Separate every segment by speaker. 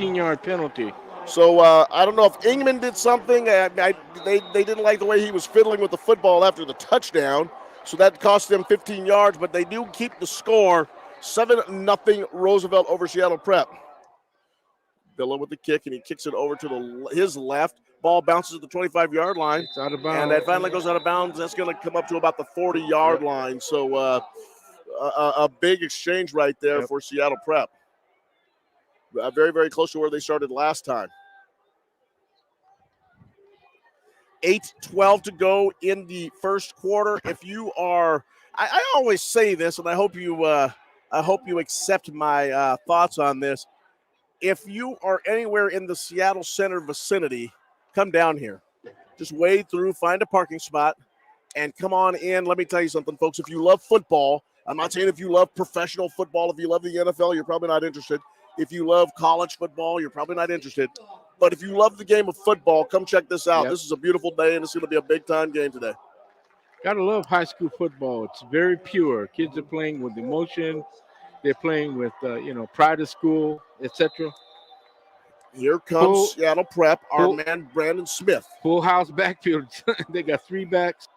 Speaker 1: 15-yard penalty.
Speaker 2: So I don't know if Ingman did something. They didn't like the way he was fiddling with the football after the touchdown. So that cost them 15 yards, but they do keep the score. 7-0 Roosevelt over Seattle Prep. Villa with the kick, and he kicks it over to his left. Ball bounces at the 25-yard line.
Speaker 1: It's out of bounds.
Speaker 2: And that finally goes out of bounds. That's going to come up to about the 40-yard line. So a big exchange right there for Seattle Prep. Very, very close to where they started last time. 8:12 to go in the first quarter. If you are, I always say this, and I hope you accept my thoughts on this. If you are anywhere in the Seattle Center vicinity, come down here. Just wade through, find a parking spot, and come on in. Let me tell you something, folks. If you love football, I'm not saying if you love professional football, if you love the NFL, you're probably not interested. If you love college football, you're probably not interested. But if you love the game of football, come check this out. This is a beautiful day, and it's going to be a big-time game today.
Speaker 1: Gotta love high school football. It's very pure. Kids are playing with emotion. They're playing with, pride of school, etc.
Speaker 2: Here comes Seattle Prep, our man Brandon Smith.
Speaker 1: Full house backfield. They got 3 backs.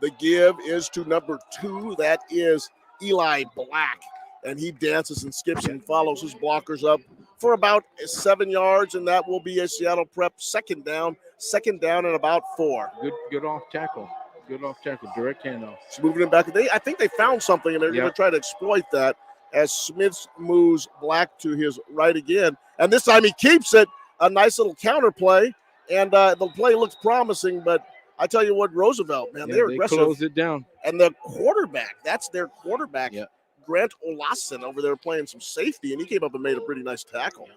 Speaker 2: The give is to number 2. That is Eli Black. And he dances and skips and follows his blockers up for about 7 yards, and that will be a Seattle Prep second down and about 4.
Speaker 1: Good off tackle. Good off tackle. Direct handoff.
Speaker 2: It's moving it back. I think they found something, and they're going to try to exploit that as Smith moves Black to his right again. And this time he keeps it. A nice little counter play, and the play looks promising, but I tell you what, Roosevelt, man, they're aggressive.
Speaker 1: They closed it down.
Speaker 2: And the quarterback, that's their quarterback. Yeah. Grant Olason over there playing some safety, and he came up and made a pretty nice tackle.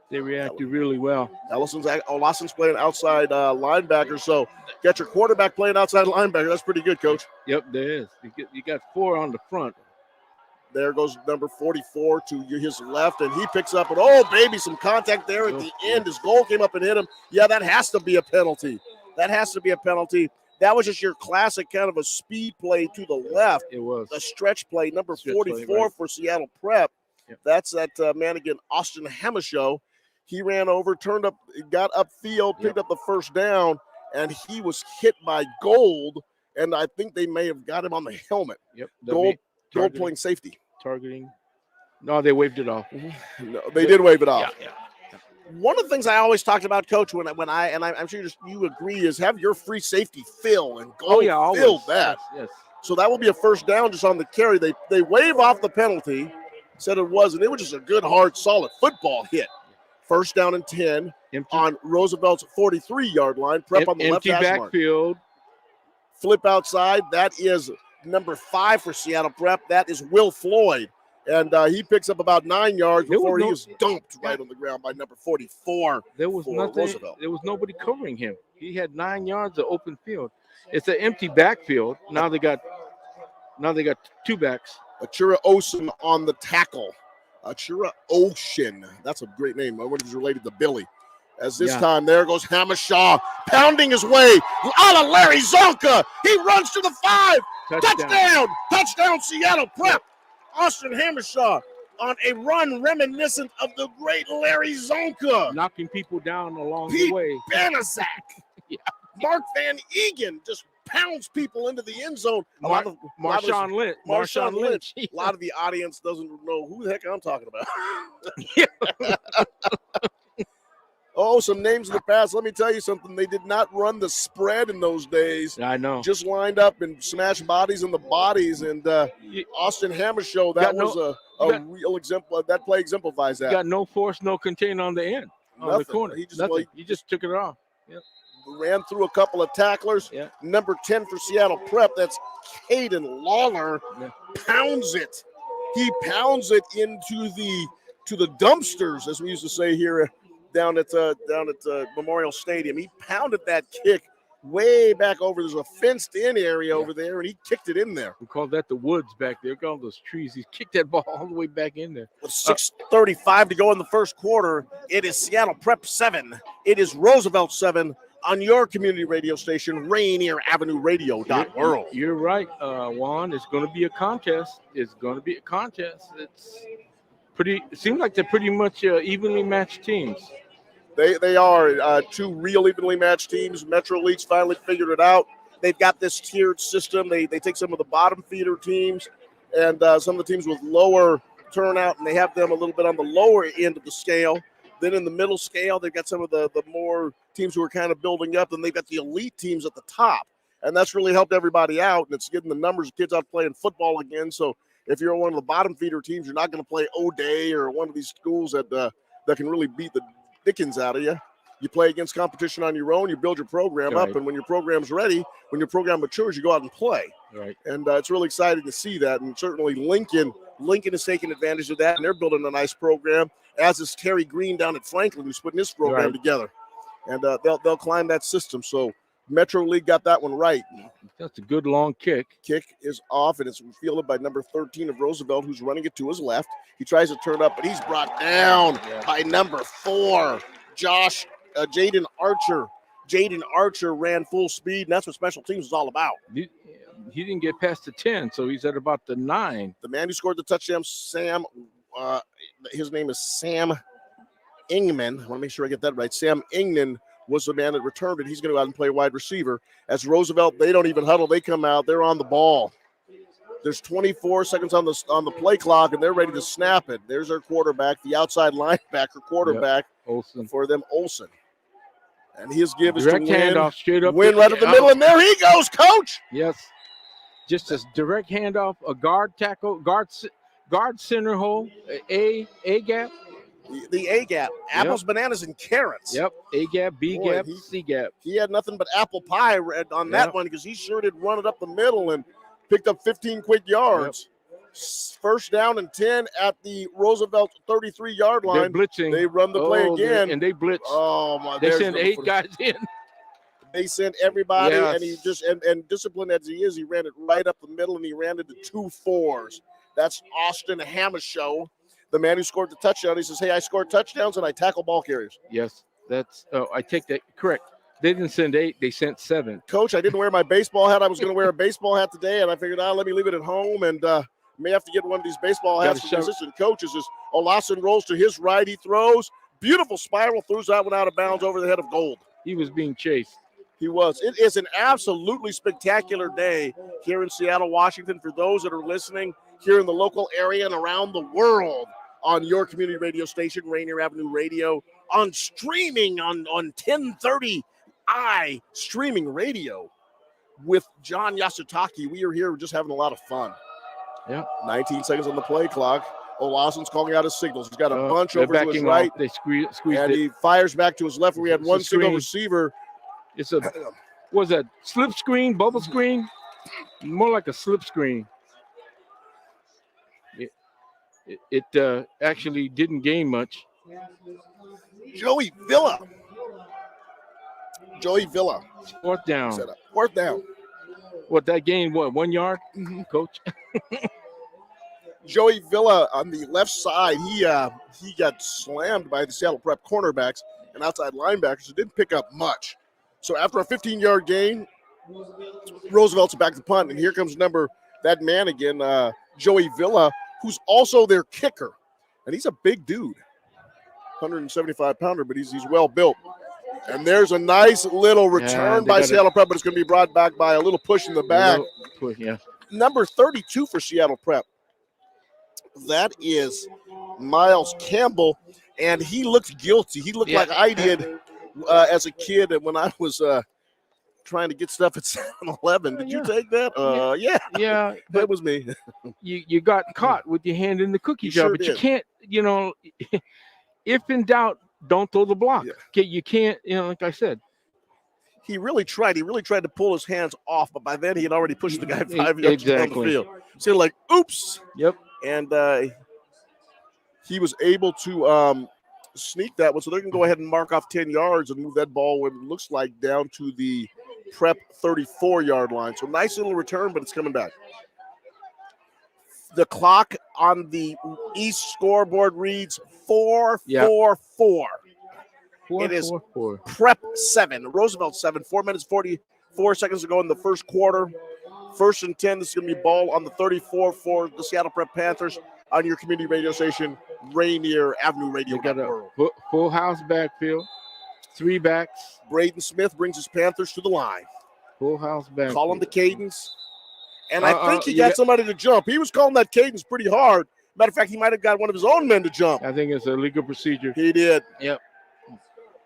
Speaker 1: They reacted really well.
Speaker 2: Olason's playing outside linebacker, so get your quarterback playing outside linebacker. That's pretty good, Coach.
Speaker 1: Yep, there is. You got 4 on the front.
Speaker 2: There goes number 44 to his left, and he picks up some contact there at the end. His goal came up and hit him. Yeah, that has to be a penalty. That was just your classic kind of a speed play to the left.
Speaker 1: It was.
Speaker 2: A stretch play, number 44 for Seattle Prep. Yep. That's that man again, Austin Hamishow. He ran over, turned up, got upfield, picked up the first down, and he was hit by Gold, and I think they may have got him on the helmet.
Speaker 1: Yep.
Speaker 2: Gold playing safety.
Speaker 1: Targeting. No, they waved it off.
Speaker 2: No, they did wave it off.
Speaker 1: Yeah.
Speaker 2: One of the things I always talked about, Coach, I'm sure you agree, is have your free safety fill, and Gold filled that.
Speaker 1: Yes.
Speaker 2: So that will be a first down just on the carry. They wave off the penalty, said it was, and it was just a good, hard, solid football hit. First down and 10 on Roosevelt's 43-yard line. Prep on the left hash mark.
Speaker 1: Backfield.
Speaker 2: Flip outside. That is number 5 for Seattle Prep. That is Will Floyd. And he picks up about 9 yards before he was dumped right on the ground by number 44.
Speaker 1: There was
Speaker 2: Roosevelt.
Speaker 1: There was nobody covering him. He had 9 yards of open field. It's an empty backfield. Now they got 2 backs.
Speaker 2: Achura Ocean on the tackle. Achura Ocean. That's a great name. I wonder if he's related to Billy. As this time, there goes Hamashaw, pounding his way. A la Larry Zonka. He runs to the 5. Touchdown, Seattle Prep. Austin Hamershaw on a run reminiscent of the great Larry Zonka.
Speaker 1: Knocking people down along the way.
Speaker 2: Banaszak. Mark Van Egan just pounds people into the end zone.
Speaker 1: Marshawn Lynch.
Speaker 2: A lot of the audience doesn't know who the heck I'm talking about. Some names of the past. Let me tell you something. They did not run the spread in those days.
Speaker 1: I know.
Speaker 2: Just lined up and smashed bodies in the bodies. And Austin Hamershaw, that was a real example. That play exemplifies that.
Speaker 1: Got no force, no contain on the end. On the corner. He just took it off. Yep.
Speaker 2: Ran through a couple of tacklers.
Speaker 1: Yeah.
Speaker 2: Number 10 for Seattle Prep. That's Caden Lawler. Yeah. Pounds it. He pounds it into the dumpsters, as we used to say here down at Memorial Stadium. He pounded that kick way back over. There's a fenced-in area over there, and he kicked it in there.
Speaker 1: We call that the woods back there. Look at all those trees. He kicked that ball all the way back in there.
Speaker 2: With 6:35 to go in the first quarter, it is Seattle Prep 7. It is Roosevelt 7 on your community radio station, Rainier Avenue Radio.world.
Speaker 1: You're right, Juan. It's going to be a contest. It's It seems like they're pretty much evenly matched teams.
Speaker 2: They are two real evenly matched teams. Metro League's finally figured it out. They've got this tiered system. They take some of the bottom feeder teams and some of the teams with lower turnout, and they have them a little bit on the lower end of the scale. Then in the middle scale, they've got some of the more teams who are kind of building up, and they've got the elite teams at the top. And that's really helped everybody out, and it's getting the numbers of kids out playing football again. So if you're one of the bottom feeder teams, you're not going to play O'Day or one of these schools that can really beat the dickens out of you. You play against competition on your own. You build your program up, and when your program's ready, when your program matures, you go out and play.
Speaker 1: Right.
Speaker 2: And it's really exciting to see that. And certainly Lincoln is taking advantage of that, and they're building a nice program, as is Terry Green down at Franklin, who's putting his program together. And they'll climb that system. So Metro League got that one right.
Speaker 1: That's a good long kick.
Speaker 2: Kick is off, and it's fielded by number 13 of Roosevelt, who's running it to his left. He tries to turn up, but he's brought down by number 4, Jaden Archer. Jaden Archer ran full speed, and that's what special teams is all about.
Speaker 1: He didn't get past the 10, so he's at about the 9.
Speaker 2: The man who scored the touchdown, his name is Sam Ingman. I want to make sure I get that right. Sam Ingman was the man that returned it. He's going to go out and play wide receiver. As Roosevelt, they don't even huddle. They come out. They're on the ball. There's 24 seconds on the play clock, and they're ready to snap it. There's our quarterback, the outside linebacker quarterback for them, Olsen. And his give is to
Speaker 1: direct handoff straight up.
Speaker 2: Win right up the middle, and there he goes, Coach.
Speaker 1: Yes. Just a direct handoff, a guard tackle, guard center hole, A gap.
Speaker 2: The A gap, apples, bananas, and carrots.
Speaker 1: Yep, A gap, B gap, C gap.
Speaker 2: He had nothing but apple pie on that one because he sure did run it up the middle and picked up 15 quick yards. Yep. First down and 10 at the Roosevelt 33-yard line.
Speaker 1: They're blitzing.
Speaker 2: They run the play again.
Speaker 1: And they blitz.
Speaker 2: Oh, my.
Speaker 1: They send 8 guys in.
Speaker 2: They sent everybody, and he just and disciplined as he is, he ran it right up the middle, and he ran into 2 4s. That's Austin Hamishow, the man who scored the touchdown. He says, hey, I scored touchdowns, and I tackle ball carriers.
Speaker 1: Yes, I take that. Correct. They didn't send 8. They sent 7.
Speaker 2: Coach, I didn't wear my baseball hat. I was going to wear a baseball hat today, and I figured, let me leave it at home, and may have to get one of these baseball hats from the assistant coaches. As Olason rolls to his right, he throws. Beautiful spiral, throws that one out of bounds over the head of Gold.
Speaker 1: He was being chased.
Speaker 2: He was. It is an absolutely spectacular day here in Seattle, Washington. For those that are listening here in the local area and around the world on your community radio station, Rainier Avenue Radio, on streaming on 1030i streaming radio with John Yasutaki. We are here just having a lot of fun.
Speaker 1: Yeah.
Speaker 2: 19 seconds on the play clock. Olason's calling out his signals. He's got a bunch over to his right.
Speaker 1: They squeezed
Speaker 2: and
Speaker 1: it.
Speaker 2: he fires back to his left where we had one single receiver.
Speaker 1: It's was that slip screen, bubble screen? More like a slip screen. It actually didn't gain much.
Speaker 2: Joey Villa.
Speaker 1: 4th down.
Speaker 2: 4th down.
Speaker 1: What, that gained, 1 yard, Coach?
Speaker 2: Joey Villa on the left side, he got slammed by the Seattle Prep cornerbacks and outside linebackers. It didn't pick up much. So after a 15-yard gain, Roosevelt's back to punt, and here comes that man again, Joey Villa, who's also their kicker. And he's a big dude, 175-pounder, but he's well built. And there's a nice little return by Seattle Prep, but it's going to be brought back by a little push in the back. Number 32 for Seattle Prep. That is Miles Campbell, and he looked guilty. He looked like I did as a kid when I was trying to get stuff at 7-Eleven. Did you take that? Yeah, that was me.
Speaker 1: You got caught with your hand in the cookie jar, but you can't, if in doubt, don't throw the block. You can't, like I said.
Speaker 2: He really tried to pull his hands off, but by then he had already pushed the guy 5 yards down the field. So like, oops.
Speaker 1: Yep.
Speaker 2: And he was able to sneak that one. So they're going to go ahead and mark off 10 yards and move that ball, what it looks like, down to the Prep 34-yard line. So nice little return, but it's coming back. The clock on the East scoreboard reads 4-4-4. It is Prep 7, Roosevelt 7, 4 minutes, 44 seconds to go in the first quarter. 1st and 10, this is going to be ball on the 34 for the Seattle Prep Panthers on your community radio station, Rainier Avenue Radio
Speaker 1: They got
Speaker 2: App
Speaker 1: a
Speaker 2: world.
Speaker 1: full house backfield, 3 backs,
Speaker 2: Braden Smith brings his Panthers to the line.
Speaker 1: full house backfield.
Speaker 2: Calling the cadence. And I think he got somebody to jump. He was calling that cadence pretty hard. Matter of fact, he might have got one of his own men to jump.
Speaker 1: I think it's a legal procedure.
Speaker 2: He did.
Speaker 1: Yep.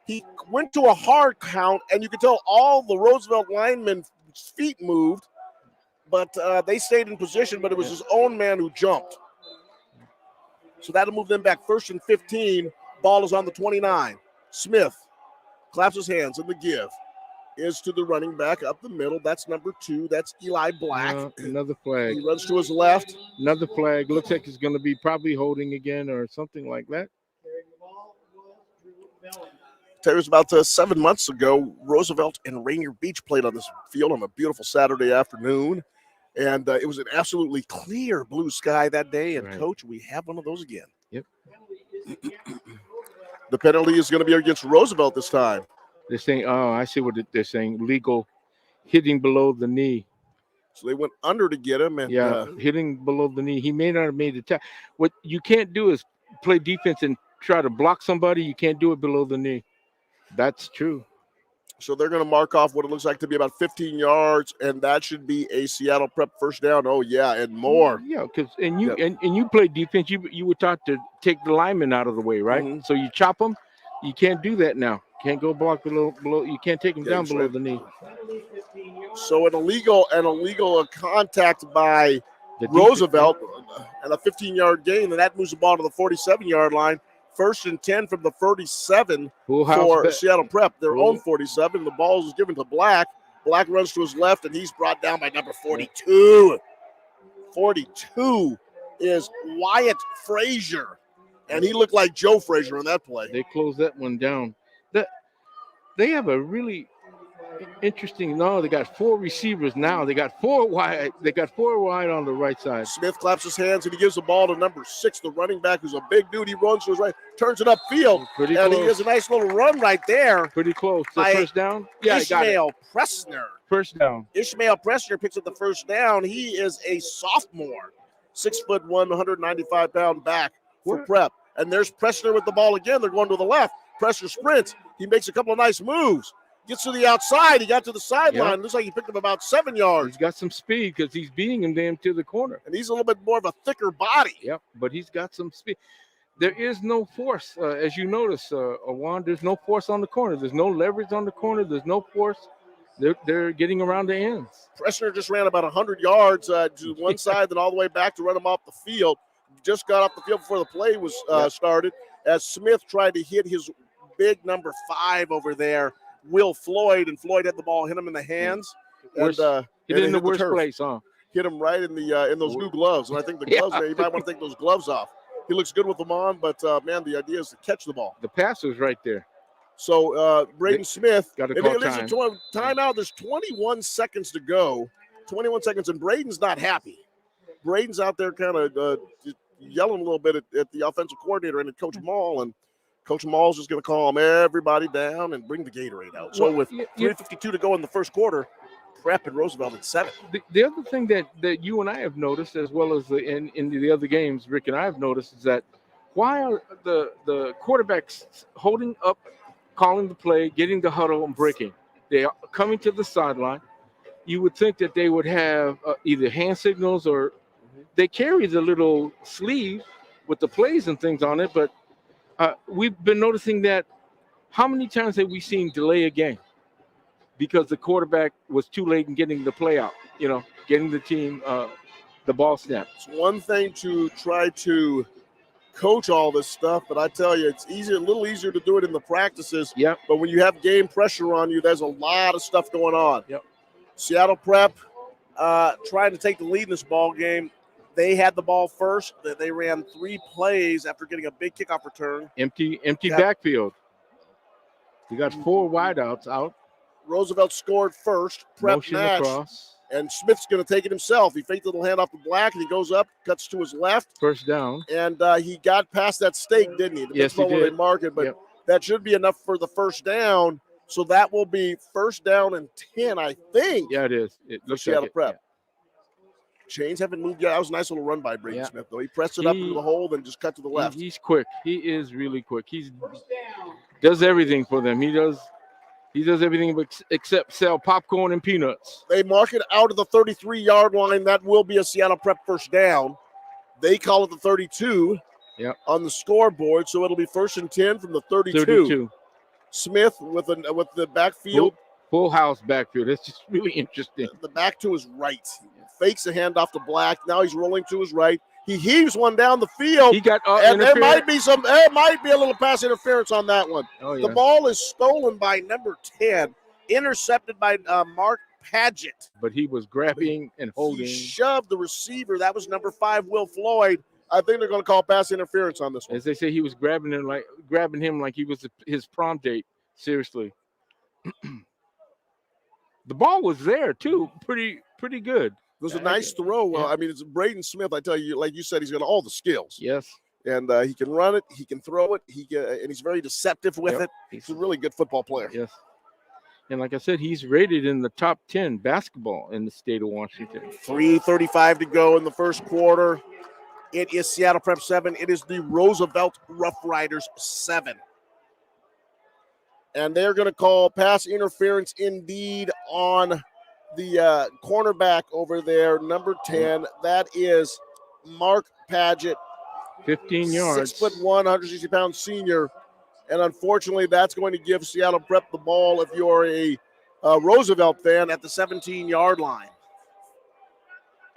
Speaker 2: He went to a hard count, and you could tell all the Roosevelt linemen's feet moved, but they stayed in position, but it was his own man who jumped. So that'll move them back 1st and 15. Ball is on the 29. Smith claps his hands, and the give is to the running back up the middle. That's number 2. That's Eli Black.
Speaker 1: Another flag.
Speaker 2: He runs to his left.
Speaker 1: Another flag. Looks like it's going to be probably holding again or something like that.
Speaker 2: It was about 7 months ago, Roosevelt and Rainier Beach played on this field on a beautiful Saturday afternoon. And it was an absolutely clear blue sky that day. And, Coach, we have one of those again.
Speaker 1: Yep.
Speaker 2: The penalty is going to be against Roosevelt this time.
Speaker 1: They're saying, I see what they're saying, legal hitting below the knee.
Speaker 2: So they went under to get him. And,
Speaker 1: hitting below the knee. He may not have made the tackle. What you can't do is play defense and try to block somebody. You can't do it below the knee. That's true.
Speaker 2: So they're going to mark off what it looks like to be about 15 yards, and that should be a Seattle Prep first down. Oh, yeah, and more.
Speaker 1: Yeah, because and you play defense. You were taught to take the lineman out of the way, right?
Speaker 2: Mm-hmm.
Speaker 1: So you chop them. You can't do that now. Can't go block below. You can't take him down below the knee.
Speaker 2: So an illegal contact by Roosevelt and a 15-yard gain, and that moves the ball to the 47-yard line. 1st and 10 from the 37 for Seattle Prep. Their own 47. The ball is given to Black. Black runs to his left, and he's brought down by number 42. 42 is Wyatt Frazier, and he looked like Joe Frazier on that play.
Speaker 1: They closed that one down. They have a really interesting. No, they got 4 receivers now. They got 4 wide. They got 4 wide on the right side.
Speaker 2: Smith claps his hands and he gives the ball to number 6, the running back, who's a big dude. He runs to his right, turns it upfield,
Speaker 1: Pretty
Speaker 2: and
Speaker 1: close.
Speaker 2: he has a nice little run right there.
Speaker 1: Pretty close. The first down. Yeah,
Speaker 2: Ishmael Pressner.
Speaker 1: First down.
Speaker 2: Ishmael Pressner picks up the first down. He is a sophomore, 6'1", 195-pound back for Prep. And there's Pressner with the ball again. They're going to the left. Pressner sprints. He makes a couple of nice moves. Gets to the outside. He got to the sideline. Yep. Looks like he picked up about 7 yards.
Speaker 1: He's got some speed because he's beating him damn to the corner.
Speaker 2: And he's a little bit more of a thicker body.
Speaker 1: Yep, but he's got some speed. There is no force, as you notice, Awan. There's no force on the corner. There's no leverage on the corner. There's no force. They're getting around the ends.
Speaker 2: Pressner just ran about 100 yards to one side, then all the way back to run him off the field. Just got off the field before the play was started, as Smith tried to hit his big number 5 over there, Will Floyd, and Floyd had the ball, hit him in the hands.
Speaker 1: Hit in the worst place, huh?
Speaker 2: Hit him right in the in those new gloves. And I think the gloves, you might want to take those gloves off. He looks good with them on, but, man, the idea is to catch the ball.
Speaker 1: The pass was right there.
Speaker 2: So Braden Smith
Speaker 1: got to call time.
Speaker 2: Timeout. There's 21 seconds to go. 21 seconds, and Braden's not happy. Braden's out there kind of yelling a little bit at the offensive coordinator and at Coach Mall, and Coach Mall's just going to calm everybody down and bring the Gatorade out. So with 3:52 to go in the first quarter, Prep and Roosevelt at 7.
Speaker 1: The other thing that you and I have noticed, as well as in the other games, Rick and I have noticed, is that why are the quarterbacks holding up, calling the play, getting the huddle, and breaking? They are coming to the sideline. You would think that they would have either hand signals or they carry the little sleeve with the plays and things on it, but we've been noticing that how many times have we seen delay a game because the quarterback was too late in getting the play out, getting the team the ball snap.
Speaker 2: It's one thing to try to coach all this stuff, but I tell you, it's a little easier to do it in the practices.
Speaker 1: Yep.
Speaker 2: But when you have game pressure on you, there's a lot of stuff going on.
Speaker 1: Yep.
Speaker 2: Seattle Prep trying to take the lead in this ball game. They had the ball first. They ran 3 plays after getting a big kickoff return.
Speaker 1: Empty backfield. You got 4 wideouts out.
Speaker 2: Roosevelt scored first. Prep
Speaker 1: Motion
Speaker 2: match.
Speaker 1: across.
Speaker 2: And Smith's going to take it himself. He faked a little hand off the Black, and he goes up, cuts to his left.
Speaker 1: First down.
Speaker 2: And he got past that stake, didn't he?
Speaker 1: Yes, he did.
Speaker 2: They mark it, but that should be enough for the first down. So that will be first down and 10, I think.
Speaker 1: Yeah, it is. It looks
Speaker 2: Seattle
Speaker 1: like
Speaker 2: Prep. Chains haven't moved yet. That was a nice little run by Braden Smith, though. He pressed it up into the hole, then just cut to the left.
Speaker 1: He's quick. He is really quick. He does everything for them. He does everything except sell popcorn and peanuts.
Speaker 2: They mark it out of the 33-yard line. That will be a Seattle Prep first down. They call it the 32 on the scoreboard, so it'll be 1st and 10 from the 32. Smith with the backfield.
Speaker 1: Full house backfield. That's just really interesting.
Speaker 2: The back to his right. Fakes a handoff to Black. Now he's rolling to his right. He heaves one down the field.
Speaker 1: He got
Speaker 2: and there might be a little pass interference on that one.
Speaker 1: Oh, yeah.
Speaker 2: The ball is stolen by number 10, intercepted by Mark Paget.
Speaker 1: But he was grabbing and holding.
Speaker 2: He shoved the receiver. That was number 5, Will Floyd. I think they're going to call pass interference on this one.
Speaker 1: As they say, he was grabbing him like he was his prom date. Seriously. The ball was there too, pretty good.
Speaker 2: It was a nice throw. I mean, it's Braden Smith. I tell you, like you said, he's got all the skills.
Speaker 1: Yes.
Speaker 2: And he can run it, he can throw it, and he's very deceptive with it. He's a really good football player.
Speaker 1: Yes. And like I said, he's rated in the top 10 basketball in the state of Washington.
Speaker 2: 3:35 to go in the first quarter. It is Seattle Prep 7. It is the Roosevelt Roughriders 7. And they're going to call pass interference indeed on the cornerback over there, number 10. That is Mark Paget.
Speaker 1: 15 yards.
Speaker 2: 6'1", 160-pound senior. And unfortunately, that's going to give Seattle Prep the ball if you're a Roosevelt fan at the 17-yard line.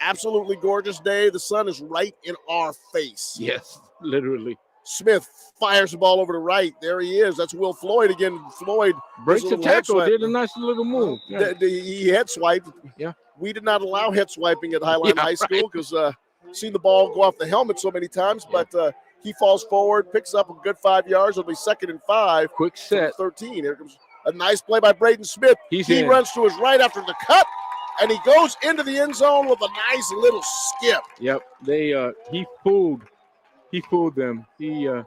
Speaker 2: Absolutely gorgeous day. The sun is right in our face.
Speaker 1: Yes, literally.
Speaker 2: Smith fires the ball over to right. There he is. That's Will Floyd again. Floyd
Speaker 1: breaks the tackle. Did a nice little move. Yeah.
Speaker 2: He head swiped.
Speaker 1: Yeah.
Speaker 2: We did not allow head swiping at Highline High School because seen the ball go off the helmet so many times. But he falls forward, picks up a good 5 yards. It'll be 2nd and 5.
Speaker 1: Quick set.
Speaker 2: 13. Here comes a nice play by Braden Smith.
Speaker 1: He
Speaker 2: runs to his right after the cut. And he goes into the end zone with a nice little skip.
Speaker 1: Yep. He fooled them. It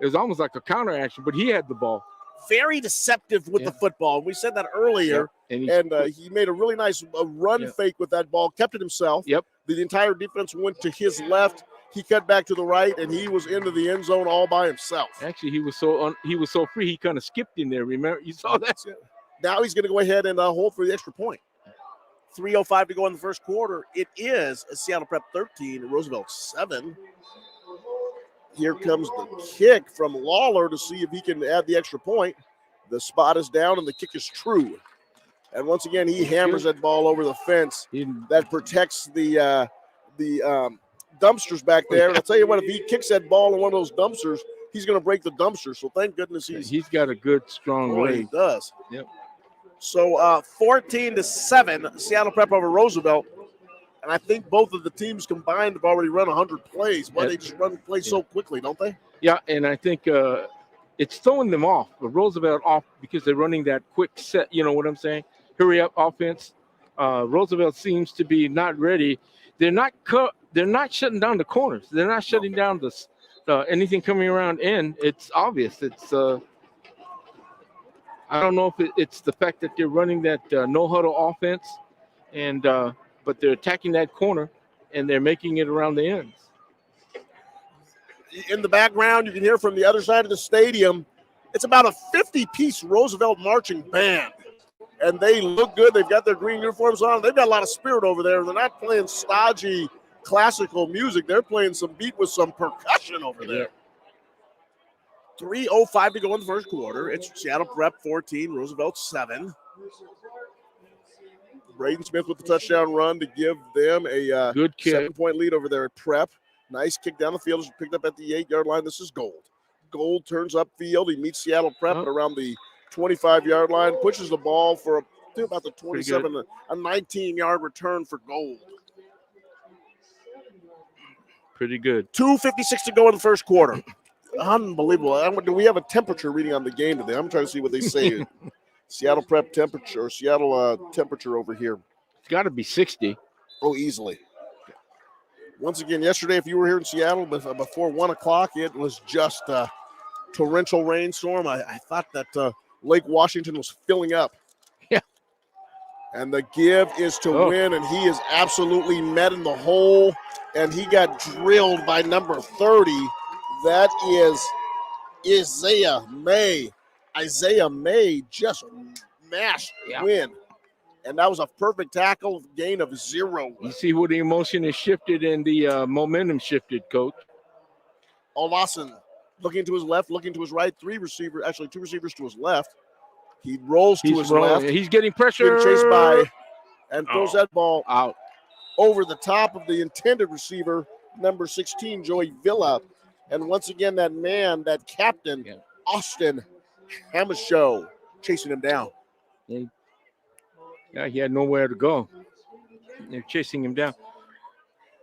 Speaker 1: was almost like a counter action, but he had the ball.
Speaker 2: Very deceptive with the football. We said that earlier. Yep. And he made a really nice run fake with that ball, kept it himself.
Speaker 1: Yep.
Speaker 2: The entire defense went to his left. He cut back to the right, and he was into the end zone all by himself.
Speaker 1: Actually, he was so free, he kind of skipped in there. Remember? You saw that?
Speaker 2: Now he's going to go ahead and hold for the extra point. 3:05 to go in the first quarter. It is a Seattle Prep 13, Roosevelt 7. Here comes the kick from Lawler to see if he can add the extra point. The spot is down, and the kick is true. And once again, he hammers that ball over the fence. That protects the dumpsters back there. And I'll tell you what, if he kicks that ball in one of those dumpsters, he's going to break the dumpster. So thank goodness
Speaker 1: he's got a good, strong leg.
Speaker 2: He does.
Speaker 1: Yep.
Speaker 2: So 14-7, Seattle Prep over Roosevelt. And I think both of the teams combined have already run 100 plays. But they just run plays so quickly, don't they?
Speaker 1: Yeah, and I think it's throwing them off, Roosevelt off, because they're running that quick set. You know what I'm saying? Hurry up offense. Roosevelt seems to be not ready. They're not shutting down the corners. They're not shutting down anything coming around in. It's obvious. It's I don't know if it's the fact that they're running that no huddle offense, and but they're attacking that corner and they're making it around the ends.
Speaker 2: In the background, you can hear from the other side of the stadium. It's about a 50-piece Roosevelt marching band, and they look good. They've got their green uniforms on. They've got a lot of spirit over there. They're not playing stodgy classical music. They're playing some beat with some percussion over there. 3:05 to go in the first quarter. It's Seattle Prep 14, Roosevelt 7. Braden Smith with the touchdown run to give them a
Speaker 1: good
Speaker 2: 7-point lead over there at Prep. Nice kick down the field. It's picked up at the 8-yard line. This is Gold. Gold turns upfield. He meets Seattle Prep at around the 25-yard line, pushes the ball for about the 27, a 19-yard return for Gold.
Speaker 1: Pretty good.
Speaker 2: 2:56 to go in the first quarter. Unbelievable. Do we have a temperature reading on the game today? I'm trying to see what they say. Seattle Prep temperature, or Seattle temperature over here.
Speaker 1: It's got to be 60.
Speaker 2: Oh, easily. Once again, yesterday, if you were here in Seattle before 1 o'clock, it was just a torrential rainstorm. I thought that Lake Washington was filling up.
Speaker 1: Yeah.
Speaker 2: And the give is to win, and he is absolutely met in the hole, and he got drilled by number 30. That is Isaiah May. Isaiah May just mashed Win. And that was a perfect tackle, gain of 0.
Speaker 1: You see where the emotion is shifted and the momentum shifted, Coach.
Speaker 2: Olason looking to his left, looking to his right. Two receivers to his left. He rolls to his left.
Speaker 1: He's getting pressure.
Speaker 2: Getting chased by and throws that ball
Speaker 1: out
Speaker 2: over the top of the intended receiver, number 16, Joey Villa. And once again, that captain, Austin Hamishow, chasing him down.
Speaker 1: Yeah, he had nowhere to go. They're chasing him down.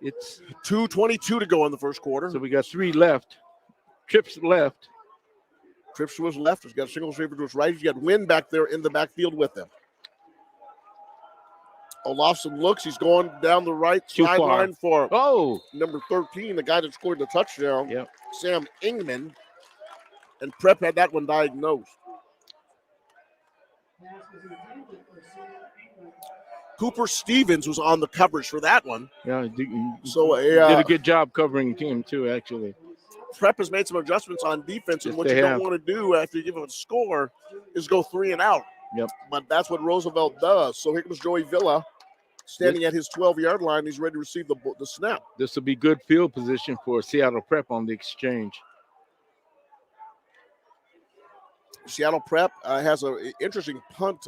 Speaker 1: It's
Speaker 2: 2:22 to go in the first quarter.
Speaker 1: So we got 3 left. Trips left.
Speaker 2: Trips to his left. He's got a single receiver to his right. He's got Wynn back there in the backfield with him. Olofsson looks. He's going down the right sideline for number 13, the guy that scored the touchdown, Sam Ingman. And Prep had that one diagnosed. Cooper Stevens was on the coverage for that one.
Speaker 1: Yeah,
Speaker 2: so
Speaker 1: did a good job covering him too, actually.
Speaker 2: Prep has made some adjustments on defense, and what you don't want to do after you give him a score is go 3 and out.
Speaker 1: Yep.
Speaker 2: But that's what Roosevelt does. So here comes Joey Villa standing at his 12-yard line. He's ready to receive the snap.
Speaker 1: This will be good field position for Seattle Prep on the exchange.
Speaker 2: Seattle Prep has an interesting punt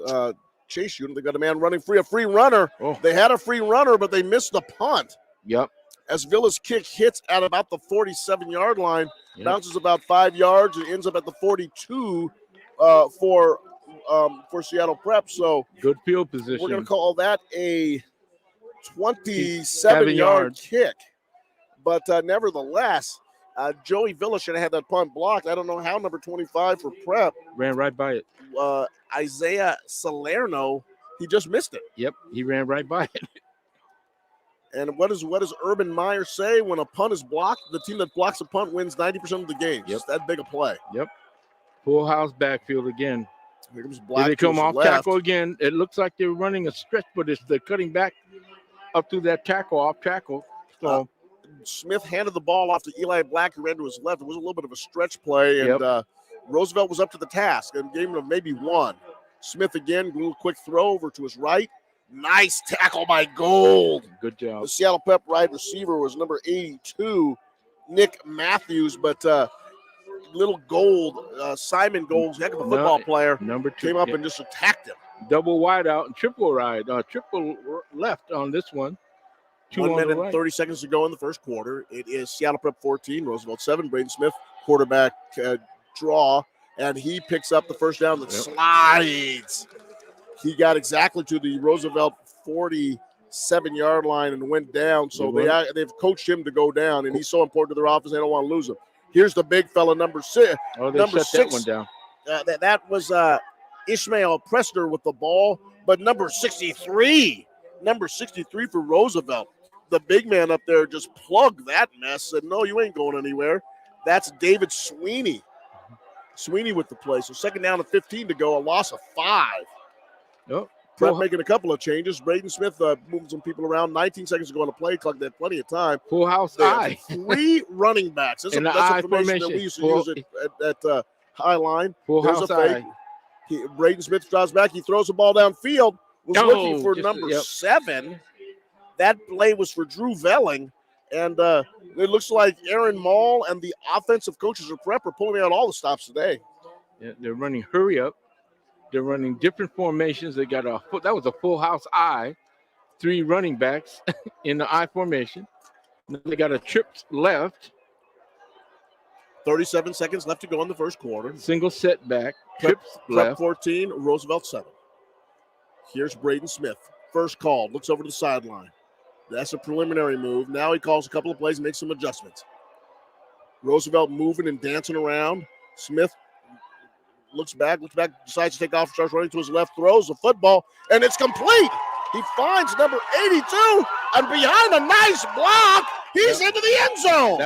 Speaker 2: chase unit. They got a man running free, a free runner. They had a free runner, but they missed the punt.
Speaker 1: Yep.
Speaker 2: As Villa's kick hits at about the 47-yard line, bounces about 5 yards, and ends up at the 42 for Seattle Prep. So
Speaker 1: good field position.
Speaker 2: We're going to call that a 27-yard kick. But nevertheless, Joey Villa should have had that punt blocked. I don't know how number 25 for Prep
Speaker 1: ran right by it.
Speaker 2: Isaiah Salerno, he just missed it.
Speaker 1: Yep, he ran right by it.
Speaker 2: And what does Urban Meyer say? When a punt is blocked, the team that blocks a punt wins 90% of the games. It's that big a play.
Speaker 1: Yep. Full house backfield again.
Speaker 2: Here comes Black.
Speaker 1: They come off tackle again. It looks like they're running a stretch, but they're cutting back up through that tackle, off tackle. So
Speaker 2: Smith handed the ball off to Eli Black, who ran to his left. It was a little bit of a stretch play, and Roosevelt was up to the task and gave him maybe 1. Smith again, a little quick throw over to his right. Nice tackle by Gold.
Speaker 1: Good job.
Speaker 2: The Seattle Prep wide receiver was number 82, Nick Matthews, but little Gold, Simon Gold's heck of a football player,
Speaker 1: number 2,
Speaker 2: came up and just attacked him.
Speaker 1: Double wide out and triple ride, triple left on this one.
Speaker 2: 1 minute and 30 seconds to go in the first quarter. It is Seattle Prep 14, Roosevelt 7. Braden Smith, quarterback draw, and he picks up the first down that slides. He got exactly to the Roosevelt 47-yard line and went down. So they've coached him to go down, and he's so important to their offense, they don't want to lose him. Here's the big fella, number 6.
Speaker 1: Number 6. That one down.
Speaker 2: That was Ishmael Prester with the ball, but number 63 for Roosevelt. The big man up there just plugged that mess, said, no, you ain't going anywhere. That's David Sweeney. Sweeney with the play. So second down and 15 to go, a loss of 5.
Speaker 1: Yep.
Speaker 2: Prep making a couple of changes. Braden Smith moving some people around. 19 seconds to go on the play clock. They had plenty of time.
Speaker 1: Full house eye.
Speaker 2: 3 running backs. That's a formation that we used to use at high line. There's a fake. Braden Smith drives back. He throws the ball downfield. Was looking for number 7. That play was for Drew Velling. And it looks like Aaron Mall and the offensive coaches of Prep are pulling out all the stops today.
Speaker 1: Yeah, they're running hurry up. They're running different formations. They got that was a full house I. 3 running backs in the I formation. Now they got a trips left.
Speaker 2: 37 seconds left to go in the first quarter.
Speaker 1: Single setback. Trips left.
Speaker 2: Prep 14, Roosevelt 7. Here's Braden Smith. First call. Looks over to the sideline. That's a preliminary move. Now he calls a couple of plays and makes some adjustments. Roosevelt moving and dancing around. Smith looks back, decides to take off, starts running to his left, throws the football, and it's complete. He finds number 82, and behind a nice block, he's into the end zone.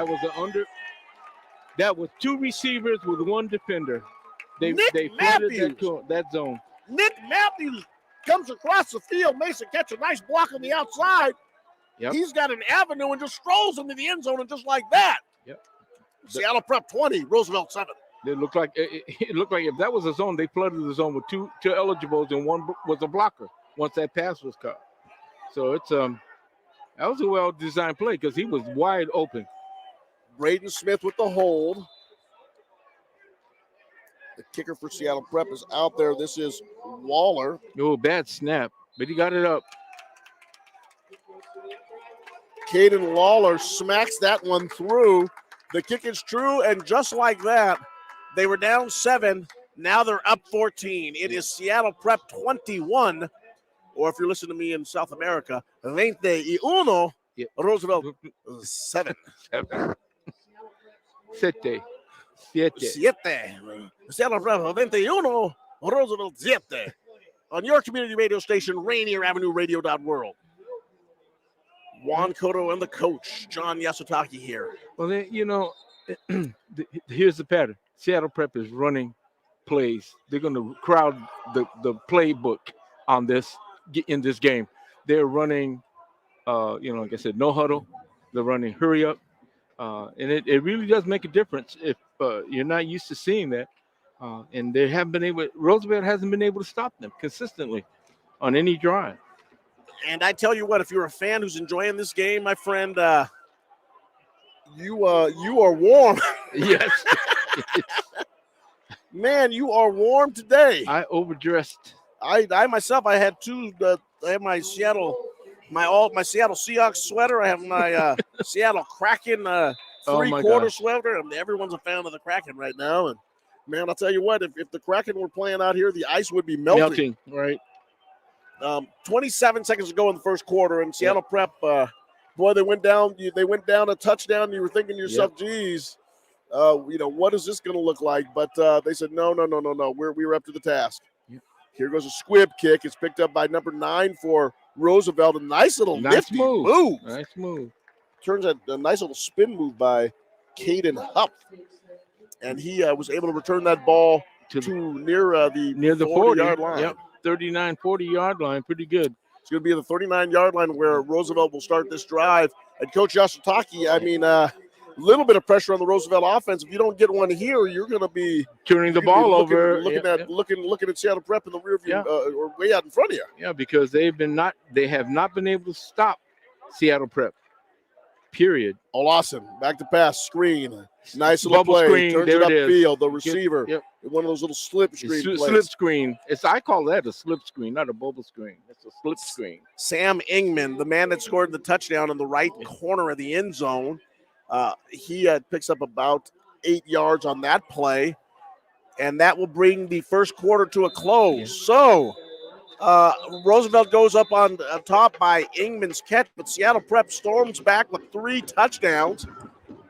Speaker 1: That was 2 receivers with 1 defender. They
Speaker 2: Matthews.
Speaker 1: flooded that zone.
Speaker 2: Nick Matthews comes across the field. Mason catch a nice block on the outside.
Speaker 1: Yep.
Speaker 2: He's got an avenue and just strolls into the end zone, and just like that.
Speaker 1: Yep.
Speaker 2: Seattle Prep 20, Roosevelt 7.
Speaker 1: It looked like it looked like if that was a zone, they flooded the zone with two eligibles and one was a blocker once that pass was caught. So it's that was a well-designed play because he was wide open.
Speaker 2: Braden Smith with the hold. The kicker for Seattle Prep is out there. This is Waller.
Speaker 1: Oh, bad snap, but he got it up.
Speaker 2: Caden Lawler smacks that one through. The kick is true, and just like that, they were down 7. Now they're up 14. It is Seattle Prep 21, or if you're listening to me in South America, 21, Roosevelt 7.
Speaker 1: 7.
Speaker 2: Seattle Prep 21, Roosevelt 7. On your community radio station, Rainier Avenue Radio.world. Juan Cotto and the coach, John Yasutaki here.
Speaker 1: Well, here's the pattern. Seattle Prep is running plays. They're going to crowd the playbook on in this game. They're running, like I said, no huddle. They're running hurry up. And it really does make a difference if you're not used to seeing that. And they haven't been Roosevelt hasn't been able to stop them consistently on any drive.
Speaker 2: And I tell you what, if you're a fan who's enjoying this game, my friend, you are warm.
Speaker 1: Yes.
Speaker 2: Man, you are warm today.
Speaker 1: I overdressed.
Speaker 2: I myself, I had two. I have my Seattle Seahawks sweater. I have my Seattle Kraken three-quarter sweater. And everyone's a fan of the Kraken right now. And man, I'll tell you what, if the Kraken were playing out here, the ice would be melting.
Speaker 1: Right.
Speaker 2: 27 seconds to go in the first quarter, and Seattle Prep, boy, they went down a touchdown. You were thinking to yourself, geez, what is this going to look like? But they said, no. We're up to the task. Yep. Here goes a squib kick. It's picked up by number 9 for Roosevelt. A nice little move.
Speaker 1: Nice move.
Speaker 2: Turns out a nice little spin move by Caden Hupp. And he was able to return that ball to near the 40-yard line.
Speaker 1: Yep. 39, 40-yard line, pretty good.
Speaker 2: It's going to be the 39-yard line where Roosevelt will start this drive. And Coach Yasutaki, a little bit of pressure on the Roosevelt offense. If you don't get one here, you're going to be
Speaker 1: turning the ball over,
Speaker 2: looking at Seattle Prep in the rear view or way out in front of you.
Speaker 1: Yeah, because they have not been able to stop Seattle Prep. Period.
Speaker 2: Awesome. Back to pass, screen. Nice little
Speaker 1: bubble
Speaker 2: play.
Speaker 1: Screen.
Speaker 2: Turns
Speaker 1: there
Speaker 2: it upfield. The receiver.
Speaker 1: Yep.
Speaker 2: One of those little slip screen plays.
Speaker 1: Slip screen. I call that a slip screen, not a bubble screen. It's a slip screen.
Speaker 2: Sam Ingman, the man that scored the touchdown in the right corner of the end zone, he picks up about 8 yards on that play, and that will bring the first quarter to a close. Yeah. So Roosevelt goes up on top by Ingman's catch, but Seattle Prep storms back with 3 touchdowns,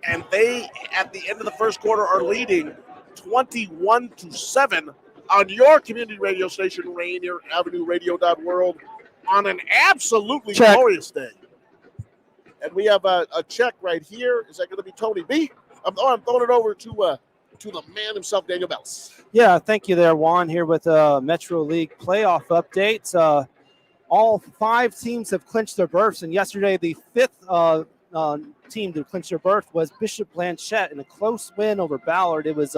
Speaker 2: and they, at the end of the first quarter, are leading 21-7 on your community radio station, Rainier Avenue Radio.world, on an absolutely glorious day. And we have a check right here. Is that going to be Tony B? I'm throwing it over to the man himself, Daniel Bellis.
Speaker 3: Yeah, thank you there, Juan, here with Metro League playoff updates. All 5 teams have clinched their berths, and yesterday the 5th team to clinch their berth was Bishop Blanchette in a close win over Ballard. It was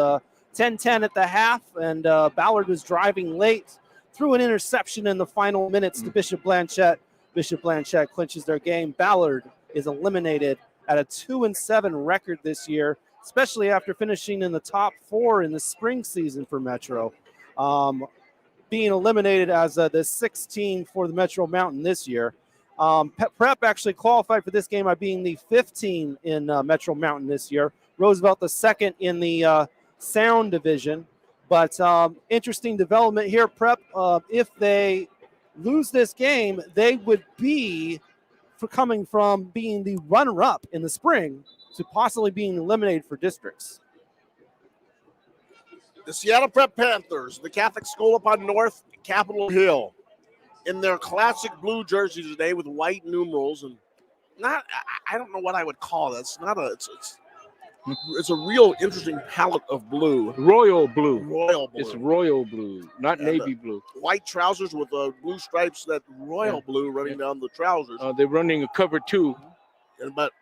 Speaker 3: 10-10 at the half, and Ballard was driving late, threw an interception in the final minutes to Bishop Blanchette. Bishop Blanchette clinches their game. Ballard is eliminated at a 2-7 record this year, especially after finishing in the top 4 in the spring season for Metro. Being eliminated as the 6th team for the Metro Mountain this year. Prep actually qualified for this game by being the 5th team in Metro Mountain this year. Roosevelt the 2nd in the Sound division. But interesting development here. Prep, if they lose this game, they would be coming from being the runner-up in the spring to possibly being eliminated for districts.
Speaker 2: The Seattle Prep Panthers, the Catholic school up on North Capitol Hill, in their classic blue jerseys today with white numerals, and I don't know what I would call it. It's a real interesting palette of blue.
Speaker 1: Royal blue.
Speaker 2: Royal blue.
Speaker 1: It's royal blue, not
Speaker 2: And,
Speaker 1: navy blue.
Speaker 2: White trousers with blue stripes, that royal blue running down the trousers.
Speaker 1: They're running a cover 2.
Speaker 2: But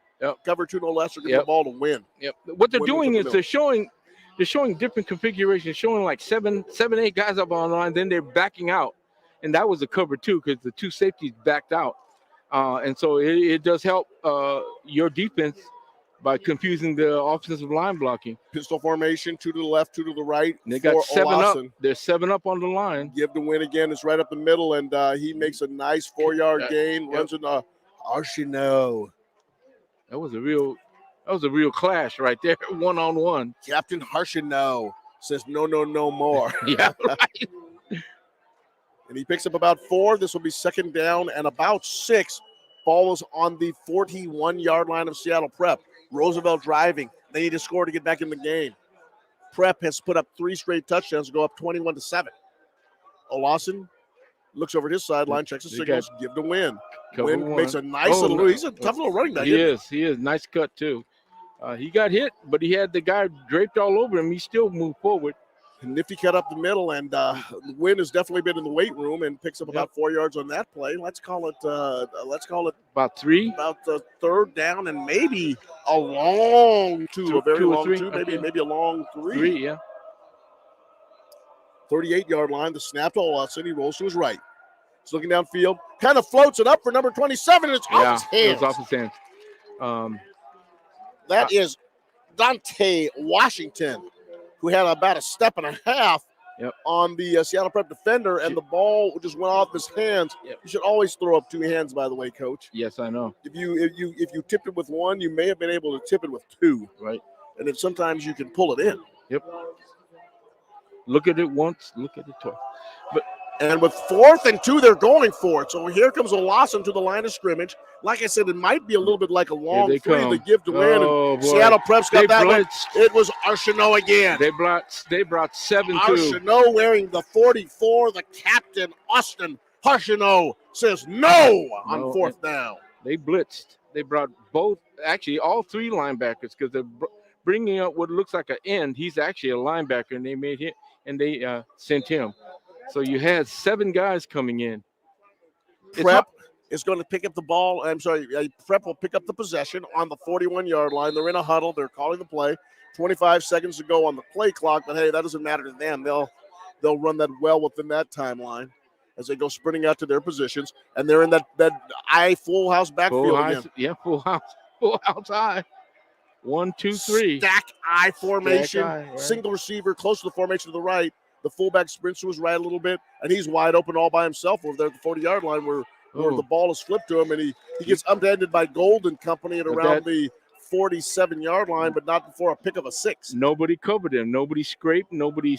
Speaker 2: cover 2 no less, are getting the ball to win.
Speaker 1: Yep. What they're doing is they're showing different configurations, showing like 7, 8 guys up on the line, then they're backing out. And that was a cover 2 because the 2 safeties backed out. And so it does help your defense by confusing the offensive line blocking.
Speaker 2: Pistol formation, 2 to the left, 2 to the right.
Speaker 1: And they got 7
Speaker 2: Olason.
Speaker 1: up. They're 7 up on the line.
Speaker 2: Give the win again. It's right up the middle, and he makes a nice 4-yard gain. Runs into Archino.
Speaker 1: That was a real clash right there, 1-on-1.
Speaker 2: Captain Harshino says no more.
Speaker 1: Yeah, right.
Speaker 2: And he picks up about 4. This will be second down and about 6. Ball is on the 41-yard line of Seattle Prep. Roosevelt driving. They need to score to get back in the game. Prep has put up 3 straight touchdowns to go up 21-7. Olason looks over his sideline, checks the signals, give the win. Win makes a nice little move. He's a tough little running back.
Speaker 1: He is. Nice cut, too. He got hit, but he had the guy draped all over him. He still moved forward.
Speaker 2: Nifty cut up the middle, and Wynn has definitely been in the weight room and picks up about 4 yards on that play. Let's call it
Speaker 1: about 3.
Speaker 2: About the third down and maybe a long 2, a very long 2, maybe a long 3.
Speaker 1: 3, yeah.
Speaker 2: 38-yard line. The snap to Olason. He rolls to his right. He's looking downfield. Kind of floats it up for number 27. It's off his hands.
Speaker 1: It's off his hands.
Speaker 2: That is Dante Washington, who had about a step and a half on the Seattle Prep defender, and the ball just went off his hands.
Speaker 1: Yep.
Speaker 2: You should always throw up 2 hands, by the way, Coach.
Speaker 1: Yes, I know.
Speaker 2: If you tipped it with 1, you may have been able to tip it with 2.
Speaker 1: Right.
Speaker 2: And then sometimes you can pull it in.
Speaker 1: Yep. Look at it once, look at it twice.
Speaker 2: And with 4th and 2, they're going for it. So here comes Olason to the line of scrimmage. Like I said, it might be a little bit like a long 3 to give to win. And Seattle Prep's got that one. It was Archino again.
Speaker 1: They brought 7-2.
Speaker 2: Archino wearing the 44. The captain, Austin Archino, says no on 4th down.
Speaker 1: They blitzed. They brought all 3 linebackers because they're bringing up what looks like an end. He's actually a linebacker, and they made him, and they sent him. So you had 7 guys coming in.
Speaker 2: Prep is going to pick up the ball. Prep will pick up the possession on the 41-yard line. They're in a huddle. They're calling the play. 25 seconds to go on the play clock, but hey, that doesn't matter to them. They'll run that well within that timeline as they go sprinting out to their positions, and they're in that full house backfield again.
Speaker 1: Yeah, full house high. 1, 2, 3.
Speaker 2: Stack I formation.
Speaker 1: Right.
Speaker 2: Single receiver close to the formation to the right. The fullback sprints to his right a little bit, and he's wide open all by himself over there at the 40-yard line where the ball is flipped to him, and he gets upended by Golden Company at around the 47-yard line, but not before a pick of a 6.
Speaker 1: Nobody covered him. Nobody scraped. Nobody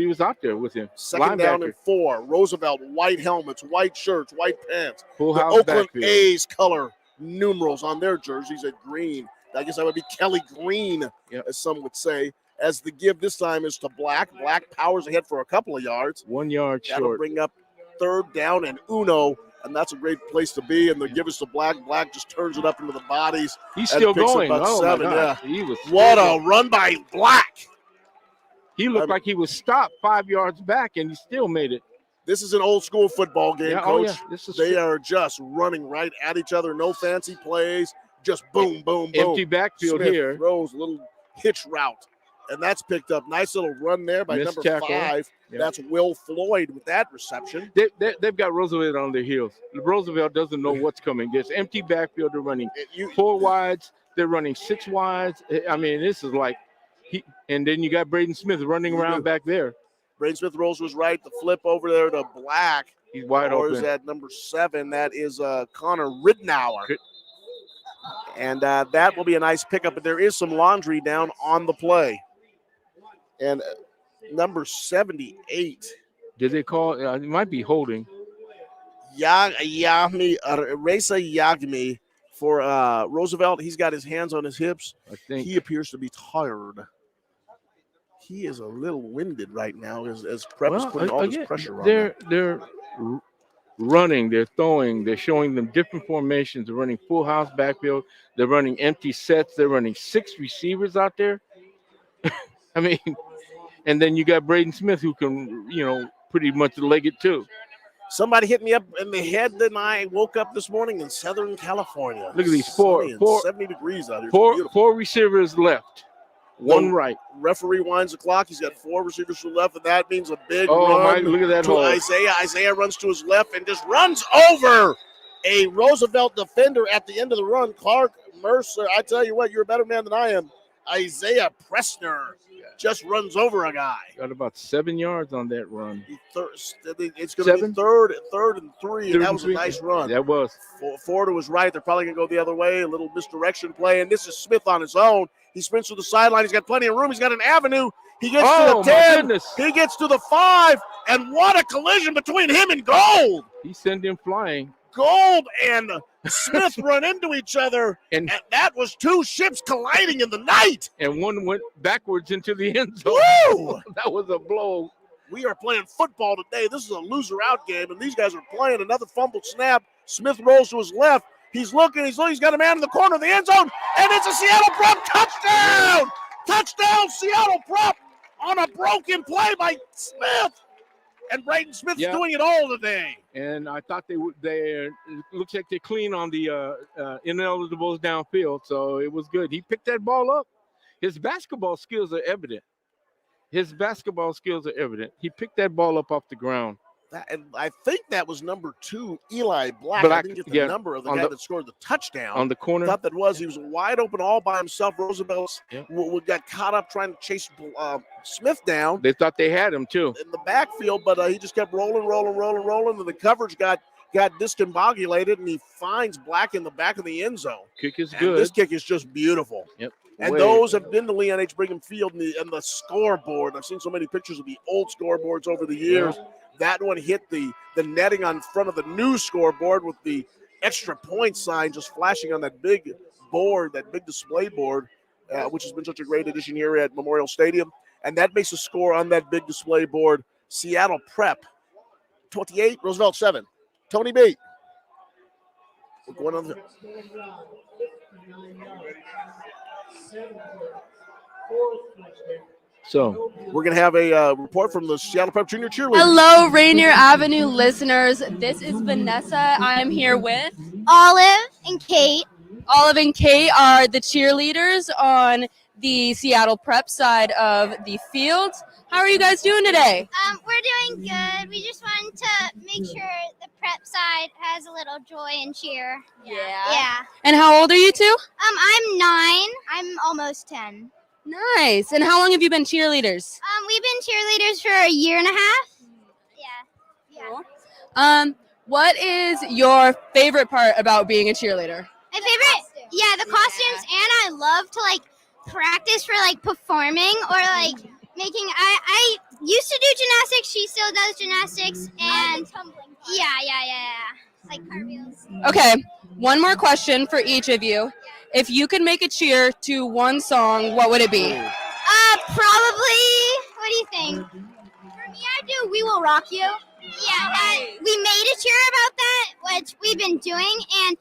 Speaker 1: was out there with him.
Speaker 2: Second down and 4. Roosevelt, white helmets, white shirts, white pants.
Speaker 1: Full
Speaker 2: the
Speaker 1: house
Speaker 2: Oakland
Speaker 1: backfield.
Speaker 2: A's color numerals on their jerseys at green. I guess that would be Kelly Green, as some would say. As the give this time is to Black. Black powers ahead for a couple of yards.
Speaker 1: 1 yard
Speaker 2: That'll
Speaker 1: short.
Speaker 2: bring up 3rd down and uno, and that's a great place to be. And the give is to Black. Black just turns it up into the bodies.
Speaker 1: He's still going.
Speaker 2: About 7.
Speaker 1: My God. He was
Speaker 2: what a run by Black.
Speaker 1: He looked like he was stopped 5 yards back, and he still made it.
Speaker 2: This is an old school football game, Coach.
Speaker 1: They
Speaker 2: are just running right at each other. No fancy plays. Just boom, boom, boom.
Speaker 1: Empty backfield
Speaker 2: Smith
Speaker 1: here.
Speaker 2: Throws a little hitch route. And that's picked up. Nice little run there by number 5. Yep. That's Will Floyd with that reception.
Speaker 1: They've got Roosevelt on their heels. Roosevelt doesn't know what's coming. There's empty backfield. They're running 4 wides. They're running 6 wides. I mean, this is like and then you got Braden Smith running around back there.
Speaker 2: Braden Smith rolls to his right. The flip over there to Black.
Speaker 1: He's wide open.
Speaker 2: Or is that number 7? That is Connor Ridnour. And that will be a nice pickup, but there is some laundry down on the play. And number 78.
Speaker 1: Did they call? It might be holding.
Speaker 2: Reza Yagmi for Roosevelt. He's got his hands on his hips.
Speaker 1: I think
Speaker 2: he appears to be tired. He is a little winded right now as Prep is putting all this pressure on him.
Speaker 1: running, they're throwing, they're showing them different formations. They're running full house backfield. They're running empty sets. They're running 6 receivers out there. I mean, and then you got Braden Smith who can, pretty much leg it too.
Speaker 2: Somebody hit me up in the head, then I woke up this morning in Southern California.
Speaker 1: Look at these
Speaker 2: Sunny and 70 degrees out here.
Speaker 1: Four receivers left. One right.
Speaker 2: Referee winds the clock. He's got 4 receivers to the left, and that means a big run.
Speaker 1: Look at that
Speaker 2: to
Speaker 1: hole.
Speaker 2: Isaiah. Isaiah runs to his left and just runs over a Roosevelt defender at the end of the run. Clark Mercer, I tell you what, you're a better man than I am. Isaiah Pressner just runs over a guy.
Speaker 1: Got about 7 yards on that run.
Speaker 2: It's going to be third and 3, and that was a nice run.
Speaker 1: That was.
Speaker 2: Ford was right. They're probably going to go the other way. A little misdirection play, and this is Smith on his own. He sprints to the sideline. He's got plenty of room. He's got an avenue. He gets to the 10. He gets to the 5, and what a collision between him and Gold.
Speaker 1: He sent him flying.
Speaker 2: Gold and Smith run into each other, and that was 2 ships colliding in the night.
Speaker 1: And one went backwards into the end zone.
Speaker 2: Woo!
Speaker 1: That was a blow.
Speaker 2: We are playing football today. This is a loser-out game, and these guys are playing. Another fumbled snap. Smith rolls to his left. He's looking. He's got a man in the corner of the end zone, and it's a Seattle Prep touchdown! Touchdown, Seattle Prep on a broken play by Smith. And Braden Smith's doing it all today.
Speaker 1: And I thought it looks like they're clean on the ineligibles downfield, so it was good. He picked that ball up. His basketball skills are evident. He picked that ball up off the ground.
Speaker 2: And I think that was number 2, Eli Black. I didn't get the number of the guy that scored the touchdown.
Speaker 1: On the corner.
Speaker 2: Thought he was wide open all by himself. Roosevelt got caught up trying to chase Smith down.
Speaker 1: They thought they had him too
Speaker 2: in the backfield, but he just kept rolling, and the coverage got discombobulated, and he finds Black in the back of the end zone.
Speaker 1: Kick is good.
Speaker 2: This kick is just beautiful.
Speaker 1: Yep.
Speaker 2: And those have been to Leon H. Brigham Field and the scoreboard. I've seen so many pictures of the old scoreboards over the years. Yeah. That one hit the netting on front of the new scoreboard with the extra point sign just flashing on that big board, that big display board, which has been such a great addition here at Memorial Stadium. And that makes a score on that big display board. Seattle Prep, 28, Roosevelt 7. Tony B. We're going on the...
Speaker 1: So
Speaker 2: we're going to have a report from the Seattle Prep Junior Cheerleaders.
Speaker 4: Hello, Rainier Avenue listeners. This is Vanessa. I'm here with
Speaker 5: Olive and Kate.
Speaker 4: Olive and Kate are the cheerleaders on the Seattle Prep side of the field. How are you guys doing today?
Speaker 5: We're doing good. We just wanted to make sure the prep side has a little joy and cheer. Yeah.
Speaker 4: And how old are you two?
Speaker 5: I'm 9. I'm almost 10.
Speaker 4: Nice. And how long have you been cheerleaders?
Speaker 5: We've been cheerleaders for a year and a half. Yeah.
Speaker 4: Cool. What is your favorite part about being a cheerleader?
Speaker 5: My favorite? Yeah, the costumes, and I love to practice for performing or making. I used to do gymnastics. She still does gymnastics, and tumbling. Yeah. Like cartwheels.
Speaker 4: Okay. One more question for each of you. If you could make a cheer to one song, what would it be?
Speaker 5: Probably. What do you think? For me, I do "We Will Rock You." Yeah, we made a cheer about that, which we've been doing, and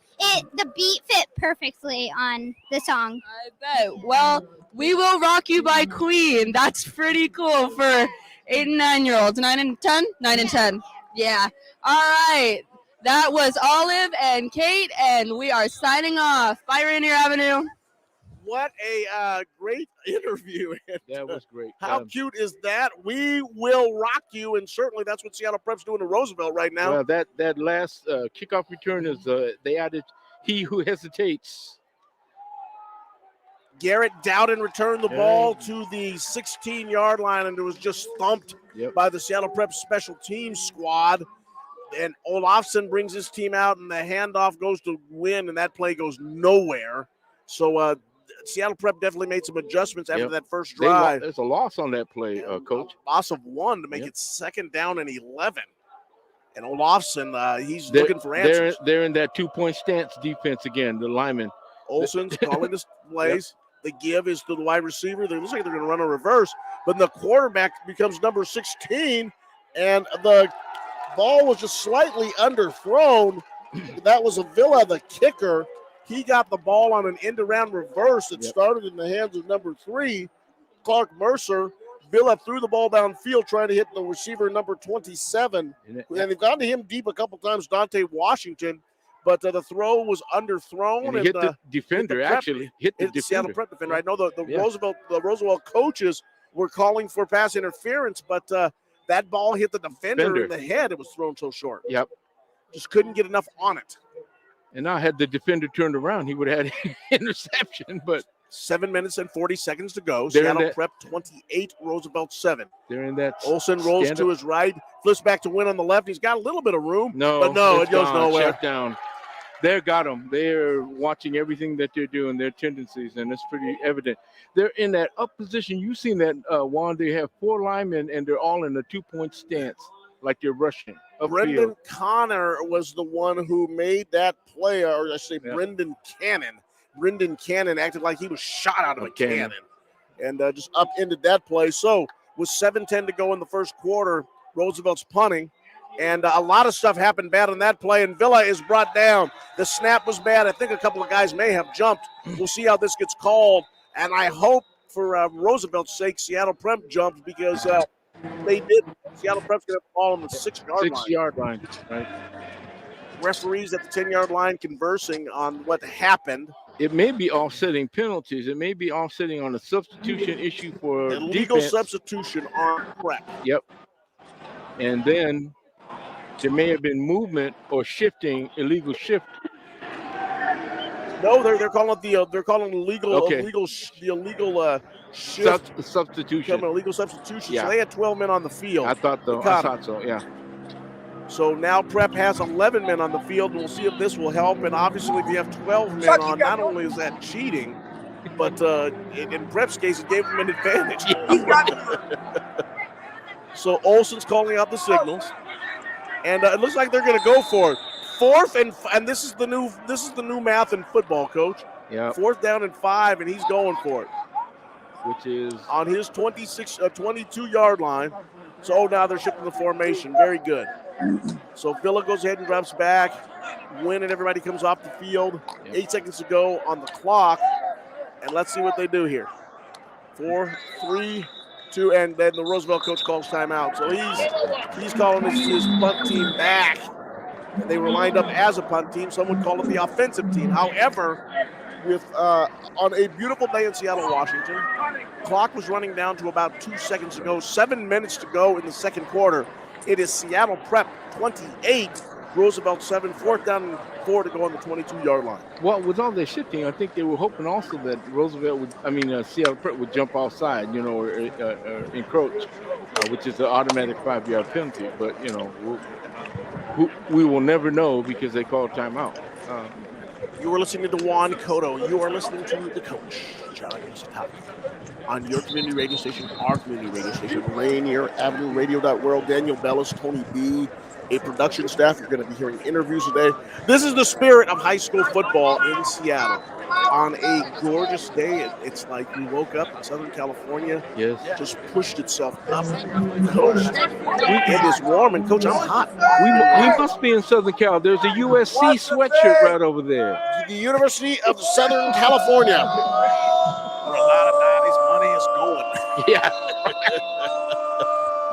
Speaker 5: the beat fit perfectly on the song.
Speaker 4: I bet. Well, "We Will Rock You" by Queen. That's pretty cool for 8 and 9-year-olds. 9 and 10? 9 and 10. Yeah. All right. That was Olive and Kate, and we are signing off. Bye, Rainier Avenue.
Speaker 2: What a great interview.
Speaker 1: That was great.
Speaker 2: How cute is that? We will rock you, and certainly that's what Seattle Prep's doing to Roosevelt right now.
Speaker 1: Well, that last kickoff return is they added "He Who Hesitates."
Speaker 2: Garrett Dowden returned the ball to the 16-yard line, and it was just thumped by the Seattle Prep special teams squad. And Olafson brings his team out, and the handoff goes to Wynn, and that play goes nowhere. So Seattle Prep definitely made some adjustments after that first drive.
Speaker 1: There's a loss on that play, Coach.
Speaker 2: Loss of 1 to make it 2nd down and 11. And Olafson, he's looking for answers.
Speaker 1: They're in that 2-point stance defense again, the lineman.
Speaker 2: Olson's calling the plays. The give is to the wide receiver. It looks like they're going to run a reverse. But the quarterback becomes number 16, and the ball was just slightly underthrown. That was Avila, the kicker. He got the ball on an end-around reverse that started in the hands of number 3, Clark Mercer. Villa threw the ball downfield trying to hit the receiver number 27. And they've gone to him deep a couple times, Dante Washington, but the throw was underthrown.
Speaker 1: And he hit the defender, hit the
Speaker 2: Seattle Prep defender. I know the Roosevelt coaches were calling for pass interference, but that ball hit the defender in the head. It was thrown so short.
Speaker 1: Yep.
Speaker 2: Just couldn't get enough on it.
Speaker 1: And now had the defender turned around, he would have had interception, but
Speaker 2: 7 minutes and 40 seconds to go. Seattle Prep 28, Roosevelt 7.
Speaker 1: They're in that.
Speaker 2: Olsen rolls to his right, flips back to Wynn on the left. He's got a little bit of room.
Speaker 1: But
Speaker 2: it goes nowhere.
Speaker 1: Shut down. They got them. They're watching everything that they're doing, their tendencies, and it's pretty evident. They're in that up position. You've seen that, Juan. They have 4 linemen, and they're all in a 2-point stance, like they're rushing.
Speaker 2: Brendan Connor was the one who made that play, or I should say Brendan Cannon. Brendan Cannon acted like he was shot out of a cannon and just upended that play. So with 7:10 to go in the first quarter, Roosevelt's punting. And a lot of stuff happened bad on that play, and Villa is brought down. The snap was bad. I think a couple of guys may have jumped. We'll see how this gets called. And I hope for Roosevelt's sake, Seattle Prep jumps because they did. Seattle Prep's going to fall on the 6-yard line.
Speaker 1: 6-yard line, right.
Speaker 2: Referees at the 10-yard line conversing on what happened.
Speaker 1: It may be offsetting penalties. It may be offsetting on a substitution issue for
Speaker 2: illegal
Speaker 1: defense.
Speaker 2: Substitution on Prep.
Speaker 1: Yep. And then there may have been movement or shifting, illegal shift.
Speaker 2: No, they're calling it illegal shift.
Speaker 1: Substitution.
Speaker 2: Illegal substitution.
Speaker 1: Yeah.
Speaker 2: So they had 12 men on the field.
Speaker 1: I thought so, yeah.
Speaker 2: So now Prep has 11 men on the field, and we'll see if this will help. And obviously, if you have 12 men on, not only is that cheating, but in Prep's case, it gave them an advantage. So Olsen's calling out the signals, and it looks like they're going to go for it. 4th and this is the new math in football, Coach.
Speaker 1: Yeah.
Speaker 2: 4th down and 5, and he's going for it,
Speaker 1: which is
Speaker 2: on his 22-yard line. So now they're shifting the formation. Very good. So Villa goes ahead and drops back. Wynn and everybody comes off the field. 8 seconds to go on the clock. And let's see what they do here. 4, 3, 2, and then the Roosevelt coach calls timeout. So he's calling his punt team back. They were lined up as a punt team. Some would call it the offensive team. However, with on a beautiful day in Seattle, Washington, clock was running down to about 2 seconds to go. 7 minutes to go in the second quarter. It is Seattle Prep 28, Roosevelt 7, 4th down and 4 to go on the 22-yard line.
Speaker 1: Well, with all this shifting, I think they were hoping also that Seattle Prep would jump offside, or encroach, which is an automatic 5-yard penalty. But, we will never know because they called timeout.
Speaker 2: You are listening to Juan Cotto. You are listening to the coach, John Yusitaki, on your community radio station, our community radio station, Rainier Avenue Radio.world. Daniel Bellis, Tony B, a production staff. You're going to be hearing interviews today. This is the spirit of high school football in Seattle. On a gorgeous day, it's like we woke up in Southern California, just pushed itself up. Coach, it is warm, and Coach, I'm hot.
Speaker 1: We must be in Southern Cal. There's a USC sweatshirt right over there.
Speaker 2: The University of Southern California. Where a lot of daddy's money is going.
Speaker 1: Yeah.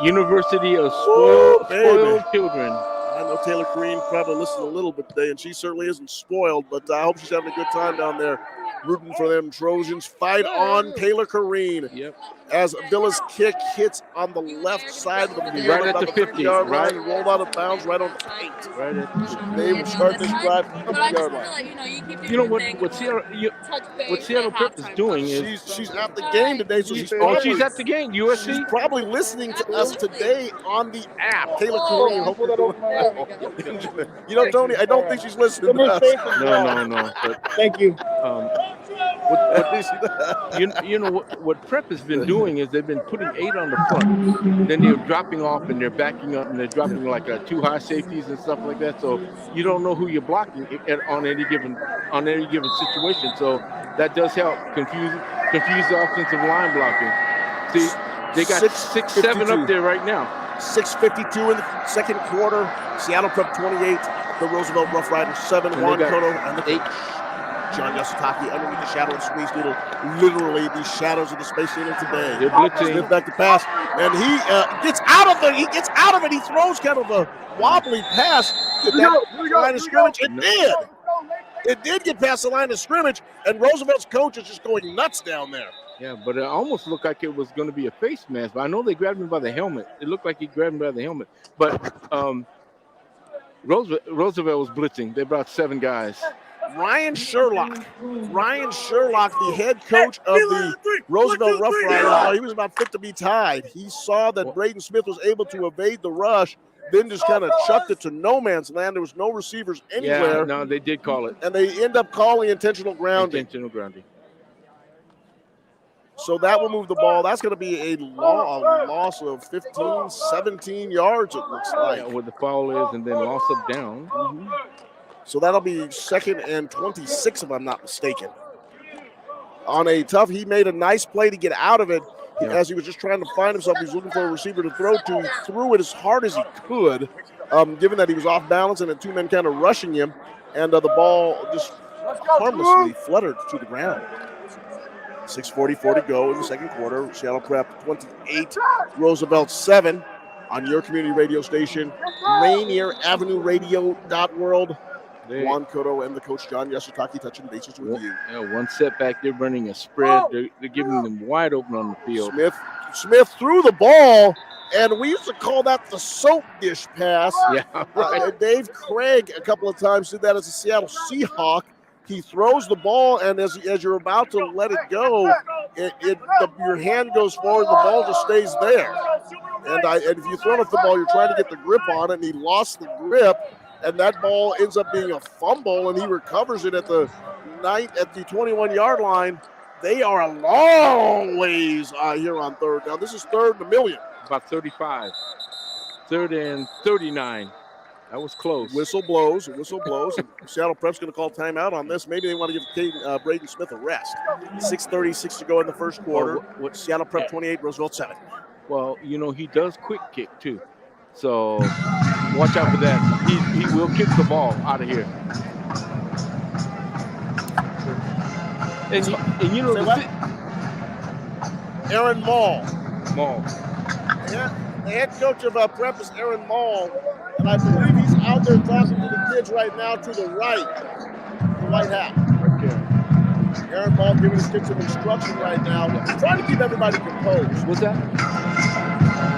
Speaker 1: University of spoiled children.
Speaker 2: I know Taylor Green probably listened a little bit today, and she certainly isn't spoiled, but I hope she's having a good time down there rooting for them Trojans. Fight on, Taylor Kareen.
Speaker 1: Yep.
Speaker 2: As Villa's kick hits on the left side of the field,
Speaker 1: right at the 50-yard
Speaker 2: line, and rolled out of bounds right on the paint.
Speaker 1: Right at
Speaker 2: they will start this drive at the 50-yard line.
Speaker 1: What Seattle Prep is doing is
Speaker 2: she's at the game today, so she's
Speaker 1: at the game. USC.
Speaker 2: She's probably listening to us today on the app. Taylor Kareen. Tony, I don't think she's listening to us.
Speaker 1: No. But,
Speaker 2: thank you.
Speaker 1: What Prep has been doing is they've been putting 8 on the front, then they're dropping off and they're backing up and they're dropping like 2 high safeties and stuff like that. So you don't know who you're blocking on any given situation. So that does help confuse the offensive line blocking. See, They got 6-7 up there right now.
Speaker 2: 6:52 in the second quarter. Seattle Prep 28, the Roosevelt Roughriders 7.
Speaker 1: And
Speaker 2: Juan
Speaker 1: they got
Speaker 2: Cotto and the
Speaker 1: 8.
Speaker 2: John Yasutaki underneath the shadow of Space Needle. Literally the shadows of the Space Needle today.
Speaker 1: They're blitzing.
Speaker 2: Smith back to pass, and he gets out of it. He gets out of it. He throws kind of a wobbly pass to that line of scrimmage. It did. It did get past the line of scrimmage, and Roosevelt's coach is just going nuts down there.
Speaker 1: Yeah, but it almost looked like it was going to be a face mask. But I know they grabbed him by the helmet. It looked like he grabbed him by the helmet. But Roosevelt was blitzing. They brought 7 guys.
Speaker 2: Ryan Sherlock, the head coach of the Roosevelt Roughriders, he was about fit to be tied. He saw that Braden Smith was able to evade the rush, then just kind of chucked it to no man's land. There was no receivers anywhere.
Speaker 1: Yeah, no, they did call it.
Speaker 2: And they end up calling intentional grounding.
Speaker 1: Intentional grounding.
Speaker 2: So that will move the ball. That's going to be a loss of 15, 17 yards, it looks like.
Speaker 1: Yeah, where the foul is, and then loss of down.
Speaker 2: Mm-hmm. So that'll be 2nd and 26, if I'm not mistaken. On a tough, he made a nice play to get out of it as he was just trying to find himself. He was looking for a receiver to throw to. He threw it as hard as he could, given that he was off balance and had 2 men kind of rushing him. And the ball just harmlessly fluttered to the ground. 6:44 to go in the second quarter. Seattle Prep 28, Roosevelt 7 on your community radio station, Rainier Avenue Radio.world. Juan Cotto and the coach John Yasutaki touching bases with you.
Speaker 1: Yeah, one setback. They're running a spread. They're giving them wide open on the field.
Speaker 2: Smith threw the ball, and we used to call that the soap dish pass.
Speaker 1: Yeah, right.
Speaker 2: Dave Craig a couple of times did that as a Seattle Seahawk. He throws the ball, and as you're about to let it go, your hand goes forward, the ball just stays there. And if you throw off the ball, you're trying to get the grip on it, and he lost the grip. And that ball ends up being a fumble, and he recovers it at the 21-yard line. They are a long ways here on third. Now, this is 3rd and a million.
Speaker 1: About 35. 3rd and 39. That was close.
Speaker 2: Whistle blows. Seattle Prep's going to call timeout on this. Maybe they want to give Braden Smith a rest. 6:36 to go in the first quarter. Seattle Prep 28, Roosevelt 7.
Speaker 1: Well, he does quick kick, too. So watch out for that. He will kick the ball out of here. And
Speaker 2: Aaron Mall.
Speaker 1: Yeah,
Speaker 2: the head coach of Prep is Aaron Mall, and I believe he's out there talking to the kids right now to the right, the white hat.
Speaker 1: Right there.
Speaker 2: Aaron Mall giving his kids some instruction right now, trying to keep everybody composed.
Speaker 1: What's that?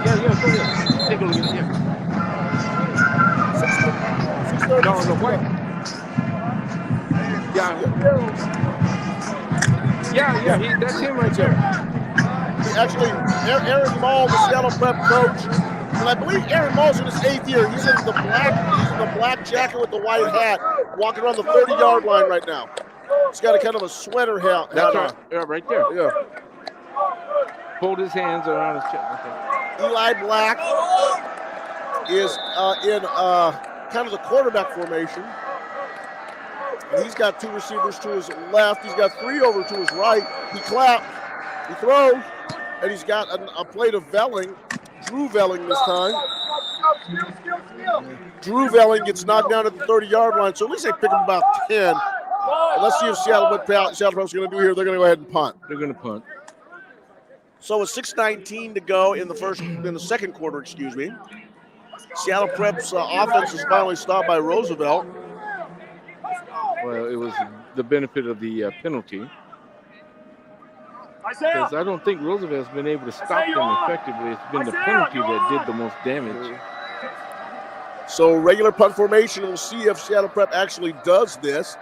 Speaker 1: Yeah, go ahead. Take a look at it. No, what? Yeah, that's him right there.
Speaker 2: Actually, Aaron Mall, the Seattle Prep coach, and I believe Aaron Mall's in his 8th year. He's in the black jacket with the white hat, walking around the 30-yard line right now. He's got a kind of a sweater hat.
Speaker 1: That's right. Yeah, right there.
Speaker 2: Yeah.
Speaker 1: Hold his hands around his chest. Okay.
Speaker 2: Eli Black is in kind of the quarterback formation. And he's got 2 receivers to his left. He's got 3 over to his right. He clapped. He throws. And he's got a plate of Velling. Drew Velling this time. Drew Velling gets knocked down at the 30-yard line. So at least they pick him about 10. And let's see if Seattle Prep's going to do here. They're going to go ahead and punt.
Speaker 1: They're going to punt.
Speaker 2: So with 6:19 to go in the second quarter, Seattle Prep's offense is finally stopped by Roosevelt.
Speaker 1: Well, it was the benefit of the penalty. Because I don't think Roosevelt's been able to stop them effectively. It's been the penalty that did the most damage.
Speaker 2: So regular punt formation. We'll see if Seattle Prep actually does this.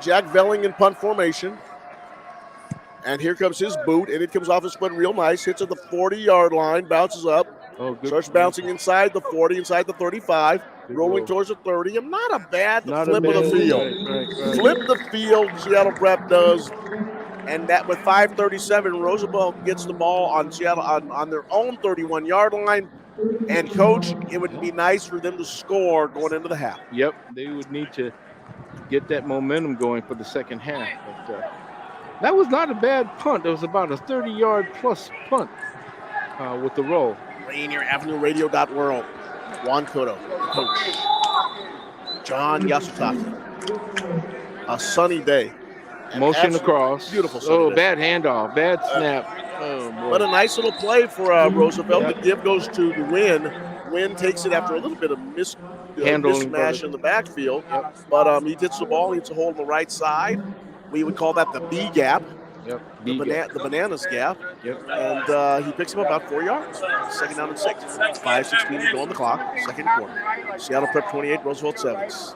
Speaker 2: Jack Velling in punt formation. And here comes his boot, and it comes off his foot real nice. Hits at the 40-yard line, bounces up. Starts bouncing inside the 40, inside the 35, rolling towards the 30. And not a bad flip of the field. Right. Flip the field, Seattle Prep does. And that with 5:37, Roosevelt gets the ball on Seattle on their own 31-yard line. And, Coach, it would be nice for them to score going into the half.
Speaker 1: Yep, they would need to get that momentum going for the second half. But That was not a bad punt. It was about a 30-yard plus punt with the roll.
Speaker 2: Rainier Avenue Radio.world. Juan Cotto, coach. John Yasutaki. A sunny day.
Speaker 1: Motion across.
Speaker 2: Beautiful sunny day.
Speaker 1: Bad handoff. Bad snap. Oh, boy.
Speaker 2: But a nice little play for Roosevelt. Yep. The give goes to the Win. Win takes it after a little bit of mismatch in the backfield. Yep. But he hits the ball. He hits a hole on the right side. We would call that the B gap.
Speaker 1: Yep.
Speaker 2: The bananas gap.
Speaker 1: Yep.
Speaker 2: And he picks him about 4 yards. Second down and 6. 5:16 to go on the clock. Second quarter. Seattle Prep 28, Roosevelt 7s.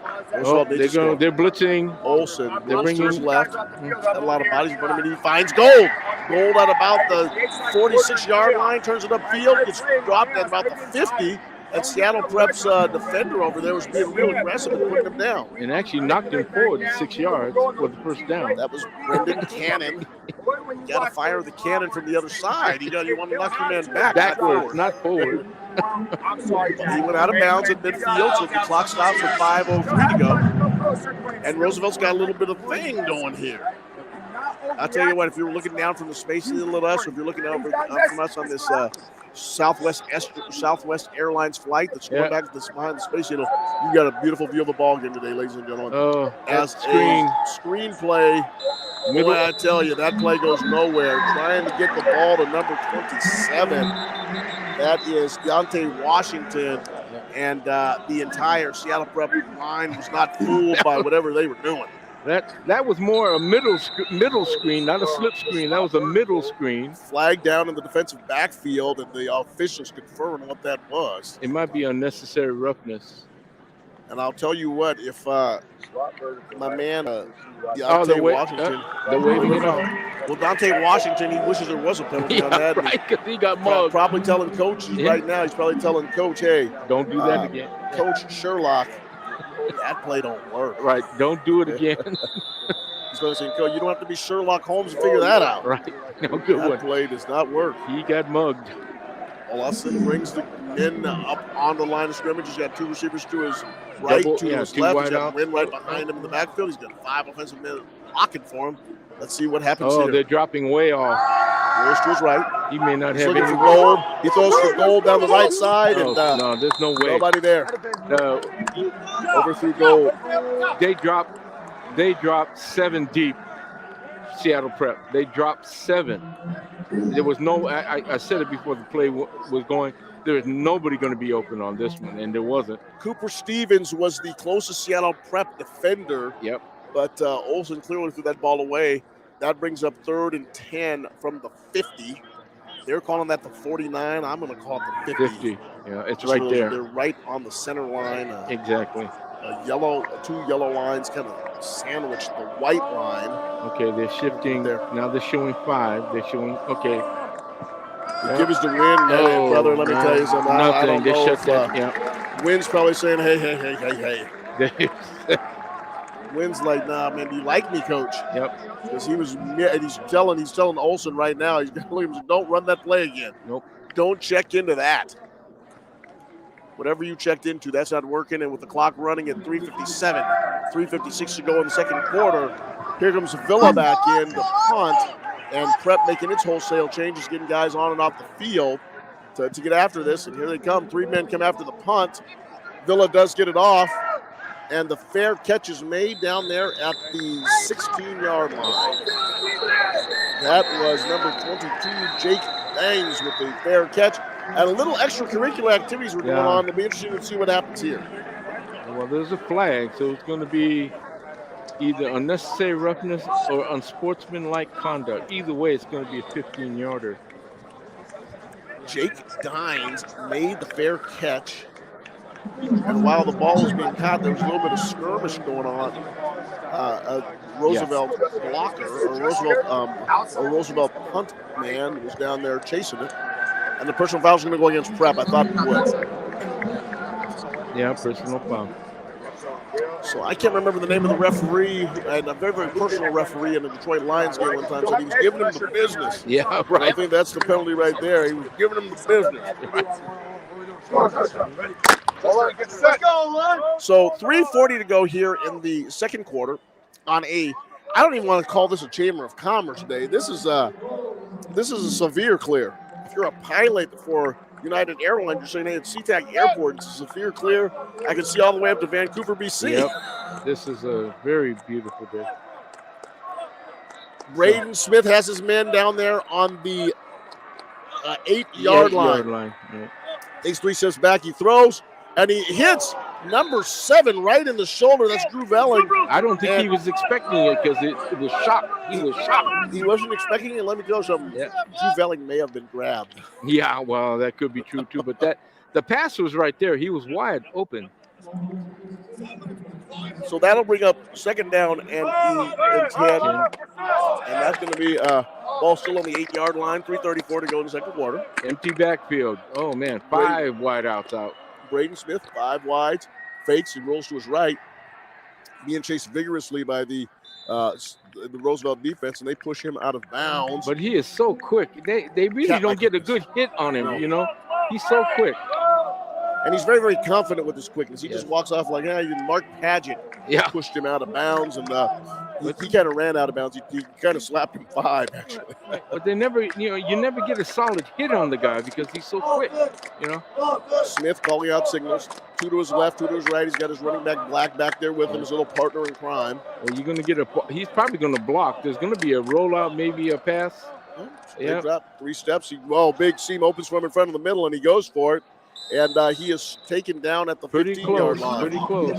Speaker 1: They're blitzing.
Speaker 2: Olsen. They're bringing to his left. Got a lot of bodies in front of him. He finds Gold. Gold at about the 46-yard line. Turns it upfield. Gets dropped at about the 50. And Seattle Prep's defender over there was being real aggressive and putting him down.
Speaker 1: And actually knocked him forward 6 yards for the first down.
Speaker 2: That was Brendan Cannon. You got to fire the cannon from the other side. You want to knock your man
Speaker 1: backwards, not forward.
Speaker 2: He went out of bounds at midfield, so the clock stops with 5:03 to go. And Roosevelt's got a little bit of thing going here. I'll tell you what, if you're looking down from the space of us, or if you're looking up from us on this Southwest Airlines flight that's going back to this behind the space shuttle, you got a beautiful view of the ball game today, ladies and gentlemen.
Speaker 1: Oh,
Speaker 2: as a screenplay, boy, I tell you, that play goes nowhere. Trying to get the ball to number 27. That is Deontay Washington, and the entire Seattle Prep line was not fooled by whatever they were doing.
Speaker 1: That was more a middle screen, not a slip screen. That was a middle screen.
Speaker 2: Flag down in the defensive backfield, and the officials confirmed what that was.
Speaker 1: It might be unnecessary roughness.
Speaker 2: And I'll tell you what, if my man Deontay Washington, well, Deontay Washington, he wishes there was a penalty on that.
Speaker 1: Right, because he got mugged.
Speaker 2: Probably telling Coach right now. He's probably telling Coach, "Hey,
Speaker 1: don't do that again."
Speaker 2: Coach Sherlock, that play don't work.
Speaker 1: Right, don't do it again.
Speaker 2: He's going to say, "Coach, you don't have to be Sherlock Holmes to figure that out."
Speaker 1: Right, no good one.
Speaker 2: That play does not work.
Speaker 1: He got mugged.
Speaker 2: Olsen brings the men up on the line of scrimmage. He's got two receivers to his right, to his left. He's got Wynn right behind him in the backfield. He's got 5 offensive men blocking for him. Let's see what happens here.
Speaker 1: They're dropping way off.
Speaker 2: Goes to his right.
Speaker 1: He may not have
Speaker 2: looking
Speaker 1: any
Speaker 2: for Gold. He throws for Gold down the right side.
Speaker 1: No, no, there's no way.
Speaker 2: Nobody there. Overthrew Gold.
Speaker 1: They dropped 7 deep. Seattle Prep. They dropped 7. There was no. I said it before the play was going. There is nobody going to be open on this one, and there wasn't.
Speaker 2: Cooper Stevens was the closest Seattle Prep defender.
Speaker 1: Yep.
Speaker 2: But Olsen clearly threw that ball away. That brings up 3rd and 10 from the 50. They're calling that the 49. I'm going to call it the 50.
Speaker 1: Yeah, it's right there.
Speaker 2: They're right on the center line.
Speaker 1: Exactly.
Speaker 2: Two yellow lines kind of sandwich the white line.
Speaker 1: Okay, they're shifting. Now they're showing 5. They're showing, okay.
Speaker 2: The give is the win, brother. Let me tell you something. I don't know
Speaker 1: shut that.
Speaker 2: Wynn's probably saying, hey. Wynn's like, nah, man, do you like me, Coach?
Speaker 1: Yep.
Speaker 2: Because he's telling Olsen right now, he's going to don't run that play again.
Speaker 1: Nope.
Speaker 2: Don't check into that. Whatever you checked into, that's not working. And with the clock running at 3:57, 3:56 to go in the second quarter, here comes Villa back in the punt, and Prep making its wholesale changes, getting guys on and off the field to get after this. And here they come. 3 men come after the punt. Villa does get it off, and the fair catch is made down there at the 16-yard line. That was number 22, Jake Bangs, with the fair catch. And a little extracurricular activities were going on. It'll be interesting to see what happens here.
Speaker 1: Well, there's a flag, so it's going to be either unnecessary roughness or unsportsmanlike conduct. Either way, it's going to be a 15-yarder.
Speaker 2: Jake Dines made the fair catch. And while the ball was being caught, there was a little bit of skirmish going on. A Roosevelt blocker, or Roosevelt punt man was down there chasing it. And the personal foul is going to go against Prep. I thought it would.
Speaker 1: Yeah, personal foul.
Speaker 2: So I can't remember the name of the referee, and a very, very personal referee in the Detroit Lions game one time said he was giving him the business.
Speaker 1: Yeah, right.
Speaker 2: I think that's the penalty right there. He was giving him the business. So 3:40 to go here in the second quarter on a I don't even want to call this a Chamber of Commerce day. This is a severe clear. If you're a pilot for United Airlines, you're saying, hey, at SeaTac Airport, it's a severe clear. I can see all the way up to Vancouver, BC.
Speaker 1: Yep. This is a very beautiful day.
Speaker 2: Braden Smith has his men down there on the 8-yard line.
Speaker 1: Yeah.
Speaker 2: Takes 3 steps back. He throws, and he hits number 7 right in the shoulder. That's Drew Velling.
Speaker 1: I don't think he was expecting it because it was shocked. He was shocked.
Speaker 2: He wasn't expecting it. Let me tell you something.
Speaker 1: Yeah.
Speaker 2: Drew Velling may have been grabbed.
Speaker 1: Yeah, well, that could be true too. But the pass was right there. He was wide open.
Speaker 2: So that'll bring up second down and 10. And that's going to be ball still on the 8-yard line. 3:34 to go in the second quarter.
Speaker 1: Empty backfield. Oh, man. 5 wide outs out.
Speaker 2: Braden Smith, 5 wides. Fakes and rolls to his right. Being chased vigorously by the Roosevelt defense, and they push him out of bounds.
Speaker 1: But he is so quick. They really don't get a good hit on him, you know. He's so quick.
Speaker 2: And he's very, very confident with his quickness. He just walks off like, Mark Padgett pushed him out of bounds, and he kind of ran out of bounds. He kind of slapped him 5, actually.
Speaker 1: But they never, you never get a solid hit on the guy because he's so quick, you know.
Speaker 2: Smith calling out signals. 2 to his left, 2 to his right. He's got his running back Black back there with him, his little partner in crime.
Speaker 1: Well, you're going to get he's probably going to block. There's going to be a rollout, maybe a pass.
Speaker 2: Yeah. Drop 3 steps. Big seam opens from in front of the middle, and he goes for it. And he is taken down at the 15-yard line.
Speaker 1: Pretty close. He's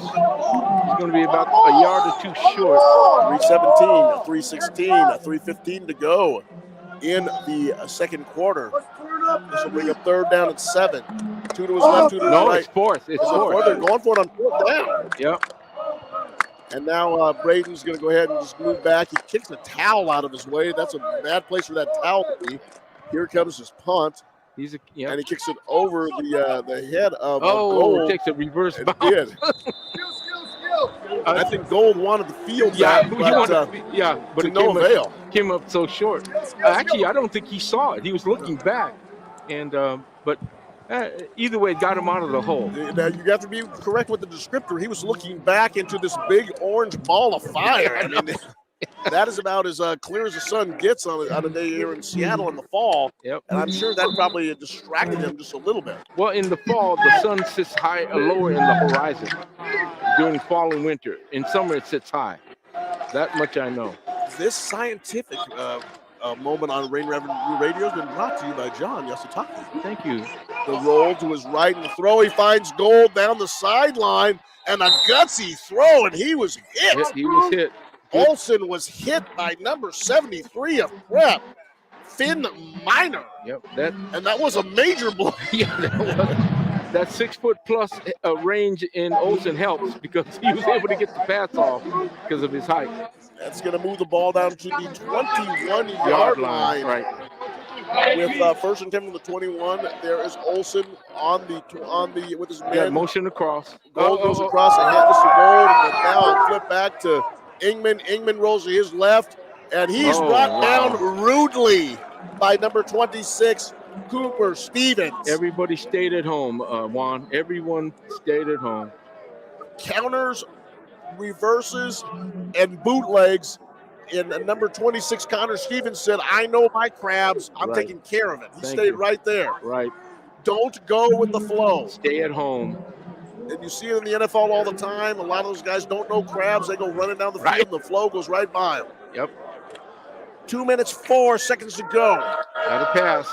Speaker 1: going to be about a yard or 2 short.
Speaker 2: 3:17, 3:16, 3:15 to go in the second quarter. This will bring up third down at 7. 2 to his left, 2 to his right.
Speaker 1: No, it's fourth. It's fourth.
Speaker 2: They're going for it on 4th down.
Speaker 1: Yep.
Speaker 2: And now Braden's going to go ahead and just move back. He kicks a towel out of his way. That's a bad place for that towel to be. Here comes his punt. And he kicks it over the head of Gold.
Speaker 1: It takes a reverse bounce.
Speaker 2: It did. I think Gold wanted the field back, but to no avail.
Speaker 1: Came up so short. Actually, I don't think he saw it. He was looking back, and but either way, it got him out of the hole.
Speaker 2: Now you have to be correct with the descriptor. He was looking back into this big orange ball of fire. I mean, that is about as clear as the sun gets on a day here in Seattle in the fall.
Speaker 1: Yep.
Speaker 2: And I'm sure that probably distracted him just a little bit.
Speaker 1: Well, in the fall, the sun sits lower in the horizon during fall and winter. In summer, it sits high. That much I know.
Speaker 2: This scientific moment on Rainier Avenue Radio has been brought to you by John Yasutaki.
Speaker 1: Thank you.
Speaker 2: The roll to his right and the throw. He finds Gold down the sideline, and a gutsy throw, and he was hit.
Speaker 1: He was hit.
Speaker 2: Olsen was hit by number 73 of prep, Finn Minor.
Speaker 1: Yep.
Speaker 2: And that was a major blow.
Speaker 1: Yeah, that 6-foot+ range in Olsen helps because he was able to get the pass off because of his height.
Speaker 2: That's going to move the ball down to the 21-yard line.
Speaker 1: Right.
Speaker 2: With first and 10 from the 21, there is Olsen on the with his man.
Speaker 1: Motion across.
Speaker 2: Gold goes across ahead. This is Gold, and now flip back to Ingman. Ingman rolls to his left, and he's brought down rudely by number 26, Cooper Stevens.
Speaker 1: Everybody stayed at home, Juan. Everyone stayed at home.
Speaker 2: Counters, reverses, and bootlegs. And number 26, Connor Stevens said, I know my crabs. I'm taking care of it. He stayed right there.
Speaker 1: Right.
Speaker 2: Don't go with the flow.
Speaker 1: Stay at home.
Speaker 2: And you see it in the NFL all the time. A lot of those guys don't know crabs. They go running down the field, and the flow goes right by them.
Speaker 1: Yep.
Speaker 2: 2 minutes, 4 seconds to go.
Speaker 1: Got a pass.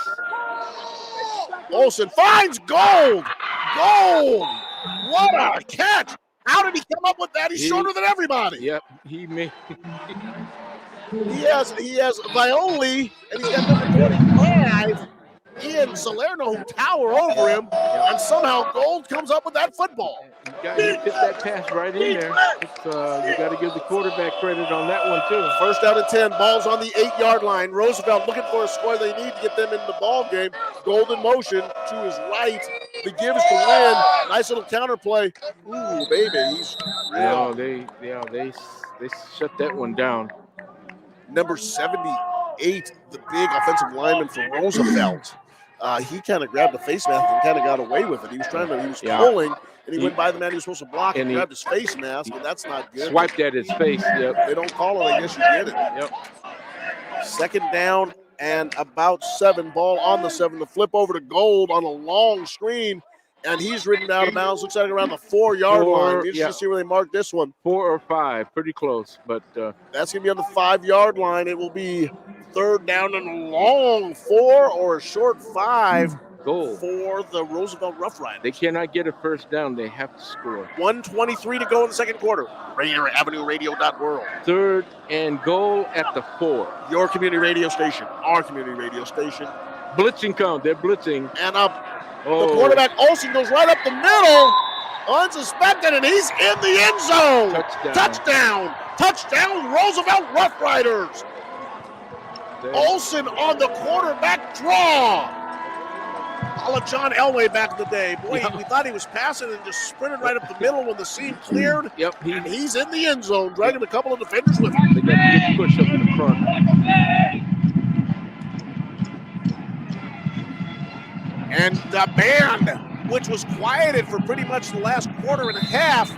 Speaker 2: Olsen finds Gold. Gold. What a catch. How did he come up with that? He's shorter than everybody.
Speaker 1: Yep. He
Speaker 2: has Violi, and he's got number 25. Ian Salerno who tower over him, and somehow Gold comes up with that football.
Speaker 1: You got to fit that pass right in there. You got to give the quarterback credit on that one too.
Speaker 2: First down and 10, ball's on the 8-yard line. Roosevelt looking for a score they need to get them in the ball game. Gold in motion to his right. The gives to win. Nice little counter play. Ooh, baby, he's real.
Speaker 1: They shut that one down.
Speaker 2: Number 78, the big offensive lineman for Roosevelt. he kind of grabbed the face mask and kind of got away with it. He was pulling, and he went by the man he was supposed to block and grabbed his face mask, and that's not good.
Speaker 1: Swiped at his face. Yep.
Speaker 2: They don't call it. I guess you get it.
Speaker 1: Yep.
Speaker 2: Second down and about 7. Ball on the 7. The flip over to Gold on a long screen, and he's ridden out of bounds. Looks like around the 4-yard line. Let's just see where they mark this one.
Speaker 1: 4 or 5, pretty close. But
Speaker 2: that's going to be on the 5-yard line. It will be third down and a long 4 or a short 5
Speaker 1: goal
Speaker 2: for the Roosevelt Roughriders.
Speaker 1: They cannot get a first down. They have to score.
Speaker 2: 1:23 to go in the second quarter. Rainier Avenue Radio.world.
Speaker 1: Third and goal at the 4.
Speaker 2: Your community radio station. Our community radio station.
Speaker 1: Blitzing count. They're blitzing.
Speaker 2: And up. The quarterback, Olsen, goes right up the middle. Unsuspected, and he's in the end zone. Touchdown, Roosevelt Roughriders. Olsen on the quarterback draw. A la John Elway back in the day. Boy, we thought he was passing and just sprinted right up the middle when the seam cleared.
Speaker 1: Yep.
Speaker 2: And he's in the end zone, dragging a couple of defenders with him.
Speaker 1: They got a good push up in the front.
Speaker 2: And the band, which was quieted for pretty much the last quarter and a half,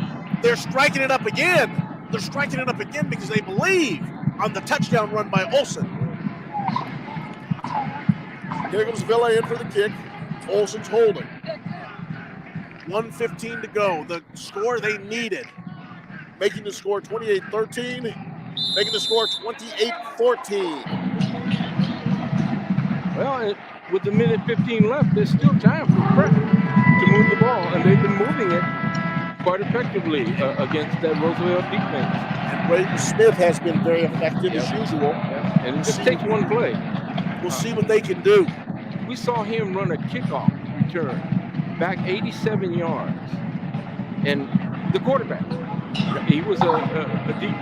Speaker 2: they're striking it up again. They're striking it up again because they believe on the touchdown run by Olsen. Here comes Villa in for the kick. Olsen's holding. 1:15 to go. The score they needed. Making the score 28-13. Making the score 28-14.
Speaker 1: Well, with the minute 15 left, there's still time for Prep to move the ball, and they've been moving it quite effectively against that Roosevelt defense.
Speaker 2: And Braden Smith has been very effective as usual.
Speaker 1: And it just takes one play.
Speaker 2: We'll see what they can do.
Speaker 1: We saw him run a kickoff return back 87 yards. And the quarterback, he was a deep.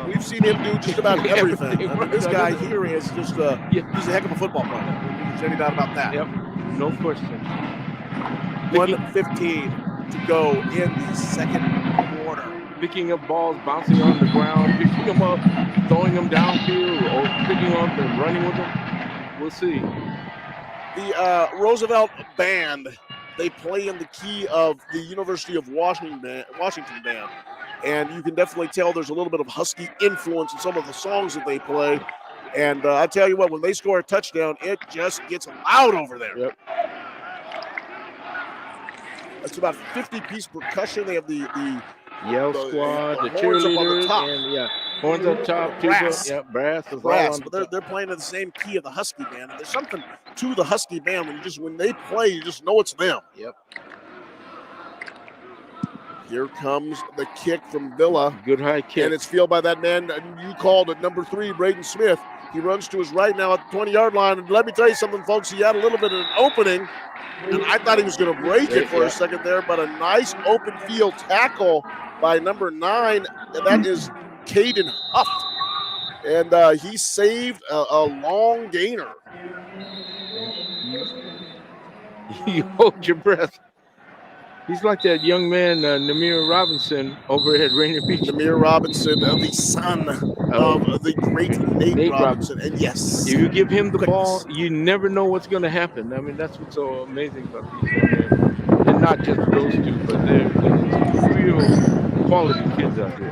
Speaker 2: We've seen him do just about everything. I mean, this guy here is just he's a heck of a football player. There's any doubt about that.
Speaker 1: Yep, no question.
Speaker 2: 1:15 to go in the second quarter.
Speaker 1: Picking up balls, bouncing on the ground, picking them up, throwing them downfield, or picking up and running with them. We'll see.
Speaker 2: The Roosevelt band, they play in the key of the University of Washington band. And you can definitely tell there's a little bit of Husky influence in some of the songs that they play. And I tell you what, when they score a touchdown, it just gets loud over there.
Speaker 1: Yep.
Speaker 2: That's about 50-piece percussion. They have the
Speaker 1: Yell Squad, the
Speaker 2: horns up on the
Speaker 1: cheerleaders,
Speaker 2: top.
Speaker 1: and horns up top.
Speaker 2: Brass.
Speaker 1: Yep, brass. Is
Speaker 2: Brass,
Speaker 1: all on
Speaker 2: but they're playing in the same key of the Husky band. And there's something to the Husky band when they play, you just know it's them.
Speaker 1: Yep.
Speaker 2: Here comes the kick from Villa.
Speaker 1: Good high kick.
Speaker 2: And it's fielded by that man you called at number 3, Braden Smith. He runs to his right now at the 20-yard line. And let me tell you something, folks. He had a little bit of an opening, and I thought he was going to break it for a second there, but a nice open field tackle by number 9, and that is Caden Huff. And he saved a long gainer.
Speaker 1: You hold your breath. He's like that young man, Namir Robinson, over at Rainier Beach.
Speaker 2: Namir Robinson, the son of the great Nate Robinson. And yes.
Speaker 1: If you give him the ball, you never know what's going to happen. I mean, that's what's so amazing about these young men. And not just those two, but they're real quality kids out there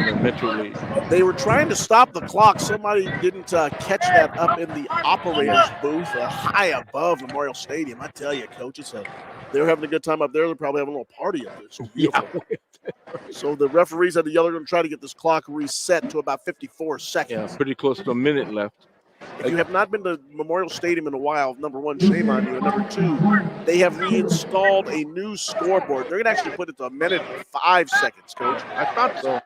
Speaker 1: in the Metro League.
Speaker 2: They were trying to stop the clock. Somebody didn't catch that up in the operator's booth high above Memorial Stadium. I tell you, Coach, they're having a good time up there. They're probably having a little party up there. It's beautiful. So the referees had to yell, they're going to try to get this clock reset to about 54 seconds.
Speaker 1: Yeah, pretty close to a minute left.
Speaker 2: If you have not been to Memorial Stadium in a while, number 1, shame on you. And number 2, they have reinstalled a new scoreboard. They're going to actually put it to 1:05 seconds, Coach. I thought so.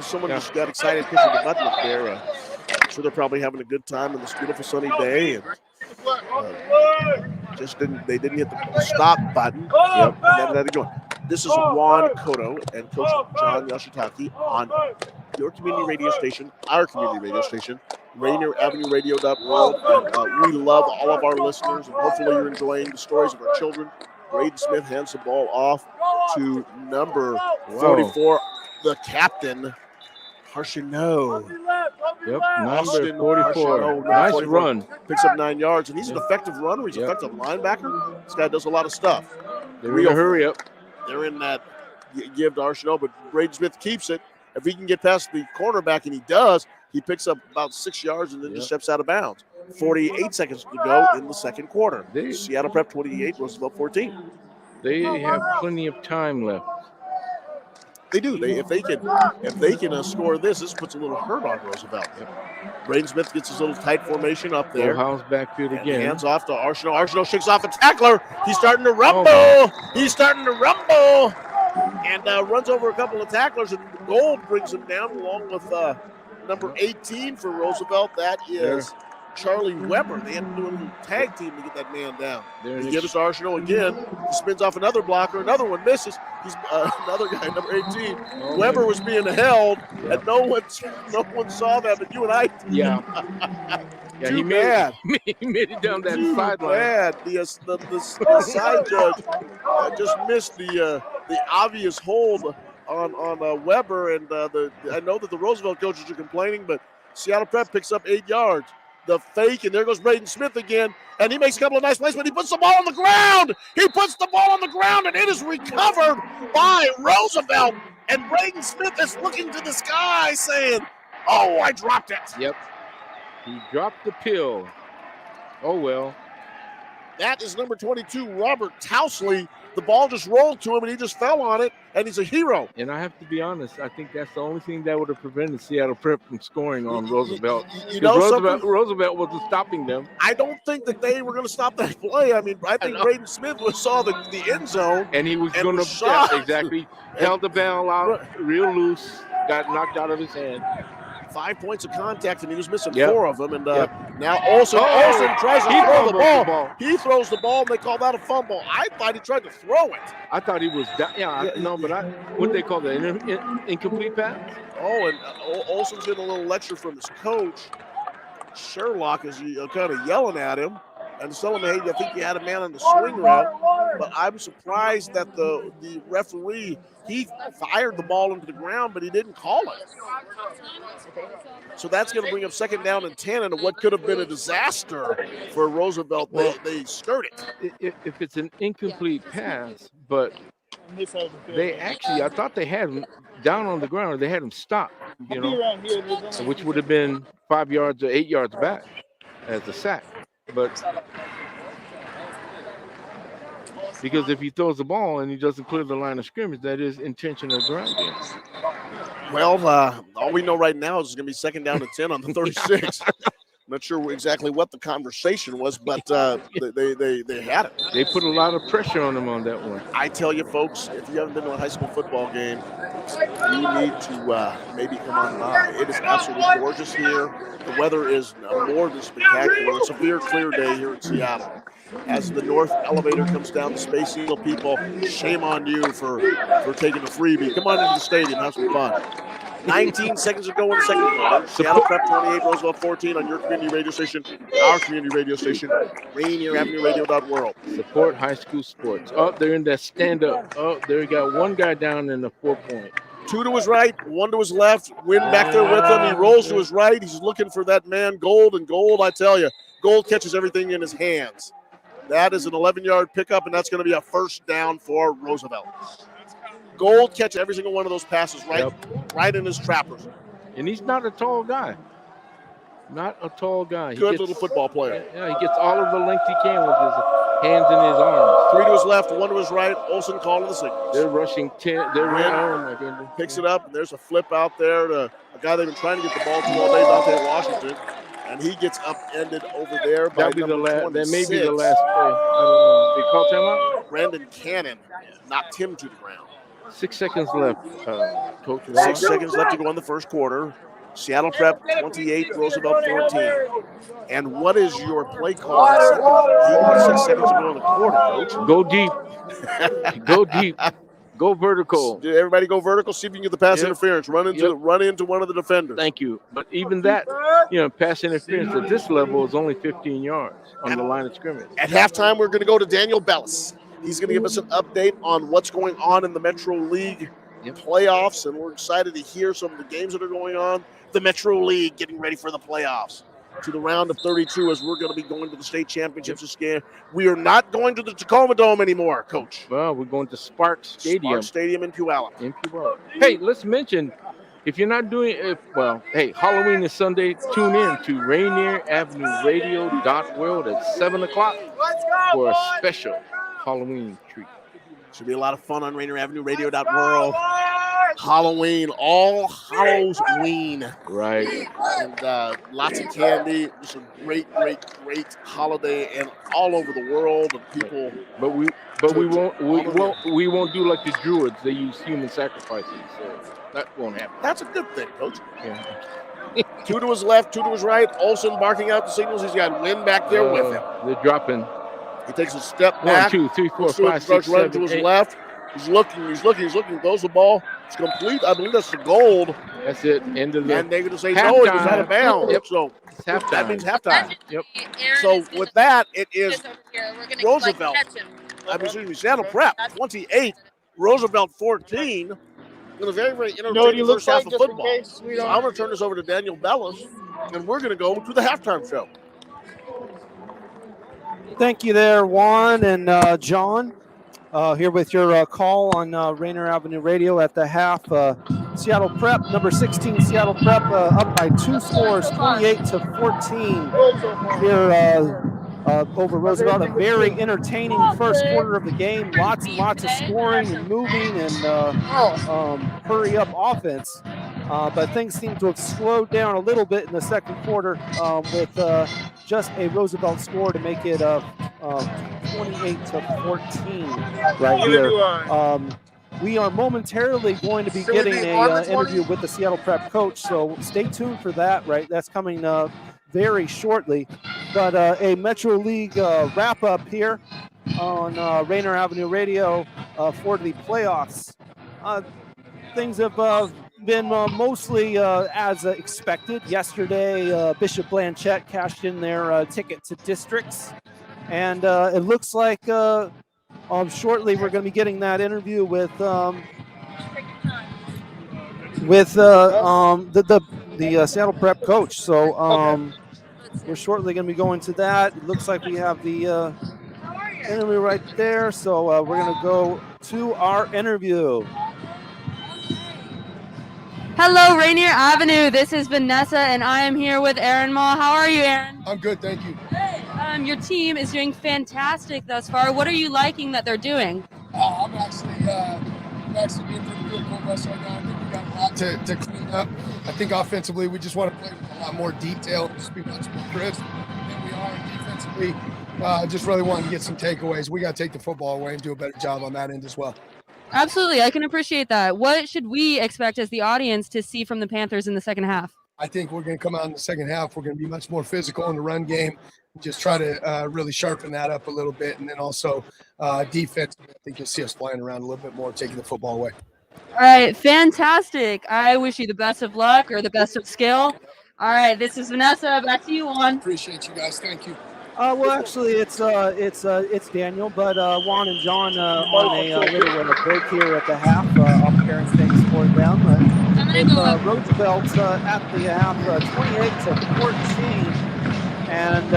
Speaker 2: Someone just got excited pushing the button up there. I'm sure they're probably having a good time on this beautiful sunny day. And they didn't hit the stop button. Yep, and then going. This is Juan Cotto and Coach John Yoshitaki on your community radio station, our community radio station, Rainier Avenue Radio.world. We love all of our listeners, and hopefully you're enjoying the stories of our children. Braden Smith hands the ball off to number 44, the captain, Arsenault.
Speaker 1: Yep,
Speaker 2: Austin
Speaker 1: number 44.
Speaker 2: Arsenault,
Speaker 1: Nice
Speaker 2: 44.
Speaker 1: run.
Speaker 2: Picks up 9 yards, and he's an effective runner. He's an effective linebacker. This guy does a lot of stuff.
Speaker 1: They're in a hurry up.
Speaker 2: They're in that give to Arsenault, but Braden Smith keeps it. If he can get past the cornerback, and he does, he picks up about 6 yards and then just steps out of bounds. 48 seconds to go in the second quarter. Seattle Prep 28, Roosevelt 14.
Speaker 1: They have plenty of time left.
Speaker 2: They do. If they can score this puts a little hurt on Roosevelt. Braden Smith gets his little tight formation up there.
Speaker 1: House backfield again.
Speaker 2: Hands off to Arsenault. Arsenault shakes off a tackler. He's starting to rumble. And runs over a couple of tacklers, and Gold brings him down along with number 18 for Roosevelt. That is Charlie Weber. They had to do a little tag team to get that man down. He gives to Arsenault again. He spins off another blocker. Another one misses. He's another guy, number 18. Weber was being held, and no one saw that, but you and I did.
Speaker 1: Yeah. Yeah, he made it down that sideline.
Speaker 2: Bad. The side judge just missed the obvious hold on Weber, and I know that the Roosevelt coaches are complaining, but Seattle Prep picks up 8 yards. The fake, and there goes Braden Smith again, and he makes a couple of nice plays, but he puts the ball on the ground. And it is recovered by Roosevelt, and Braden Smith is looking to the sky saying, "Oh, I dropped it."
Speaker 1: Yep. He dropped the pill. Oh, well.
Speaker 2: That is number 22, Robert Tousley. The ball just rolled to him, and he just fell on it, and he's a hero.
Speaker 1: And I have to be honest, I think that's the only thing that would have prevented Seattle Prep from scoring on Roosevelt. Roosevelt wasn't stopping them.
Speaker 2: I don't think that they were going to stop that play. I mean, I think Braden Smith saw the end zone.
Speaker 1: And he was going to shot. Exactly. Held the ball out real loose, got knocked out of his hand. 5
Speaker 2: points of contact, and he was missing 4 of them. And now Olsen tries to throw the ball. He throws the ball, and they call that a fumble. I thought he tried to throw it.
Speaker 1: I thought he was down. What they call that, incomplete pass?
Speaker 2: Oh, and Olsen's getting a little lecture from his coach. Sherlock is kind of yelling at him and telling him, hey, I think you had a man on the swing route. But I'm surprised that the referee, he fired the ball into the ground, but he didn't call it. So that's going to bring up 2nd down and 10, and what could have been a disaster for Roosevelt. They skirt it.
Speaker 1: If it's an incomplete pass, but I thought they had him down on the ground, or they had him stop, which would have been 5 yards or 8 yards back as a sack. But because if he throws the ball and he doesn't clear the line of scrimmage, that is intentional grounding.
Speaker 2: Well, all we know right now is it's going to be 2nd down and 10 on the 36. I'm not sure exactly what the conversation was, but they had it.
Speaker 1: They put a lot of pressure on him on that one.
Speaker 2: I tell you, folks, if you haven't been to a high school football game, you need to maybe come on by. It is absolutely gorgeous here. The weather is more than spectacular. It's a clear day here in Seattle. As the north elevator comes down the Space Eagle, people, shame on you for taking a freebie. Come on into the stadium, have some fun. 19 seconds to go in the second quarter. Seattle Prep 28, Roosevelt 14 on your community radio station, our community radio station, Rainier Avenue Radio.world.
Speaker 1: Support high school sports. Oh, they're in that stand-up. Oh, there we got one guy down in the 4-point.
Speaker 2: 2 to his right, 1 to his left. Wynn back there with him. He rolls to his right. He's looking for that man, Gold. And Gold, I tell you, Gold catches everything in his hands. That is an 11-yard pickup, and that's going to be a 1st down for Roosevelt. Gold catch every single one of those passes right in his trappers.
Speaker 1: And he's not a tall guy. Not a tall guy.
Speaker 2: Good little football player.
Speaker 1: Yeah, he gets all of the length he can with his hands and his arms.
Speaker 2: 3 to his left, 1 to his right. Olsen calling the signals.
Speaker 1: They're rushing 10. They're running. Oh, my goodness.
Speaker 2: Picks it up, and there's a flip out there to a guy they've been trying to get the ball to all day, Dante Washington. And he gets upended over there by number 26.
Speaker 1: That may be the last play. I don't know. They call timeout?
Speaker 2: Brandon Cannon knocked him to the ground.
Speaker 1: 6 seconds left, Coach.
Speaker 2: 6 seconds left to go in the first quarter. Seattle Prep 28, Roosevelt 14. And what is your play call? 6 seconds to go in the quarter, Coach.
Speaker 1: Go deep. Go deep. Go vertical.
Speaker 2: Everybody go vertical. See if you can get the pass interference. Run into one of the defenders.
Speaker 1: Thank you. But even that, pass interference at this level is only 15 yards on the line of scrimmage.
Speaker 2: At halftime, we're going to go to Daniel Bellis. He's going to give us an update on what's going on in the Metro League playoffs, and we're excited to hear some of the games that are going on. The Metro League getting ready for the playoffs to the round of 32 as we're going to be going to the state championships this game. We are not going to the Tacoma Dome anymore, Coach.
Speaker 1: Well, we're going to Spark Stadium.
Speaker 2: Spark Stadium in Puyallup.
Speaker 1: Hey, let's mention, if you're not doing it, hey, Halloween is Sunday. Tune in to Rainier Avenue Radio World at 7 o'clock for a special Halloween treat.
Speaker 2: Should be a lot of fun on Rainier Avenue Radio World. Halloween, All Hallows-ween.
Speaker 1: Right.
Speaker 2: And lots of candy. It's a great holiday, and all over the world. And people.
Speaker 1: But we won't do like the Druids. They use human sacrifices, so that won't happen.
Speaker 2: That's a good thing, Coach.
Speaker 1: Yeah.
Speaker 2: Two to his left, two to his right. Olsen barking out the signals. He's got Lynn back there with him.
Speaker 1: They're dropping.
Speaker 2: He takes a step back.
Speaker 1: 1, 2, 3, 4, 5, 6,
Speaker 2: running
Speaker 1: 7,
Speaker 2: to his
Speaker 1: 8.
Speaker 2: left. He's looking, throws the ball. It's complete. I believe that's the gold.
Speaker 1: That's it. End of the
Speaker 2: And they're going to say, no, it was out of bounds.
Speaker 1: Yep.
Speaker 2: So
Speaker 1: halftime.
Speaker 2: that means halftime.
Speaker 1: Yep.
Speaker 2: So with that, it is Roosevelt. Seattle Prep 28, Roosevelt 14. In a very, very entertaining first half of football. So I'm going to turn this over to Daniel Bellis, and we're going to go to the halftime show.
Speaker 3: Thank you there, Juan and John. Here with your call on Rainier Avenue Radio at the half. Seattle Prep, number 16, Seattle Prep, up by 2 scores, 28-14 here over Roosevelt. A very entertaining first quarter of the game. Lots and lots of scoring and moving and hurry-up offense. But things seem to have slowed down a little bit in the second quarter with just a Roosevelt score to make it 28-14 right here. We are momentarily going to be getting an interview with the Seattle Prep coach, so stay tuned for that. Right, that's coming very shortly. But a Metro League wrap-up here on Rainier Avenue Radio for the playoffs. Things have been mostly as expected. Yesterday, Bishop Blanchette cashed in their ticket to districts, and it looks like shortly we're going to be getting that interview with the Seattle Prep coach. So we're shortly going to be going to that. It looks like we have the interview right there. So we're going to go to our interview.
Speaker 4: Hello, Rainier Avenue. This is Vanessa, and I am here with Aaron Ma. How are you, Aaron?
Speaker 6: I'm good, thank you.
Speaker 4: Your team is doing fantastic thus far. What are you liking that they're doing?
Speaker 6: I'm actually being pretty good for us right now. I think we got a lot to clean up. I think offensively, we just want to play with a lot more detail, just be much more crisp than we are. And defensively, just really wanting to get some takeaways. We got to take the football away and do a better job on that end as well.
Speaker 4: Absolutely. I can appreciate that. What should we expect as the audience to see from the Panthers in the second half?
Speaker 6: I think we're going to come out in the second half. We're going to be much more physical in the run game. Just try to really sharpen that up a little bit. And then also defense, I think you'll see us flying around a little bit more, taking the football away.
Speaker 4: All right. Fantastic. I wish you the best of luck or the best of skill. All right. This is Vanessa. Back to you, Juan.
Speaker 6: Appreciate you guys. Thank you.
Speaker 3: Well, actually, it's Daniel, but Juan and John on a little break here at the half. I'm preparing things for them. With Roosevelt at the half, 28-14, and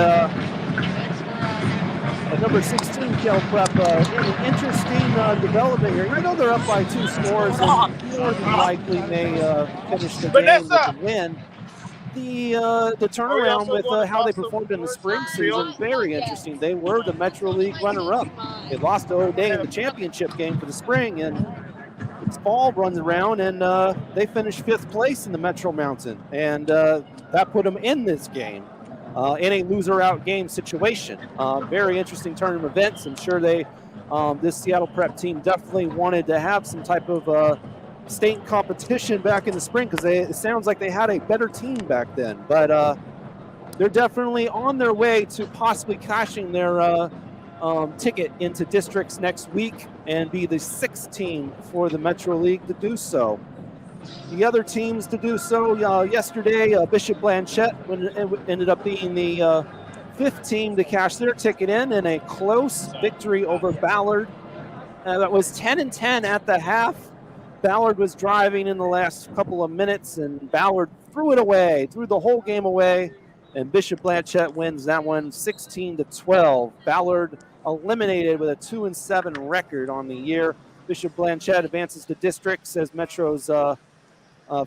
Speaker 3: number 16, Cal Prep, an interesting development here. Even though they're up by 2 scores, and more than likely may finish the game with a win. The turnaround with how they performed in the spring season, very interesting. They were the Metro League runner-up. They lost to O'Day in the championship game for the spring, and it's fall runs around, and they finished 5th place in the Metro Mountain, and that put them in this game in a loser-out game situation. Very interesting turn of events. I'm sure this Seattle Prep team definitely wanted to have some type of state competition back in the spring because it sounds like they had a better team back then. But they're definitely on their way to possibly cashing their ticket into districts next week and be the 6th team for the Metro League to do so. The other teams to do so yesterday, Bishop Blanchette ended up being the 5th team to cash their ticket in a close victory over Ballard. That was 10-10 at the half. Ballard was driving in the last couple of minutes, and Ballard threw the whole game away, and Bishop Blanchette wins that one 16-12. Ballard eliminated with a 2-7 record on the year. Bishop Blanchette advances to districts as Metro's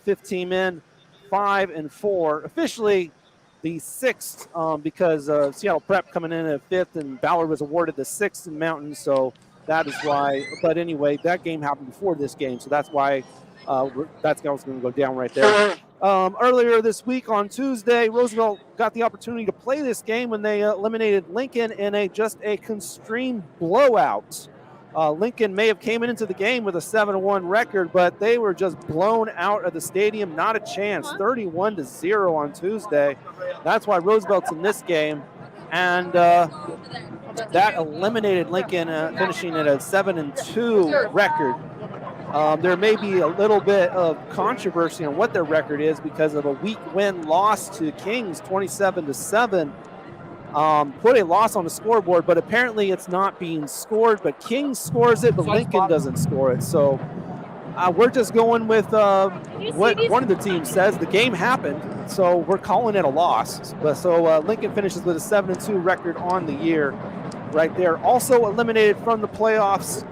Speaker 3: 15 men, 5-4. Officially the 6th because Seattle Prep coming in at 5th, and Ballard was awarded the 6th in Mountain, so that is why. But anyway, that game happened before this game, so that's why that's going to go down right there. Earlier this week on Tuesday, Roosevelt got the opportunity to play this game when they eliminated Lincoln in just a constrained blowout. Lincoln may have came into the game with a 7-1 record, but they were just blown out of the stadium. Not a chance. 31-0 on Tuesday. That's why Roosevelt's in this game. And that eliminated Lincoln, finishing at a 7-2 record. There may be a little bit of controversy on what their record is because of a weak win loss to Kings, 27-7. Put a loss on the scoreboard, but apparently it's not being scored. But Kings scores it, but Lincoln doesn't score it. So we're just going with what one of the teams says. The game happened, so we're calling it a loss. So Lincoln finishes with a 7-2 record on the year right there. Also eliminated from the playoffs,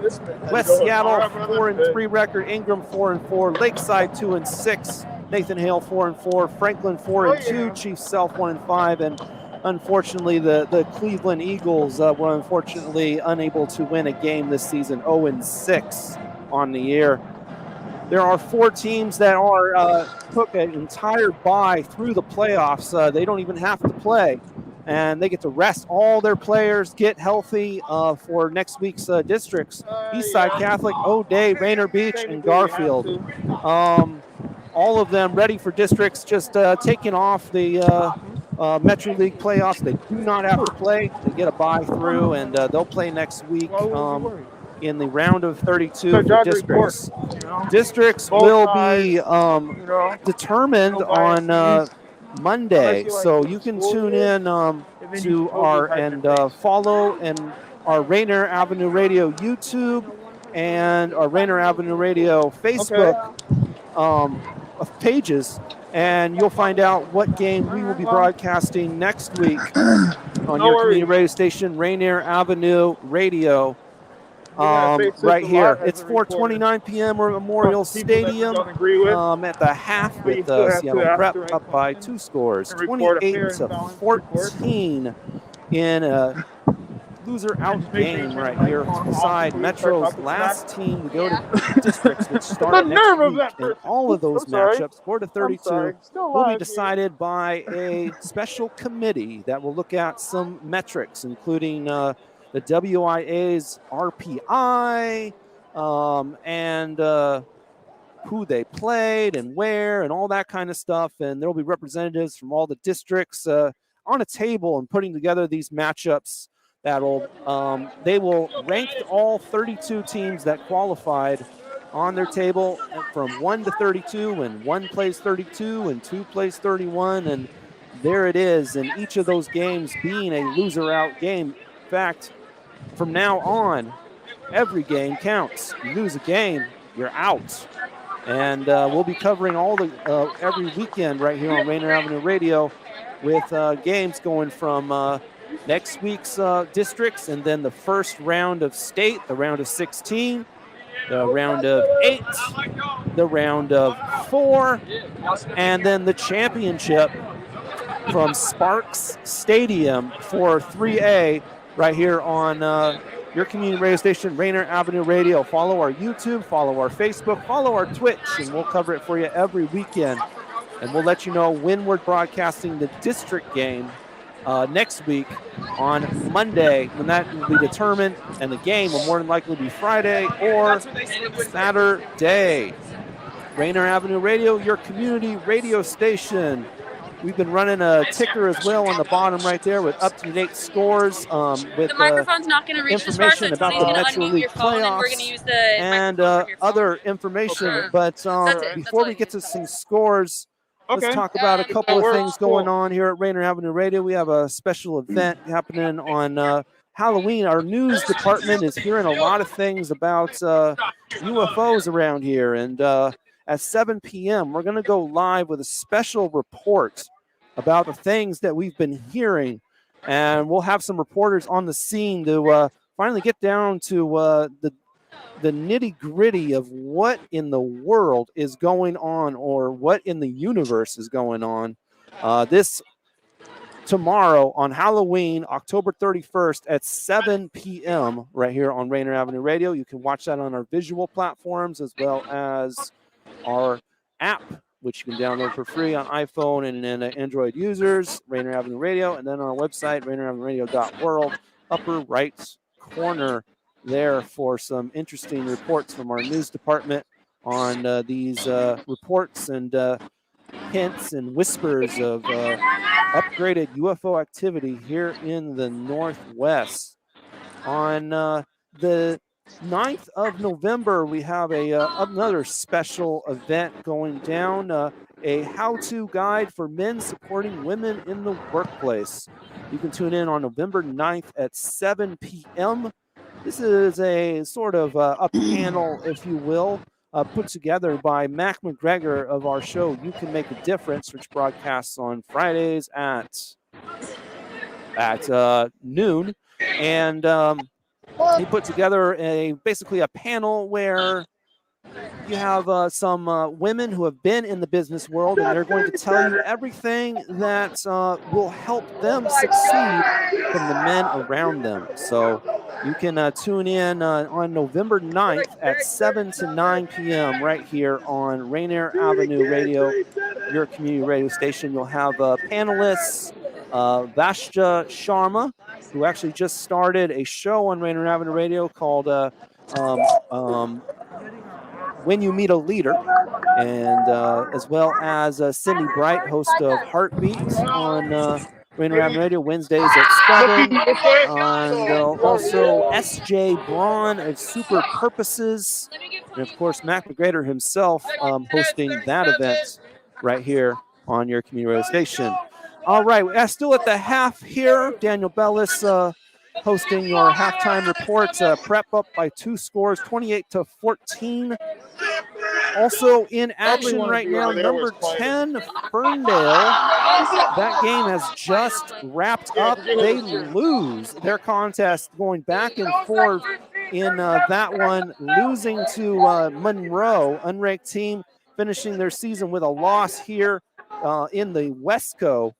Speaker 3: West Seattle 4-3 record, Ingram 4-4, Lakeside 2-6, Nathan Hale 4-4, Franklin 4-2, Chief Self 1-5, and unfortunately, the Cleveland Eagles were unfortunately unable to win a game this season, 0-6 on the year. There are 4 teams that took an entire bye through the playoffs. They don't even have to play, and they get to rest all their players, get healthy for next week's districts. Eastside Catholic, O'Day, Rainier Beach, and Garfield. All of them ready for districts, just taking off the Metro League playoffs. They do not have to play. They get a bye through, and they'll play next week in the round of 32 for districts. Districts will be determined on Monday, so you can tune in to our follow our Rainier Avenue Radio YouTube and our Rainier Avenue Radio Facebook pages, and you'll find out what game we will be broadcasting next week on your community radio station, Rainier Avenue Radio. Right here. It's 4:29 p.m. at Memorial Stadium at the half with Seattle Prep up by 2 scores, 28-14 in a loser out game right here beside Metro's last team to go to districts, which start next week. And all of those matchups, 4-32, will be decided by a special committee that will look at some metrics, including the WIA's RPI and who they played and where and all that kind of stuff. And there will be representatives from all the districts on a table and putting together these matchups. They will rank all 32 teams that qualified on their table from 1 to 32, and 1 plays 32 and 2 plays 31. And there it is, in each of those games being a loser out game. In fact, from now on, every game counts. You lose a game, you're out. And we'll be covering all the every weekend right here on Rainier Avenue Radio with games going from next week's districts, and then the first round of state, the round of 16, the round of 8, the round of 4, and then the championship from Sparks Stadium for 3A right here on your community radio station, Rainier Avenue Radio. Follow our YouTube, follow our Facebook, follow our Twitch, and we'll cover it for you every weekend. And we'll let you know when we're broadcasting the district game next week on Monday, when that will be determined, and the game will more than likely be Friday or Saturday. Rainier Avenue Radio, your community radio station. We've been running a ticker as well on the bottom right there with up-to-date scores, with
Speaker 7: the microphone's not going to reach
Speaker 3: information
Speaker 7: this far, so
Speaker 3: about the Metro League playoffs and other information.
Speaker 7: Okay.
Speaker 3: But
Speaker 7: That's
Speaker 3: before we get to some scores, let's talk about a couple of things going on here at Rainier Avenue Radio. We have a special event happening on Halloween. Our news department is hearing a lot of things about UFOs around here. And at 7 p.m., we're going to go live with a special report about the things that we've been hearing. And we'll have some reporters on the scene to finally get down to the nitty-gritty of what in the world is going on, or what in the universe is going on. This tomorrow on Halloween, October 31st at 7 p.m. right here on Rainier Avenue Radio. You can watch that on our visual platforms as well as our app, which you can download for free on iPhone and Android users, Rainier Avenue Radio, and then on our website, rainieravenueradio.world, upper right corner there for some interesting reports from our news department on these reports and hints and whispers of upgraded UFO activity here in the Northwest. On the 9th of November, we have another special event going down, a how-to guide for men supporting women in the workplace. You can tune in on November 9th at 7 p.m. This is a sort of a panel, if you will, put together by Mac McGregor of our show, You Can Make a Difference, which broadcasts on Fridays at noon. And he put together basically a panel where you have some women who have been in the business world, and they're going to tell you everything that will help them succeed from the men around them. So you can tune in on November 9th at 7 to 9 p.m. right here on Rainier Avenue Radio, your community radio station. You'll have panelists, Vashta Sharma, who actually just started a show on Rainier Avenue Radio called When You Meet a Leader, and as well as Cindy Bright, host of Heartbeat on Rainier Avenue Radio, Wednesdays at 7. And also S.J. Braun of Super Purposes. And, of course, Mac McGregor himself hosting that event right here on your community radio station. All right, we're still at the half here. Daniel Bellis hosting your halftime reports. Prep up by 2 scores, 28-14. Also in action right now, number 10, Ferndale. That game has just wrapped up. They lose their contest, going back and forth in that one, losing to Monroe, unranked team, finishing their season with a loss here in the Westco,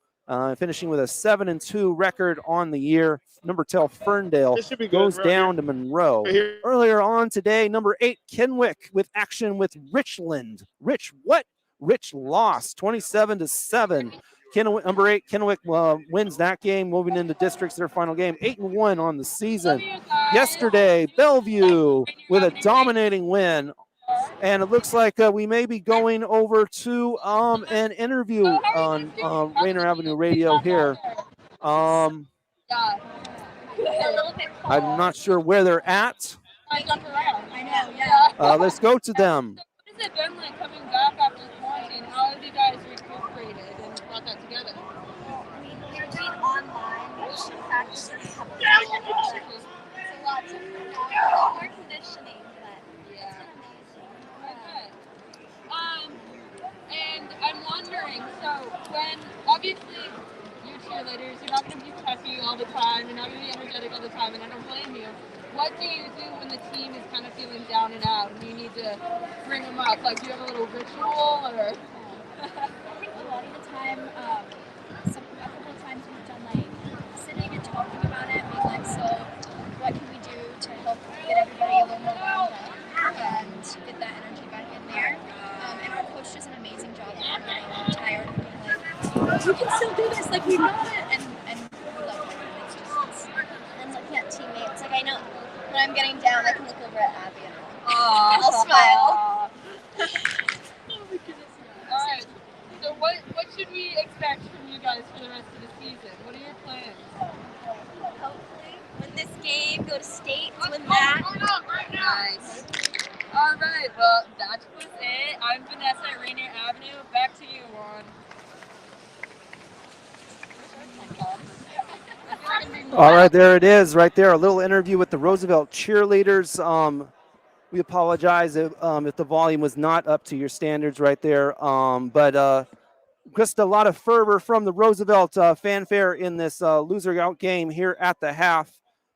Speaker 3: finishing with a 7-2 record on the year. Number 10, Ferndale, goes down to Monroe. Earlier on today, number 8, Kenwick, with action with Richland. Rich lost 27-7. Number 8, Kenwick wins that game, moving into districts, their final game, 8-1 on the season. Yesterday, Bellevue with a dominating win. And it looks like we may be going over to an interview on Rainier Avenue Radio here. I'm not sure where they're at. Let's go to them.
Speaker 7: What has it been like coming back after quarantine? How have you guys recuperated and brought that together?
Speaker 8: We're doing online practices a couple of times a week. It's a lot different now. More conditioning, but
Speaker 7: Yeah.
Speaker 8: it's amazing.
Speaker 7: Okay. And I'm wondering, so when obviously you're cheerleaders, you're not going to be peppy all the time, you're not going to be energetic all the time, and I don't blame you. What do you do when the team is kind of feeling down and out and you need to bring them up? Like, do you have a little ritual or?
Speaker 8: I think a lot of the time, a couple of times we've done like sitting and talking about it, being like, so what can we do to help get everybody a little more wound up and get that energy back in there? And our coach does an amazing job of getting tired and being like, we can still do this, like we got it, and we love it. It's just, and looking at teammates, like I know when I'm getting down, I can look over at Abby and I'll smile.
Speaker 7: Oh my goodness. All right. So what should we expect from you guys for the rest of the season? What are your plans?
Speaker 8: Hopefully win this game, go to state, win that.
Speaker 7: Nice. All right. Well, that was it. I'm Vanessa at Rainier Avenue. Back to you, Juan.
Speaker 3: All right, there it is right there. A little interview with the Roosevelt cheerleaders. We apologize if the volume was not up to your standards right there. But just a lot of fervor from the Roosevelt fanfare in this loser out game here at the half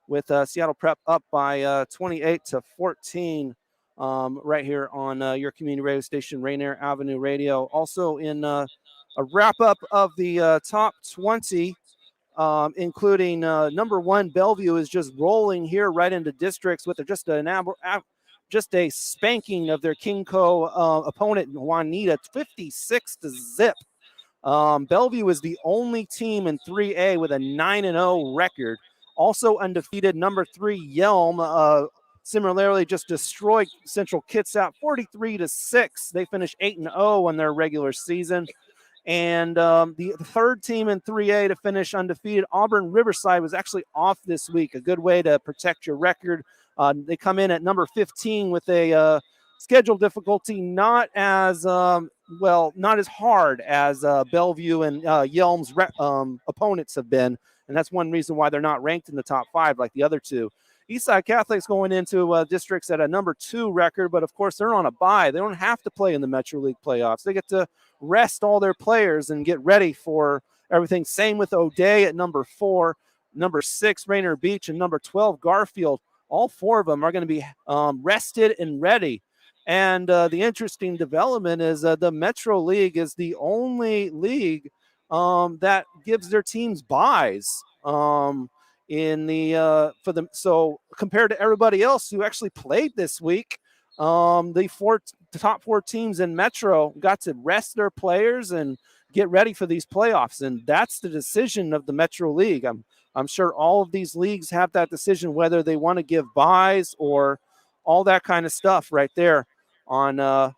Speaker 3: with Seattle Prep up by 28-14 right here on your community radio station, Rainier Avenue Radio. Also in a wrap-up of the top 20, including number 1 Bellevue is just rolling here right into districts with just a spanking of their Kingco opponent Juanita, 56-0. Bellevue is the only team in 3A with a 9-0 record. Also undefeated, number 3 Yelm similarly just destroyed Central Kitsap 43-6. They finished 8-0 in their regular season. And the third team in 3A to finish undefeated, Auburn Riverside, was actually off this week. A good way to protect your record. They come in at number 15 with a schedule difficulty not as hard as Bellevue and Yelm's opponents have been. And that's one reason why they're not ranked in the top 5 like the other two. Eastside Catholic's going into districts at a number 2 record, but of course they're on a bye. They don't have to play in the Metro League playoffs. They get to rest all their players and get ready for everything. Same with O'Day at number 4, number 6 Rainier Beach, and number 12 Garfield. All 4 of them are going to be rested and ready. And the interesting development is the Metro League is the only league that gives their teams buys. So compared to everybody else who actually played this week, the top 4 teams in Metro got to rest their players and get ready for these playoffs, and that's the decision of the Metro League. I'm sure all of these leagues have that decision whether they want to give buys or all that kind of stuff right there on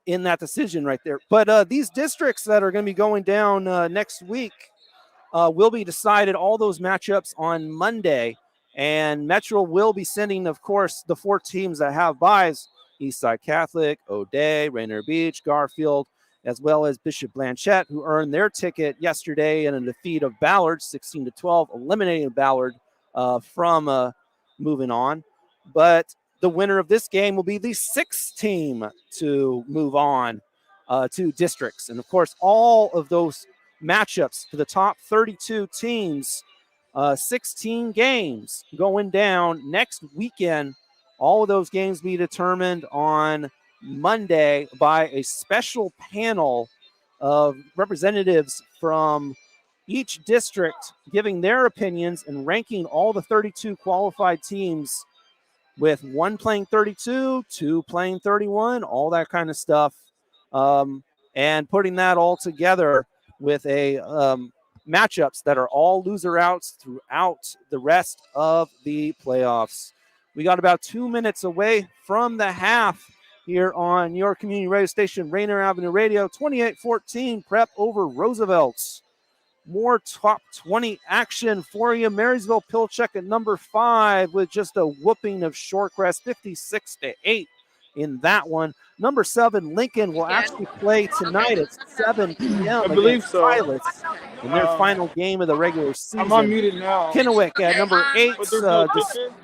Speaker 3: in that decision right there. But these districts that are going to be going down next week will be decided, all those matchups, on Monday. And Metro will be sending, of course, the 4 teams that have buys: Eastside Catholic, O'Day, Rainier Beach, Garfield, as well as Bishop Blanchette, who earned their ticket yesterday in a defeat of Ballard, 16-12, eliminating Ballard from moving on. But the winner of this game will be the 6th team to move on to districts. And, of course, all of those matchups for the top 32 teams, 16 games going down next weekend. All of those games be determined on Monday by a special panel of representatives from each district giving their opinions and ranking all the 32 qualified teams, with 1 playing 32, 2 playing 31, all that kind of stuff, and putting that all together with a matchups that are all loser outs throughout the rest of the playoffs. We got about 2 minutes away from the half here on your community radio station, Rainier Avenue Radio. 28-14 Prep over Roosevelt. More top 20 action for you. Marysville Pilchuck at number 5 with just a whooping of Shorecrest, 56-8 in that one. Number 7 Lincoln will actually play tonight at 7 p.m. against Silas in their final game of the regular season.
Speaker 1: I'm unmuted now.
Speaker 3: Kennewick at number 8,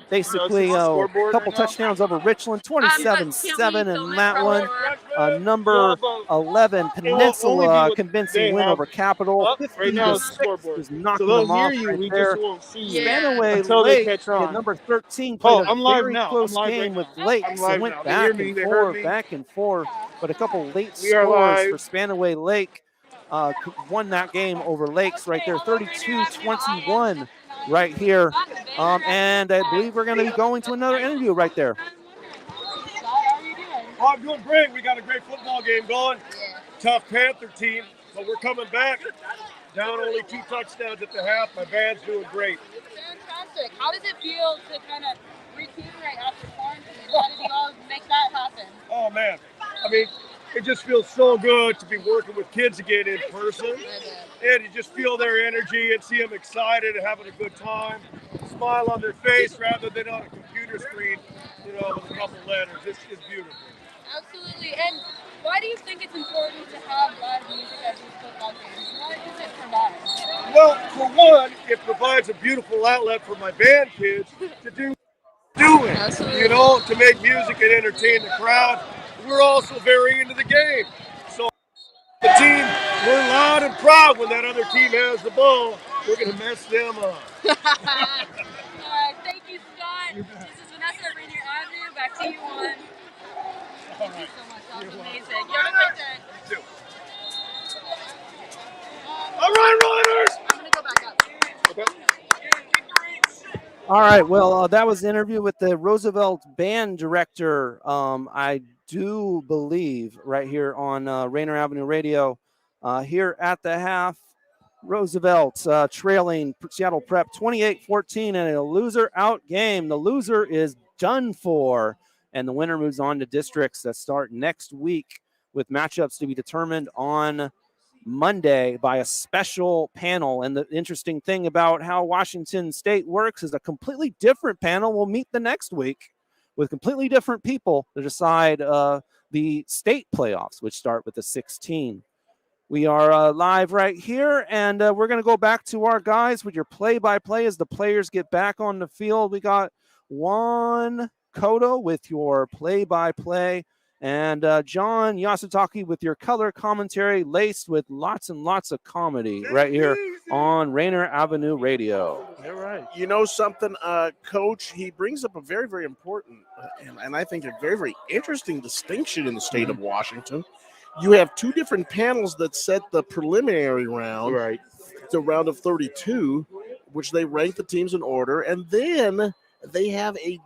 Speaker 3: basically a couple touchdowns over Richland, 27-7 in that one. Number 11 Peninsula, convincing win over Capital, 50-6, is knocking them off right there. Spanaway Lake at number 13 played a very close game with Lakes and went back and forth, but a couple late scores for Spanaway Lake won that game over Lakes right there, 32-21 right here. And I believe we're going to be going to another interview right there.
Speaker 9: Oh, I'm doing great. We got a great football game going. Tough Panther team, but we're coming back. Down only 2 touchdowns at the half. My band's doing great.
Speaker 7: Fantastic. How does it feel to kind of recuperate after quarantine? How did you all make that happen?
Speaker 9: Oh, man. I mean, it just feels so good to be working with kids again in person. And you just feel their energy and see them excited and having a good time. Smile on their face rather than on a computer screen, with a couple letters. It's beautiful.
Speaker 7: Absolutely. And why do you think it's important to have live music at these football games? What does it provide?
Speaker 9: Well, for one, it provides a beautiful outlet for my band kids to do it.
Speaker 7: Absolutely.
Speaker 9: You know, to make music and entertain the crowd. We're also very into the game. So the team, we're loud and proud when that other team has the ball. We're going to mess them up.
Speaker 7: All right, thank you, Scott. This is Vanessa at Rainier Avenue. Back to you on. Thank you so much. That was amazing. You have a great day.
Speaker 9: All right, Riders!
Speaker 7: I'm going to go back up.
Speaker 9: Okay.
Speaker 3: All right. Well, that was the interview with the Roosevelt band director. I do believe right here on Rainier Avenue Radio. Here at the half, Roosevelt trailing Seattle Prep 28-14 in a loser out game. The loser is done for, and the winner moves on to districts that start next week with matchups to be determined on Monday by a special panel. And the interesting thing about how Washington State works is a completely different panel will meet the next week with completely different people to decide the state playoffs, which start with the 16. We are live right here, and we're going to go back to our guys with your play-by-play as the players get back on the field. We got Juan Cotto with your play-by-play, and John Yasutaki with your color commentary laced with lots and lots of comedy right here on Rainier Avenue Radio.
Speaker 2: All right. You know something, Coach? He brings up a very, very important and I think a very, very interesting distinction in the state of Washington. You have two different panels that set the preliminary round,
Speaker 1: Right.
Speaker 2: the round of 32, which they rank the teams in order, and then they have a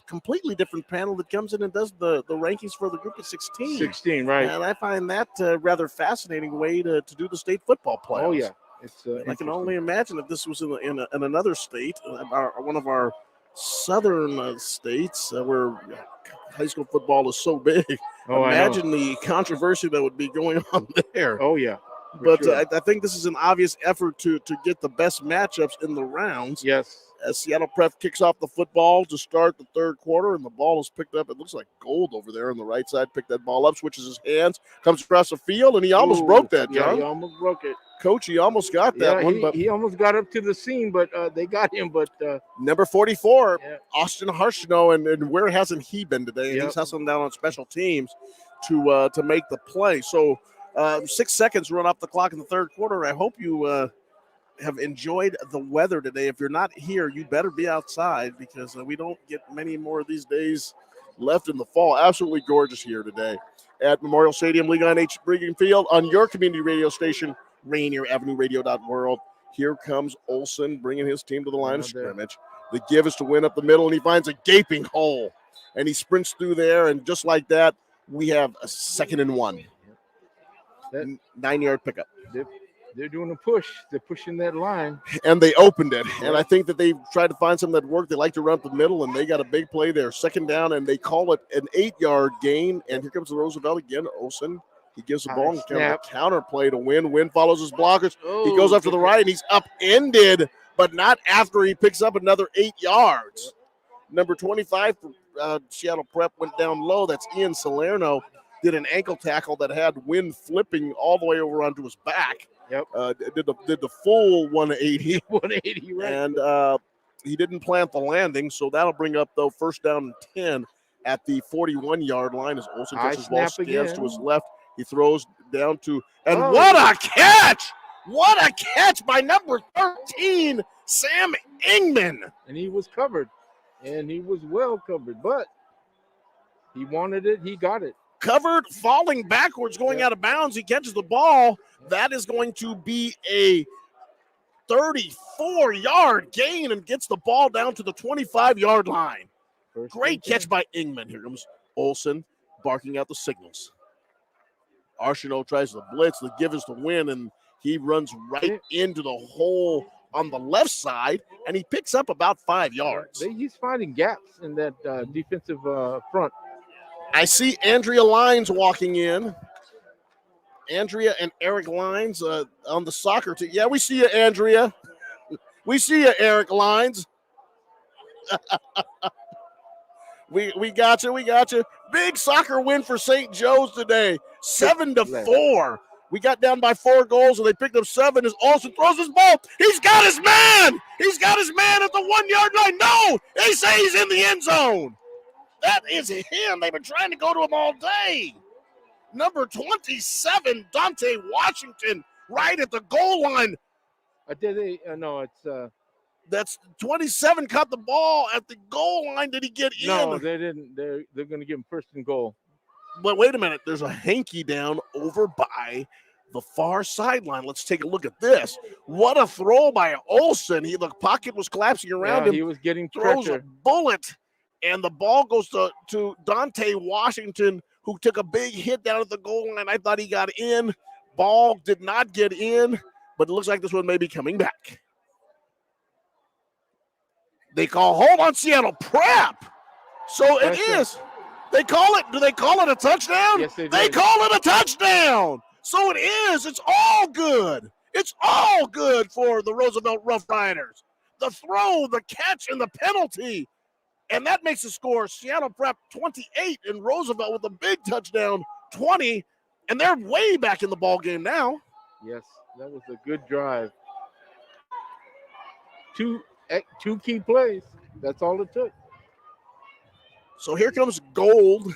Speaker 2: completely different panel that comes in and does the rankings for the group of 16.
Speaker 1: 16, right.
Speaker 2: And I find that a rather fascinating way to do the state football playoffs.
Speaker 1: Oh, yeah. It's,
Speaker 2: I can only imagine if this was in another state, one of our southern states where high school football is so big.
Speaker 1: Oh,
Speaker 2: Imagine the controversy that would be going on there.
Speaker 1: Oh, yeah.
Speaker 2: But
Speaker 1: sure.
Speaker 2: I think this is an obvious effort to get the best matchups in the rounds.
Speaker 1: Yes.
Speaker 2: As Seattle Prep kicks off the football to start the third quarter, and the ball is picked up. It looks like gold over there on the right side. Picked that ball up, switches his hands, comes across the field, and he almost broke that, John.
Speaker 1: Yeah, he almost broke it.
Speaker 2: Coach, he almost got that one. But
Speaker 1: he almost got up to the scene, but they got him. But
Speaker 2: number 44,
Speaker 1: yeah.
Speaker 2: Austin Harshino, and where hasn't he been today?
Speaker 1: Yep.
Speaker 2: He's hustling down on special teams to make the play. So 6 seconds run off the clock in the third quarter. I hope you have enjoyed the weather today. If you're not here, you better be outside because we don't get many more of these days left in the fall. Absolutely gorgeous here today at Memorial Stadium, League on H. Brigham Field on your community radio station, Rainier Avenue Radio.world. Here comes Olsen bringing his team to the line of scrimmage. The give is to win up the middle, and he finds a gaping hole, and he sprints through there, and just like that, we have a 2nd and 1. 9-yard pickup.
Speaker 1: They're doing a push. They're pushing that line.
Speaker 2: And they opened it. And I think that they tried to find something that worked. They like to run up the middle, and they got a big play there. 2nd down, and they call it an 8-yard gain. And here comes the Roosevelt again. Olsen, he gives the ball and kind of a counter play to Win. Win follows his blockers. He goes up to the right, and he's upended, but not after he picks up another 8 yards. Number 25 for Seattle Prep went down low. That's Ian Salerno. Did an ankle tackle that had Win flipping all the way over onto his back.
Speaker 1: Yep.
Speaker 2: Did the full 180.
Speaker 1: 180, right.
Speaker 2: And he didn't plant the landing, so that'll bring up, though, 1st down and 10 at the 41-yard line as Olsen gets his ball, scans to his left. He throws down to, and what a catch! What a catch by number 13, Sam Ingman.
Speaker 1: And he was covered, and he was well covered, but he wanted it. He got it.
Speaker 2: Covered, falling backwards, going out of bounds. He catches the ball. That is going to be a 34-yard gain and gets the ball down to the 25-yard line. Great catch by Ingman. Here comes Olsen barking out the signals. Archino tries to blitz. The give is to Win, and he runs right into the hole on the left side, and he picks up about 5 yards.
Speaker 1: He's finding gaps in that defensive front.
Speaker 2: I see Andrea Lines walking in. Andrea and Eric Lines on the soccer team. Yeah, we see you, Andrea. We see you, Eric Lines. we got you. We got you. Big soccer win for St. Joe's today. 7-4. We got down by 4 goals, and they picked up 7 as Olsen throws his ball. He's got his man. He's got his man at the 1-yard line. No, they say he's in the end zone. That is him. They've been trying to go to him all day. Number 27, Dante Washington, right at the goal line.
Speaker 1: No, it's
Speaker 2: That's 27 caught the ball at the goal line. Did he get in?
Speaker 1: no, they didn't. They're going to give him first and goal.
Speaker 2: But wait a minute. There's a hanky down over by the far sideline. Let's take a look at this. What a throw by Olsen. The pocket was collapsing around him.
Speaker 1: He was getting
Speaker 2: throws
Speaker 1: pressure.
Speaker 2: a bullet, and the ball goes to Dante Washington, who took a big hit down at the goal line. I thought he got in. Ball did not get in, but it looks like this one may be coming back. They call hold on Seattle Prep. So it is. They call it. Do they call it a touchdown?
Speaker 1: Yes, they do.
Speaker 2: They call it a touchdown. So it is. It's all good. It's all good for the Roosevelt Roughriders. The throw, the catch, and the penalty. And that makes the score Seattle Prep 28 and Roosevelt with a big touchdown 20. And they're way back in the ball game now.
Speaker 1: Yes, that was a good drive. Two key plays. That's all it took.
Speaker 2: So here comes Gold.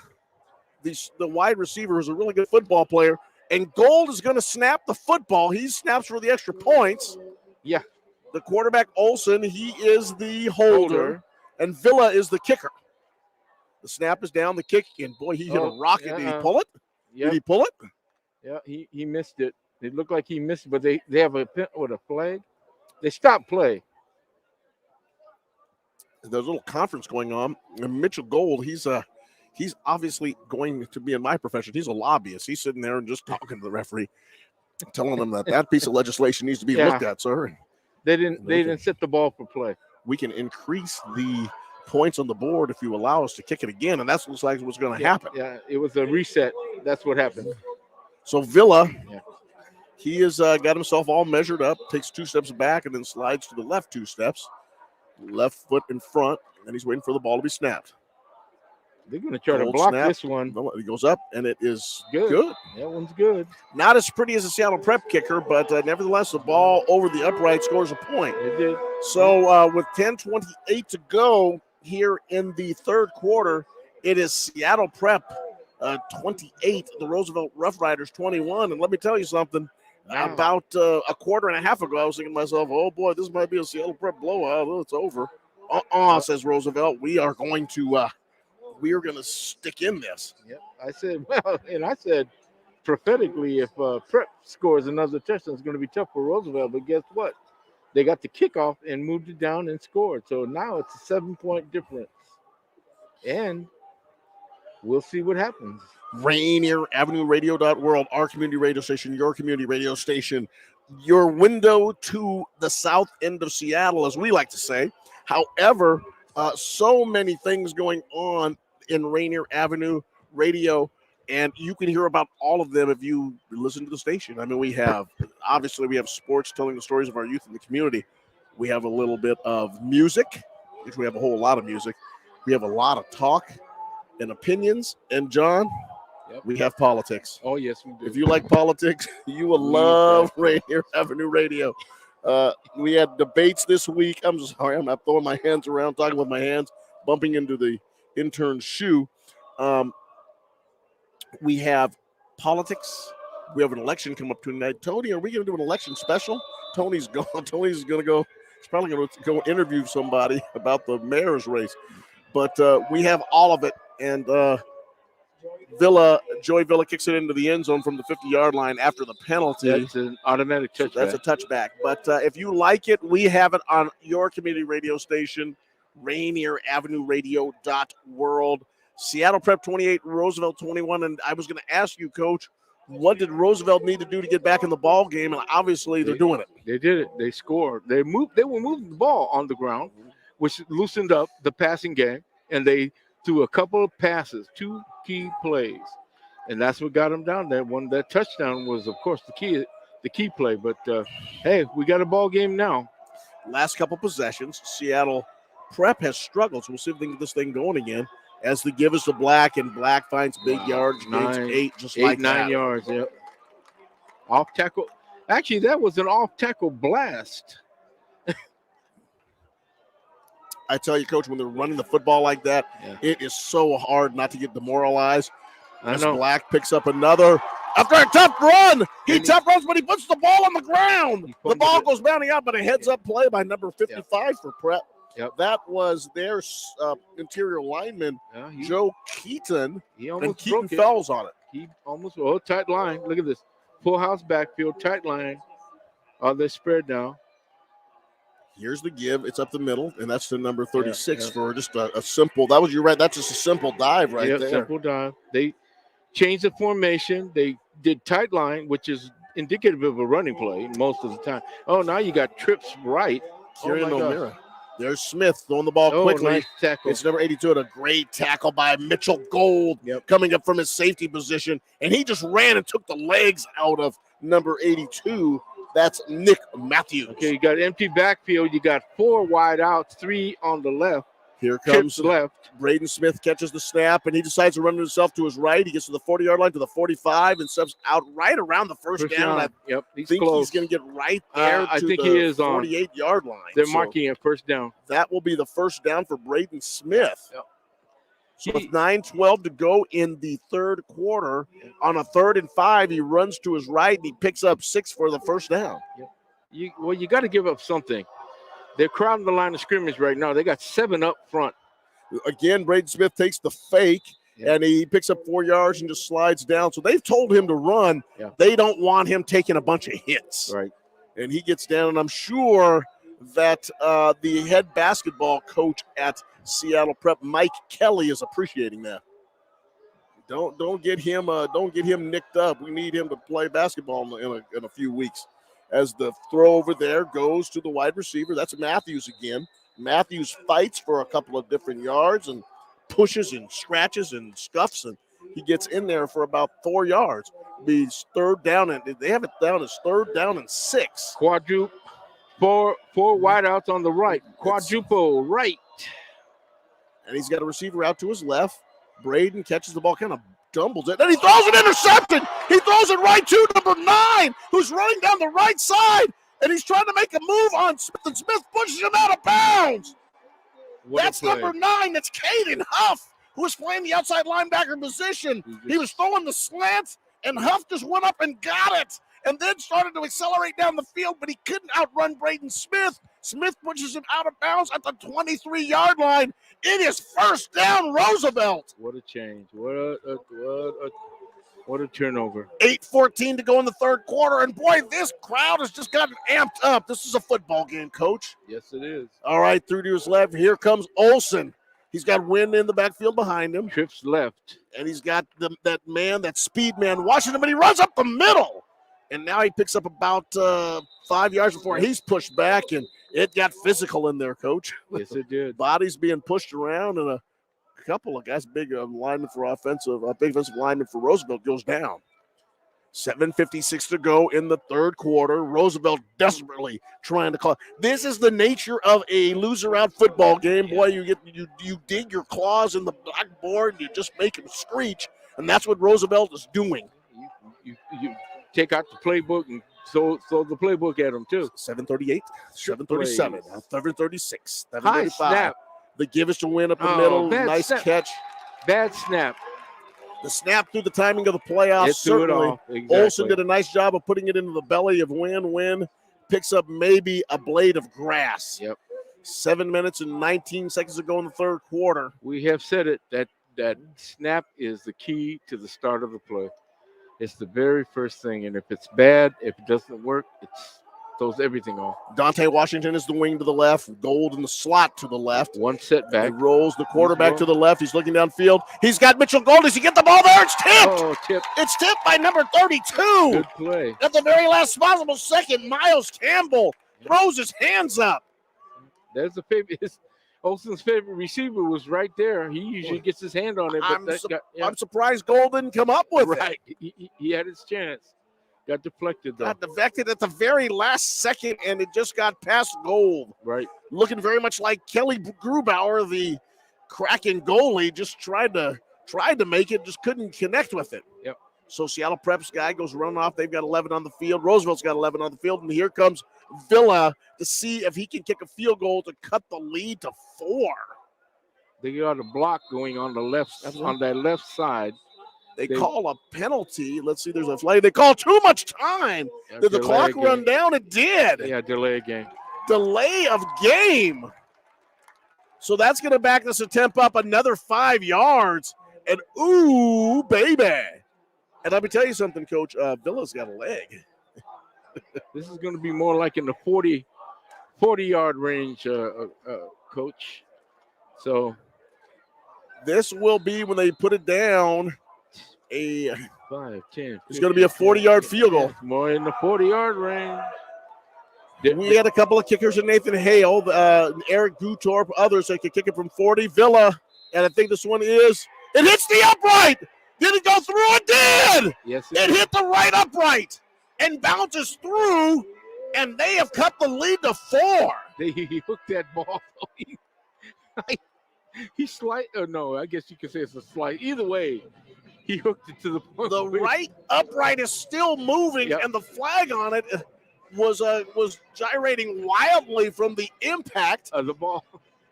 Speaker 2: The wide receiver is a really good football player. And Gold is going to snap the football. He snaps for the extra points.
Speaker 1: Yeah.
Speaker 2: The quarterback, Olsen, he is the holder. And Villa is the kicker. The snap is down, the kick, and boy, he hit a rocket.
Speaker 1: Yeah.
Speaker 2: Did he pull it?
Speaker 1: Yep.
Speaker 2: Did he pull it?
Speaker 1: Yeah, he missed it. It looked like he missed it, but they have a flag. They stopped play.
Speaker 2: There's a little conference going on. And Mitchell Gold, he's obviously going to be in my profession. He's a lobbyist. He's sitting there and just talking to the referee, telling them that piece of legislation needs to be looked at, sir.
Speaker 1: They didn't set the ball for play.
Speaker 2: We can increase the points on the board if you allow us to kick it again, and that's looks like what's going to happen.
Speaker 1: Yeah, it was a reset. That's what happened.
Speaker 2: So Villa, he has got himself all measured up, takes 2 steps back, and then slides to the left 2 steps. Left foot in front, and he's waiting for the ball to be snapped.
Speaker 1: They're going to try to block this one.
Speaker 2: He goes up, and it is
Speaker 1: good. That one's good.
Speaker 2: Not as pretty as a Seattle Prep kicker, but nevertheless, the ball over the upright scores a point.
Speaker 1: It did.
Speaker 2: So with 10:28 to go here in the third quarter, it is Seattle Prep 28, the Roosevelt Roughriders 21. And let me tell you something. Wow. About a quarter and a half ago, I was thinking to myself, oh, boy, this might be a Seattle Prep blowout. Oh, it's over. Says Roosevelt. We are going to stick in this.
Speaker 1: Yep. I said, prophetically, if Prep scores another touchdown, it's going to be tough for Roosevelt. But guess what? They got the kickoff and moved it down and scored. So now it's a 7-point difference. And we'll see what happens.
Speaker 2: Rainier Avenue Radio.world, our community radio station, your community radio station, your window to the south end of Seattle, as we like to say. However, so many things going on in Rainier Avenue Radio, and you can hear about all of them if you listen to the station. I mean, we have sports telling the stories of our youth in the community. We have a little bit of music, which we have a whole lot of music. We have a lot of talk and opinions. And John, we have politics.
Speaker 1: Oh, yes, we do.
Speaker 2: If you like politics, you will love Rainier Avenue Radio. We had debates this week. I'm sorry, I'm not throwing my hands around, talking with my hands, bumping into the intern's shoe. We have politics. We have an election come up tonight. Tony, are we going to do an election special? Tony's gone. Tony's going to go. He's probably going to go interview somebody about the mayor's race. But we have all of it. And Joey Villa kicks it into the end zone from the 50-yard line after the penalty.
Speaker 1: That's an automatic touchback.
Speaker 2: That's a touchback. But if you like it, we have it on your community radio station, Rainier Avenue Radio.world. Seattle Prep 28, Roosevelt 21. And I was going to ask you, Coach, what did Roosevelt need to do to get back in the ball game? And obviously they're doing it.
Speaker 1: They did it. They scored. They were moving the ball on the ground, which loosened up the passing game. And they threw a couple of passes, 2 key plays. And that's what got them down there. That touchdown was, of course, the key play. But, hey, we got a ball game now.
Speaker 2: Last couple possessions, Seattle Prep has struggled. So we'll see if they can get this thing going again. As the give us to Black, and Black finds big yards, gains 8, just 8, like
Speaker 1: 9
Speaker 2: that.
Speaker 1: yards, yep. Off tackle. Actually, that was an off tackle blast.
Speaker 2: I tell you, Coach, when they're running the football like that, it is so hard not to get demoralized.
Speaker 1: I know.
Speaker 2: Black picks up another. After a tough run, he tough runs, but he puts the ball on the ground. The ball goes bounding out, but a heads-up play by number 55 for Prep.
Speaker 1: Yep.
Speaker 2: That was their interior lineman, Joe Keaton. And Keaton falls on it.
Speaker 1: He almost, tight line. Look at this. Full house backfield, tight line. They spread now.
Speaker 2: Here's the give. It's up the middle, and that's the number 36 for just a simple. That was that's just a simple dive there.
Speaker 1: Simple dive. They changed the formation. They did tight line, which is indicative of a running play most of the time. Oh, now you got trips right.
Speaker 2: There's Smith throwing the ball quickly.
Speaker 1: Nice tackle.
Speaker 2: It's number 82 and a great tackle by Mitchell Gold coming up from his safety position. And he just ran and took the legs out of number 82. That's Nick Matthews.
Speaker 1: Okay, you got empty backfield. You got 4 wide outs, 3 on the left.
Speaker 2: Here comes
Speaker 1: left.
Speaker 2: Braden Smith catches the snap, and he decides to run himself to his right. He gets to the 40-yard line to the 45 and steps out right around the first down. I
Speaker 1: he's
Speaker 2: think
Speaker 1: close.
Speaker 2: He's going to get right there
Speaker 1: I
Speaker 2: to
Speaker 1: think
Speaker 2: the
Speaker 1: he is
Speaker 2: 48-yard line.
Speaker 1: They're marking it first down.
Speaker 2: That will be the first down for Braden Smith. So with 9:12 to go in the third quarter, on a 3rd and 5, he runs to his right, and he picks up 6 for the first down.
Speaker 1: You got to give up something. They're crowding the line of scrimmage right now. They got 7 up front.
Speaker 2: Again, Braden Smith takes the fake, and he picks up 4 yards and just slides down. So they've told him to run. They don't want him taking a bunch of hits.
Speaker 1: Right.
Speaker 2: And he gets down, and I'm sure that the head basketball coach at Seattle Prep, Mike Kelly, is appreciating that. Don't get him nicked up. We need him to play basketball in a few weeks. As the throw over there goes to the wide receiver, that's Matthews again. Matthews fights for a couple of different yards and pushes and scratches and scuffs, and he gets in there for about 4 yards. He's third down, and they have it down as 3rd down and 6.
Speaker 1: Quadruple, 4 wideouts on the right. Quadruple right.
Speaker 2: And he's got a receiver out to his left. Braden catches the ball, kind of dumbles it, and he throws it intercepted. He throws it right to number 9, who's running down the right side, and he's trying to make a move on Smith, and Smith pushes him out of bounds. That's number 9. That's Caden Huff, who was playing the outside linebacker position. He was throwing the slant, and Huff just went up and got it, and then started to accelerate down the field, but he couldn't outrun Braden Smith. Smith pushes him out of bounds at the 23-yard line. It is first down, Roosevelt.
Speaker 1: What a change. What a turnover.
Speaker 2: 8:14 to go in the third quarter, and boy, this crowd has just gotten amped up. This is a football game, Coach.
Speaker 1: Yes, it is.
Speaker 2: All right, through to his left. Here comes Olsen. He's got Wynn in the backfield behind him.
Speaker 1: Trips left.
Speaker 2: And he's got that speed man watching him, and he runs up the middle. And now he picks up about 5 yards before he's pushed back, and it got physical in there, Coach.
Speaker 1: Yes, it did.
Speaker 2: Bodies being pushed around, and a couple of guys, big lineman for big offensive lineman for Roosevelt goes down. 7:56 to go in the third quarter. Roosevelt desperately trying to call. This is the nature of a loser out football game. Boy, you dig your claws in the blackboard, you just make them screech, and that's what Roosevelt is doing.
Speaker 1: You take out the playbook and throw the playbook at them too.
Speaker 2: 7:38, 7:37, 7:36, 7:35.
Speaker 1: High snap.
Speaker 2: The give is to Win up the middle. Nice catch.
Speaker 1: Bad snap.
Speaker 2: The snap through the timing of the playoffs. Certainly.
Speaker 1: Exactly.
Speaker 2: Olsen did a nice job of putting it into the belly of Win. Win picks up maybe a blade of grass. 7 minutes and 19 seconds to go in the third quarter.
Speaker 1: We have said it that snap is the key to the start of the play. It's the very first thing, and if it's bad, if it doesn't work, it throws everything off.
Speaker 2: Dante Washington is the wing to the left, Gold in the slot to the left.
Speaker 1: One setback.
Speaker 2: He rolls the quarterback to the left. He's looking downfield. He's got Mitchell Gold. Does he get the ball there? It's tipped.
Speaker 1: Oh, tipped.
Speaker 2: It's tipped by number 32.
Speaker 1: Good play.
Speaker 2: At the very last possible second, Miles Campbell throws his hands up.
Speaker 1: There's the favorite. Olsen's favorite receiver was right there. He usually gets his hand on it. But
Speaker 2: I'm surprised Gold didn't come up with it.
Speaker 1: Right. He had his chance. Got deflected, though.
Speaker 2: Got deflected at the very last second, and it just got past Gold.
Speaker 1: Right.
Speaker 2: Looking very much like Kelly Grubauer, the Kraken goalie, just tried to make it, just couldn't connect with it.
Speaker 1: Yep.
Speaker 2: So Seattle Prep's guy goes running off. They've got 11 on the field. Roosevelt's got 11 on the field. And here comes Villa to see if he can kick a field goal to cut the lead to 4.
Speaker 1: They got a block going on that left side.
Speaker 2: They call a penalty. Let's see, there's a flag. They call too much time. Did the clock run down? It did.
Speaker 1: Yeah, delay game.
Speaker 2: Delay of game. So that's going to back this attempt up another 5 yards. And ooh, baby. And let me tell you something, Coach. Villa's got a leg.
Speaker 1: This is going to be more like in the 40-yard range, Coach. So
Speaker 2: this will be when they put it down.
Speaker 1: 5, 10.
Speaker 2: It's going to be a 40-yard field goal.
Speaker 1: More in the 40-yard range.
Speaker 2: We had a couple of kickers in Nathan Hale, Eric Gutorp, others that could kick it from 40. Villa, and I think this one is. It hits the upright. Did it go through? It did.
Speaker 1: Yes,
Speaker 2: it hit the right upright and bounces through, and they have cut the lead to 4.
Speaker 1: He hooked that ball. He slight. Oh no, I guess you could say it's a slight. Either way, he hooked it to the point.
Speaker 2: The right upright is still moving, and the flag on it was gyrating wildly from the impact
Speaker 1: of the ball.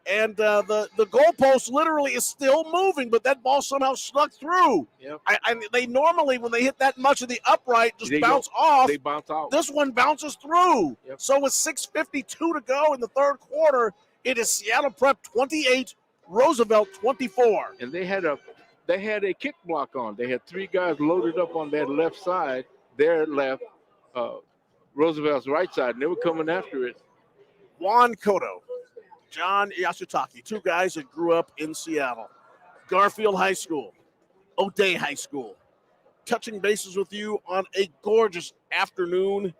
Speaker 2: And the goalpost literally is still moving, but that ball somehow snuck through.
Speaker 1: Yep.
Speaker 2: They normally, when they hit that much of the upright, just bounce off.
Speaker 1: They bounce out.
Speaker 2: This one bounces through.
Speaker 1: Yep.
Speaker 2: So with 6:52 to go in the third quarter, it is Seattle Prep 28, Roosevelt 24.
Speaker 1: And they had a kick block on. They had 3 guys loaded up on that left side, their left, Roosevelt's right side, and they were coming after it.
Speaker 2: Juan Cotto, John Yasutaki, 2 guys that grew up in Seattle. Garfield High School, O'Day High School. Touching bases with you on a gorgeous afternoon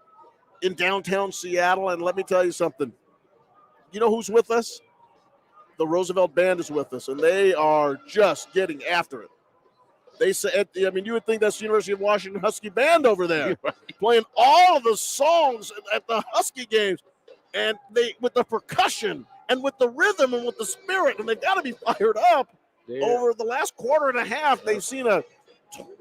Speaker 2: in downtown Seattle. And let me tell you something. You know who's with us? The Roosevelt Band is with us, and they are just getting after it. They said, I mean, you would think that's the University of Washington Husky Band over there, playing all of the songs at the Husky games, and they with the percussion and with the rhythm and with the spirit, and they've got to be fired up. Over the last quarter and a half, they've seen a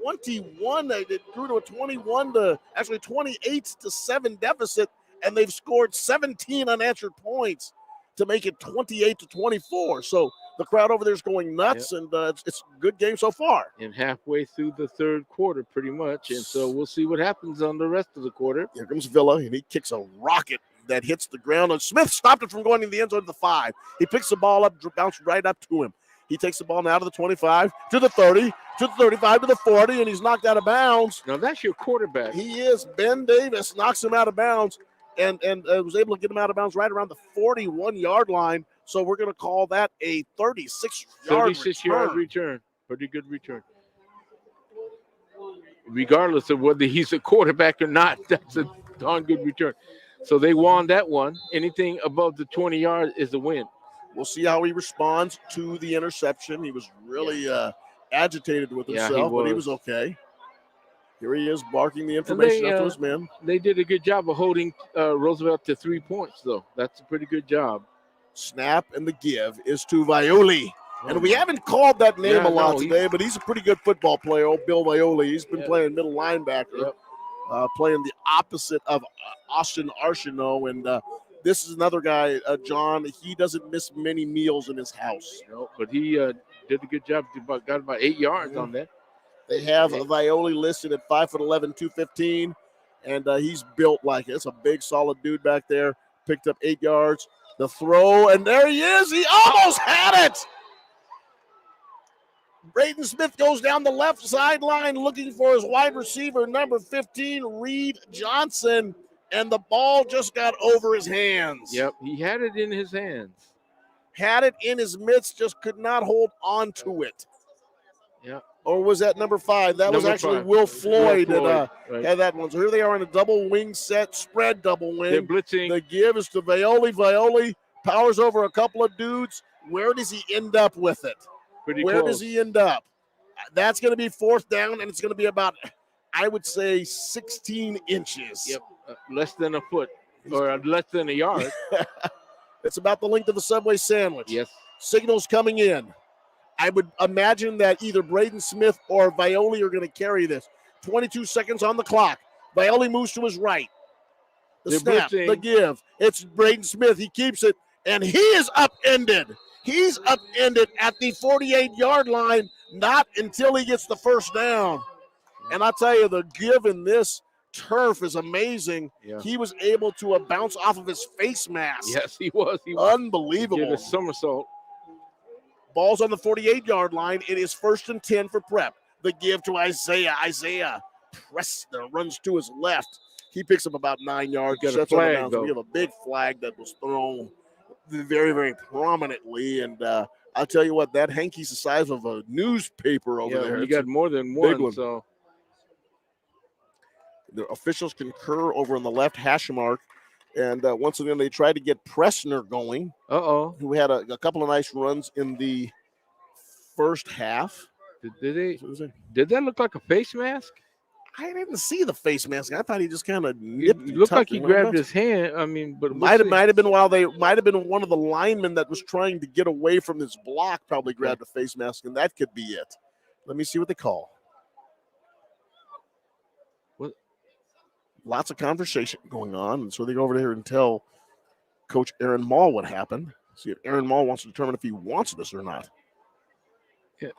Speaker 2: 21. It grew to a 21 to actually 28-7 deficit, and they've scored 17 unanswered points to make it 28-24. So the crowd over there is going nuts, and it's a good game so far.
Speaker 1: And halfway through the third quarter, pretty much. And so we'll see what happens on the rest of the quarter.
Speaker 2: Here comes Villa, and he kicks a rocket that hits the ground. And Smith stopped it from going in the end zone to the 5. He picks the ball up, bounced right up to him. He takes the ball now to the 25, to the 30, to the 35, to the 40, and he's knocked out of bounds.
Speaker 1: Now that's your quarterback.
Speaker 2: He is. Ben Davis knocks him out of bounds. And was able to get him out of bounds right around the 41-yard line. So we're going to call that a 36-yard
Speaker 1: return. Pretty good return. Regardless of whether he's a quarterback or not, that's a darn good return. So they won that one. Anything above the 20 yards is a win.
Speaker 2: We'll see how he responds to the interception. He was really agitated with himself, but he was okay. Here he is barking the information up to his men.
Speaker 1: They did a good job of holding Roosevelt to 3 points, though. That's a pretty good job.
Speaker 2: Snap and the give is to Violi. And we haven't called that name a lot today, but he's a pretty good football player, old Bill Violi. He's been playing middle linebacker, playing the opposite of Austin Arsenault. And this is another guy, John. He doesn't miss many meals in his house.
Speaker 1: No, but he did a good job. Got about 8 yards on that.
Speaker 2: They have Violi listed at 5'11", 215, and he's built like it. It's a big, solid dude back there. Picked up 8 yards. The throw, and there he is. He almost had it. Braden Smith goes down the left sideline looking for his wide receiver, number 15, Reed Johnson, and the ball just got over his hands.
Speaker 1: Yep, he had it in his hands.
Speaker 2: Had it in his midst, just could not hold on to it.
Speaker 1: Yeah.
Speaker 2: Or was that number 5? That was actually 5. Will Floyd that had that one. So here they are in a double wing set, spread double wing.
Speaker 1: They're blitzing.
Speaker 2: The give is to Violi. Violi powers over a couple of dudes. Where does he end up with it? Where does he end up? That's going to be 4th down, and it's going to be about, I would say, 16 inches.
Speaker 1: Yep, less than a foot or less than a yard.
Speaker 2: It's about the length of a Subway sandwich.
Speaker 1: Yes.
Speaker 2: Signals coming in. I would imagine that either Braden Smith or Violi are going to carry this. 22 seconds on the clock. Violi moves to his right. The
Speaker 1: They're
Speaker 2: snap,
Speaker 1: blitzing.
Speaker 2: the give. It's Braden Smith. He keeps it, and he is upended. He's upended at the 48-yard line, not until he gets the first down. And I tell you, the give in this turf is amazing.
Speaker 1: Yeah.
Speaker 2: He was able to bounce off of his face mask.
Speaker 1: Yes, he was. He was.
Speaker 2: Unbelievable.
Speaker 1: He did a somersault.
Speaker 2: Ball's on the 48-yard line. It is 1st and 10 for Prep. The give to Isaiah. Isaiah Pressner runs to his left. He picks up about 9 yards.
Speaker 1: Got a
Speaker 2: Sets on the
Speaker 1: flag,
Speaker 2: down. So we
Speaker 1: though.
Speaker 2: have a big flag that was thrown very, very prominently. And I'll tell you what, that hanky's the size of a newspaper over there.
Speaker 1: You
Speaker 2: It's
Speaker 1: got more than
Speaker 2: big
Speaker 1: one. So
Speaker 2: the officials concur over on the left hash mark. And once again, they tried to get Pressner going, who had a couple of nice runs in the first half.
Speaker 1: Did that look like a face mask?
Speaker 2: I didn't see the face mask. I thought he just kind of
Speaker 1: It
Speaker 2: nipped.
Speaker 1: looked like he grabbed his hand. I mean, but
Speaker 2: might have been one of the linemen that was trying to get away from this block. Probably grabbed a face mask, and that could be it. Let me see what they call.
Speaker 1: What?
Speaker 2: Lots of conversation going on, and so they go over there and tell Coach Aaron Mall what happened. See if Aaron Mall wants to determine if he wants this or not.
Speaker 1: Yeah.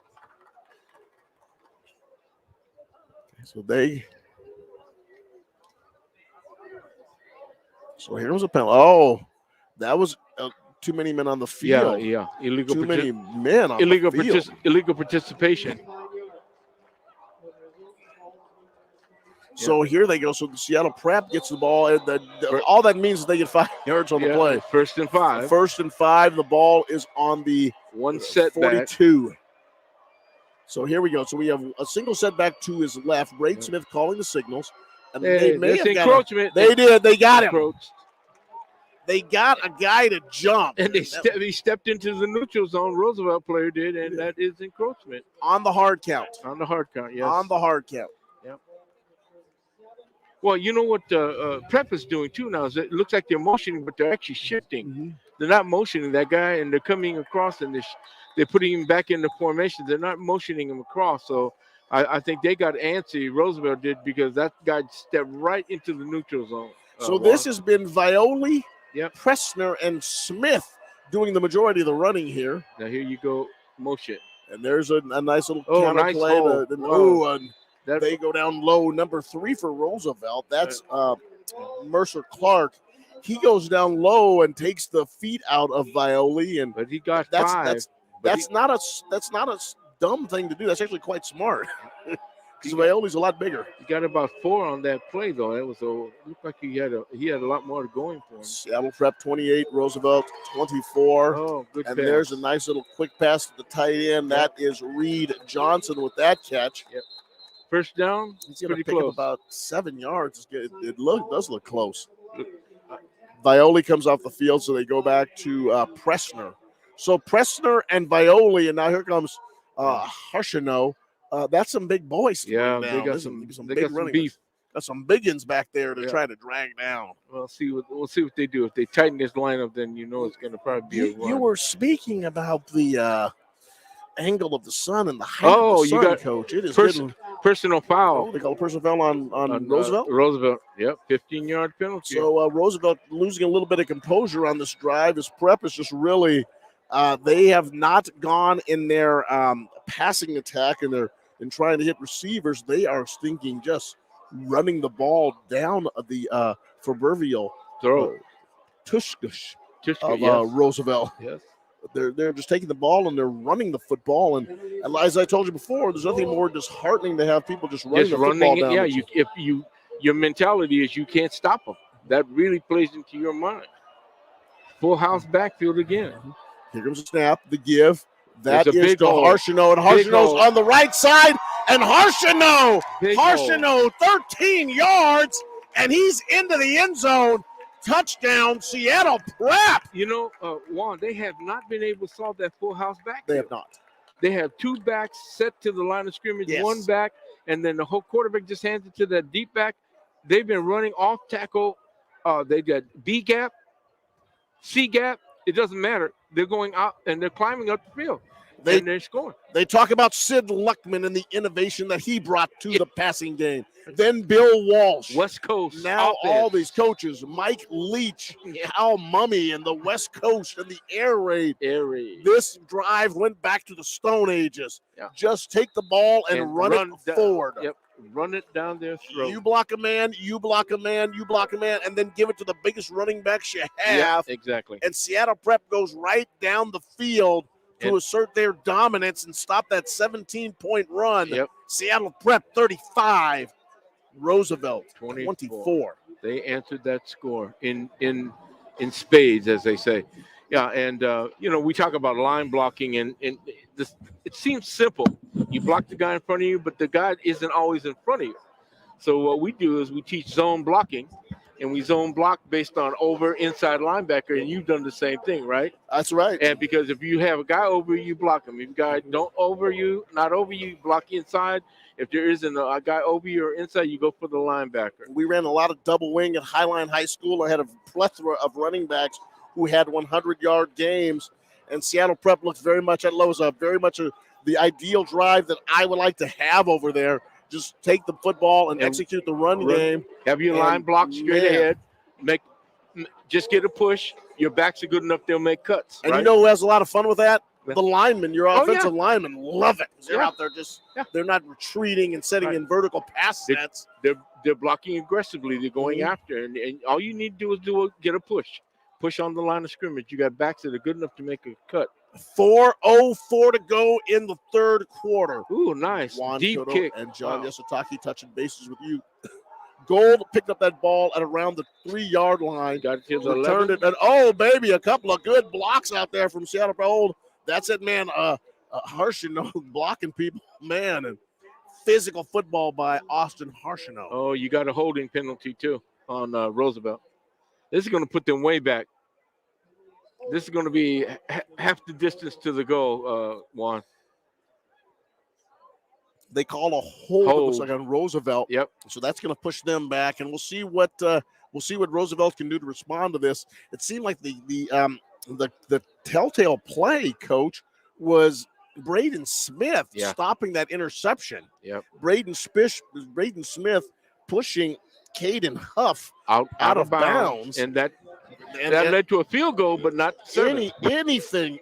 Speaker 2: So here was a penalty. Oh, that was too many men on the field.
Speaker 1: Yeah. Illegal.
Speaker 2: Too many men on
Speaker 1: illegal
Speaker 2: the field.
Speaker 1: Illegal participation.
Speaker 2: So here they go. So the Seattle Prep gets the ball, and all that means is they get 5 yards on the play.
Speaker 1: 1st and 5.
Speaker 2: 1st and 5. The ball is on the
Speaker 1: one setback.
Speaker 2: 42. So here we go. So we have a single setback to his left. Braden Smith calling the signals. And they may have
Speaker 1: encroachment.
Speaker 2: They did. They got him.
Speaker 1: Encroached.
Speaker 2: They got a guy to jump.
Speaker 1: And he stepped into the neutral zone. Roosevelt player did, and that is encroachment.
Speaker 2: On the hard count.
Speaker 1: On the hard count, yes.
Speaker 2: On the hard count.
Speaker 1: Yep. Well, you know what Prep is doing too now is it looks like they're motioning, but they're actually shifting.
Speaker 2: Mm-hmm.
Speaker 1: They're not motioning that guy, and they're coming across, and they're putting him back in the formation. They're not motioning him across. So I think they got antsy. Roosevelt did because that guy stepped right into the neutral zone.
Speaker 2: So this has been Violi,
Speaker 1: Yep.
Speaker 2: Pressner, and Smith doing the majority of the running here.
Speaker 1: Now here you go, motion.
Speaker 2: And there's a nice little counter
Speaker 1: nice
Speaker 2: play.
Speaker 1: hole.
Speaker 2: They go down low. Number 3 for Roosevelt. That's Mercer Clark. He goes down low and takes the feet out of Violi,
Speaker 1: but he got
Speaker 2: that's
Speaker 1: 5.
Speaker 2: That's not a dumb thing to do. That's actually quite smart. Because Violi's a lot bigger.
Speaker 1: He got about 4 on that play though. It looked like he had a lot more going for him.
Speaker 2: Seattle Prep 28, Roosevelt 24.
Speaker 1: Oh, good
Speaker 2: and
Speaker 1: pass.
Speaker 2: There's a nice little quick pass to the tight end. That is Reed Johnson with that catch.
Speaker 1: Yep. First down.
Speaker 2: He's going to
Speaker 1: pretty
Speaker 2: pick
Speaker 1: close.
Speaker 2: up about 7 yards. It does look close. Violi comes off the field, so they go back to Pressner. So Pressner and Violi, and now here comes Harshino. That's some big boys.
Speaker 1: Yeah,
Speaker 2: they
Speaker 1: got some big running beef.
Speaker 2: Got some biggins back there to try to drag down.
Speaker 1: We'll see what they do. If they tighten this lineup, then you know it's going to probably be a run.
Speaker 2: You were speaking about the angle of the sun and the height of the sun,
Speaker 1: you got
Speaker 2: Coach. It is
Speaker 1: personal foul.
Speaker 2: They call a personal foul on Roosevelt?
Speaker 1: Roosevelt, yep, 15-yard penalty.
Speaker 2: So Roosevelt losing a little bit of composure on this drive. His Prep is just really they have not gone in their passing attack and trying to hit receivers. They are thinking just running the ball down the proverbial tushkush of Roosevelt.
Speaker 1: Yes.
Speaker 2: They're just taking the ball and they're running the football. And as I told you before, there's nothing more disheartening to have people just running the football down.
Speaker 1: Yeah, your mentality is you can't stop them. That really plays into your mind. Full house backfield again.
Speaker 2: Here comes the snap, the give. That is to
Speaker 1: hole.
Speaker 2: Harshino, and Harshino's on the right side, and Harshino, 13 yards, and he's into the end zone. Touchdown, Seattle Prep.
Speaker 1: You know, Juan, they have not been able to solve that full house backfield.
Speaker 2: They have not.
Speaker 1: They have 2 backs set to the line of scrimmage,
Speaker 2: Yes.
Speaker 1: 1 back, and then the whole quarterback just hands it to that deep back. They've been running off tackle. They got B gap, C gap. It doesn't matter. They're going out and they're climbing up the field. and they're scoring.
Speaker 2: They talk about Sid Luckman and the innovation that he brought to the passing game. Then Bill Walsh.
Speaker 1: West Coast.
Speaker 2: Now
Speaker 1: offense.
Speaker 2: all these coaches, Mike Leach, Hal Mummy, and the West Coast and the air raid. This drive went back to the Stone Ages.
Speaker 1: Yeah.
Speaker 2: Just take the ball and run it forward.
Speaker 1: Yep. Run it down their throat.
Speaker 2: You block a man, you block a man, you block a man, and then give it to the biggest running backs you have.
Speaker 1: Yeah, exactly.
Speaker 2: And Seattle Prep goes right down the field to assert their dominance and stop that 17-point run.
Speaker 1: Yep.
Speaker 2: Seattle Prep 35, Roosevelt 24.
Speaker 1: They answered that score in spades, as they say. Yeah, and we talk about line blocking, and this, it seems simple. You block the guy in front of you, but the guy isn't always in front of you. So what we do is we teach zone blocking, and we zone block based on over inside linebacker, and you've done the same thing, right?
Speaker 2: That's right.
Speaker 1: And because if you have a guy over you, block him. If a guy not over you, block inside. If there isn't a guy over you or inside, you go for the linebacker.
Speaker 2: We ran a lot of double wing at Highline High School. I had a plethora of running backs who had 100-yard games, and Seattle Prep looks very much at Lowe's, the ideal drive that I would like to have over there. Just take the football and execute the run game.
Speaker 1: Have your line blocked straight ahead. Just get a push. Your backs are good enough; they'll make cuts.
Speaker 2: And you know who has a lot of fun with that? The linemen, your offensive linemen, love it. They're out there they're not retreating and setting in vertical pass sets.
Speaker 1: They're blocking aggressively. They're going after, and all you need to do is get a push. Push on the line of scrimmage. You got backs that are good enough to make a cut.
Speaker 2: 4:04 to go in the third quarter.
Speaker 1: Ooh, nice.
Speaker 2: Juan
Speaker 1: Deep
Speaker 2: Cotto
Speaker 1: kick.
Speaker 2: and John Yasutaki touching bases with you. Gold picked up that ball at around the 3-yard line.
Speaker 1: Got it to the
Speaker 2: returned
Speaker 1: 11.
Speaker 2: it. And, baby, a couple of good blocks out there from Seattle Pro. That's it, man. Harshino blocking people. Man, and physical football by Austin Harshino.
Speaker 1: Oh, you got a holding penalty, too, on Roosevelt. This is going to put them way back. This is going to be half the distance to the goal, Juan.
Speaker 2: They call a hold. It looks like on Roosevelt.
Speaker 1: Yep.
Speaker 2: So that's going to push them back, and we'll see what Roosevelt can do to respond to this. It seemed like the telltale play, Coach, was Braden Smith stopping that interception.
Speaker 1: Yep.
Speaker 2: Braden Smith pushing Caden Huff
Speaker 1: out of bounds, and that led to a field goal, but not
Speaker 2: anything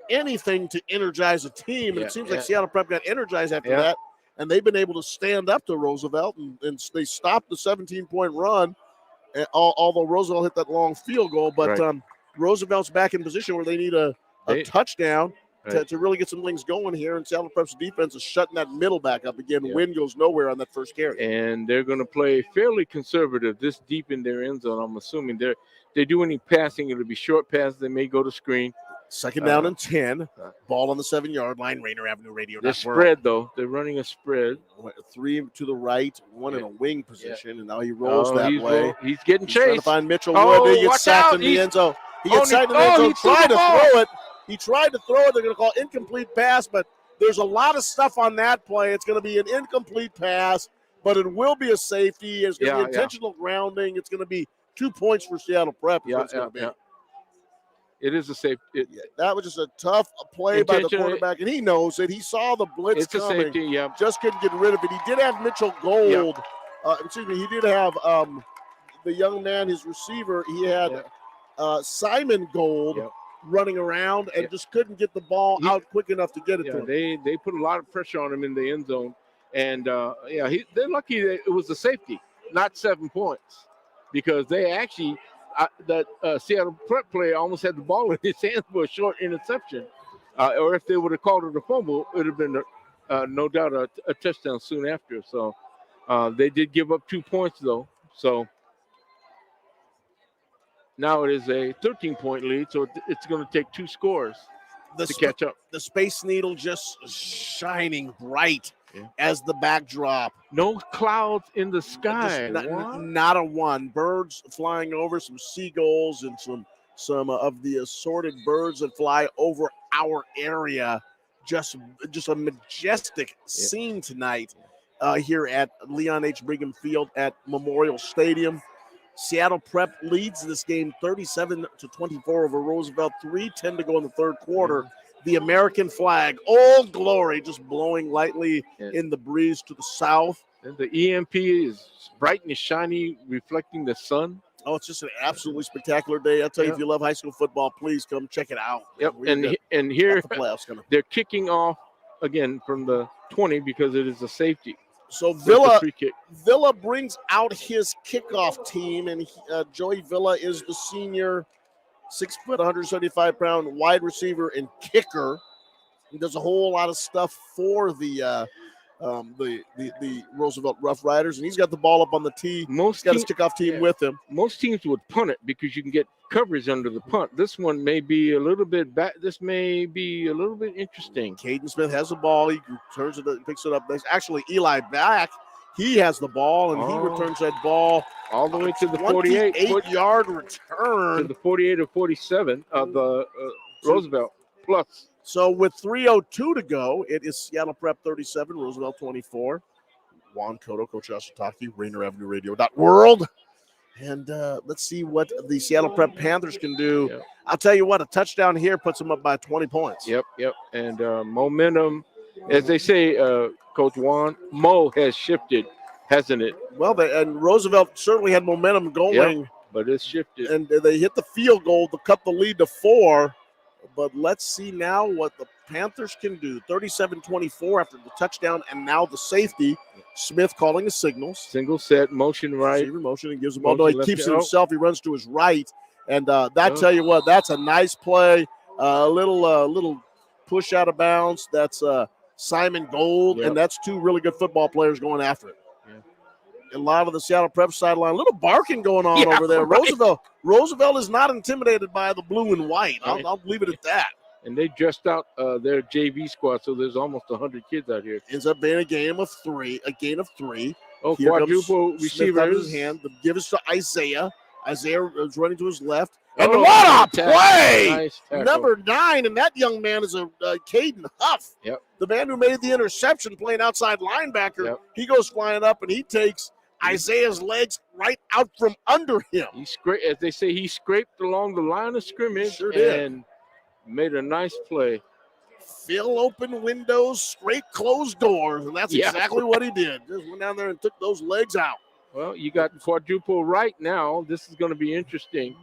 Speaker 2: to energize a team. And it seems like Seattle Prep got energized after that, and they've been able to stand up to Roosevelt, and they stopped the 17-point run. Although Roosevelt hit that long field goal, but Roosevelt's back in position where they need a touchdown to really get some things going here. And Seattle Prep's defense is shutting that middle back up again. Wind goes nowhere on that first carry.
Speaker 1: And they're going to play fairly conservative this deep in their end zone. I'm assuming they do any passing, it'll be short passes. They may go to screen.
Speaker 2: Second down and 10. Ball on the 7-yard line. Rainier Avenue Radio App.
Speaker 1: They're spread, though. They're running a spread.
Speaker 2: 3 to the right, 1 in a wing position, and now he rolls that way.
Speaker 1: He's getting chased.
Speaker 2: Trying to find Mitchell Wood. He gets sacked in the end zone. He gets sacked in the end zone. Tried to throw it. He tried to throw it. They're going to call incomplete pass, but there's a lot of stuff on that play. It's going to be an incomplete pass, but it will be a safety. It's going to be intentional grounding. It's going to be 2 points for Seattle Prep.
Speaker 1: It is a safety.
Speaker 2: That was just a tough play by the quarterback, and he knows it. He saw the blitz coming.
Speaker 1: It's a safety,
Speaker 2: Just couldn't get rid of it. He did have Mitchell Gold. He did have the young man, his receiver. He had Simon Gold running around and just couldn't get the ball out quick enough to get it to him.
Speaker 1: They put a lot of pressure on him in the end zone. And, they're lucky that it was a safety, not 7 points, because they actually – that Seattle Prep player almost had the ball in his hands for a short interception. Or if they would have called it a fumble, it would have been, no doubt, a touchdown soon after. So they did give up 2 points, though. So now it is a 13-point lead, so it's going to take 2 scores to catch up.
Speaker 2: The Space Needle just shining bright as the backdrop.
Speaker 1: No clouds in the sky.
Speaker 2: Not a one. Birds flying over, some seagulls and some of the assorted birds that fly over our area. Just a majestic scene tonight here at Leon H. Brigham Field at Memorial Stadium. Seattle Prep leads this game 37-24 over Roosevelt. 3:10 to go in the third quarter. the American flag, Old Glory, just blowing lightly in the breeze to the south.
Speaker 1: And the EMP is bright and shiny, reflecting the sun.
Speaker 2: Oh, it's just an absolutely spectacular day. I tell you, if you love high school football, please come check it out.
Speaker 1: Yep, and here
Speaker 2: the playoffs coming.
Speaker 1: They're kicking off again from the 20 because it is a safety.
Speaker 2: So Villa brings out his kickoff team, and Joey Villa is the senior, 6 foot, 175-pound wide receiver and kicker. He does a whole lot of stuff for the Roosevelt Roughriders, and he's got the ball up on the tee. He's got his kickoff team with him.
Speaker 1: Most teams would punt it because you can get coverage under the punt. This one may be a little bit back. This may be a little bit interesting.
Speaker 2: Caden Smith has the ball. He turns it, picks it up. There's actually Eli back. He has the ball, and he returns that ball
Speaker 1: all the way to the
Speaker 2: 48-yard return.
Speaker 1: To the 48 or 47 of the Roosevelt plus.
Speaker 2: So with 3:02 to go, it is Seattle Prep 37, Roosevelt 24. Juan Cotto, Coach Ashitaki, Rainier Avenue Radio .world. And let's see what the Seattle Prep Panthers can do.
Speaker 1: Yep.
Speaker 2: I'll tell you what, a touchdown here puts them up by 20 points.
Speaker 1: Yep. And momentum, as they say, Coach Juan, Mo has shifted, hasn't it?
Speaker 2: Well, and Roosevelt certainly had momentum going.
Speaker 1: But it's shifted.
Speaker 2: And they hit the field goal to cut the lead to 4. But let's see now what the Panthers can do. 37-24 after the touchdown and now the safety. Smith calling the signals.
Speaker 1: Single set, motion right.
Speaker 2: Receiver motion and gives the ball. No, he keeps it himself. He runs to his right. And tell you what, that's a nice play. A little push out of bounds. That's Simon Gold. And that's 2 really good football players going after it. A lot of the Seattle Prep sideline, a little barking going on over there. Right. Roosevelt is not intimidated by the blue and white. I'll leave it at that.
Speaker 1: And they dressed out their JV squad, so there's almost 100 kids out here.
Speaker 2: Ends up being a gain of 3.
Speaker 1: Oh, here quadruple receivers.
Speaker 2: His hand. The give is to Isaiah. Isaiah is running to his left. And what a play!
Speaker 1: Nice
Speaker 2: Number 9, and that young man is a Caden Huff.
Speaker 1: Yep.
Speaker 2: The man who made the interception playing outside linebacker. Yep. He goes flying up, and he takes Isaiah's legs right out from under him.
Speaker 1: He scraped, as they say, he scraped along the line of scrimmage and made a nice play.
Speaker 2: Fill open windows, scrape closed doors, and that's exactly what he did. Just went down there and took those legs out.
Speaker 1: Well, you got quadruple right now. This is going to be interesting.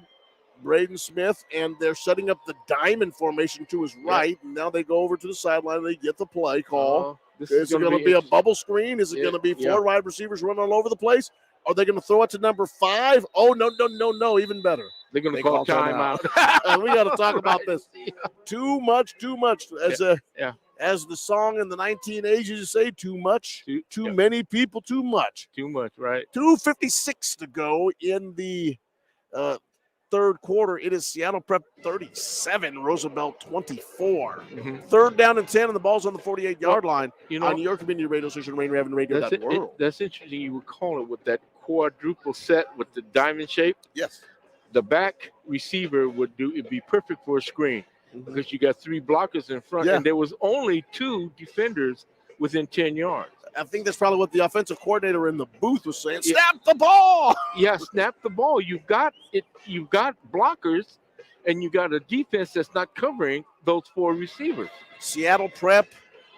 Speaker 2: Braden Smith, and they're setting up the diamond formation to his right, and now they go over to the sideline and they get the play call. Is it going to be a bubble screen? Is it going to be 4 wide receivers running all over the place? Are they going to throw it to number 5? Oh, no, even better.
Speaker 1: They're going to call timeout.
Speaker 2: We got to talk about this. Too much. As the song in the 1980s say, too much, too many people, too much.
Speaker 1: Too much, right?
Speaker 2: 2:56 to go in the third quarter. It is Seattle Prep 37, Roosevelt 24.
Speaker 1: Mm-hmm.
Speaker 2: 3rd down and 10, and the ball's on the 48-yard line. On your community radio station, Rainier Avenue Radio .world.
Speaker 1: That's interesting. You would call it with that quadruple set with the diamond shape.
Speaker 2: Yes.
Speaker 1: The back receiver it'd be perfect for a screen because you got 3 blockers in front, and there was only 2 defenders within 10 yards.
Speaker 2: I think that's probably what the offensive coordinator in the booth was saying. Snap the ball.
Speaker 1: Yeah, snap the ball. You've got it. You've got blockers, and you got a defense that's not covering those 4 receivers.
Speaker 2: Seattle Prep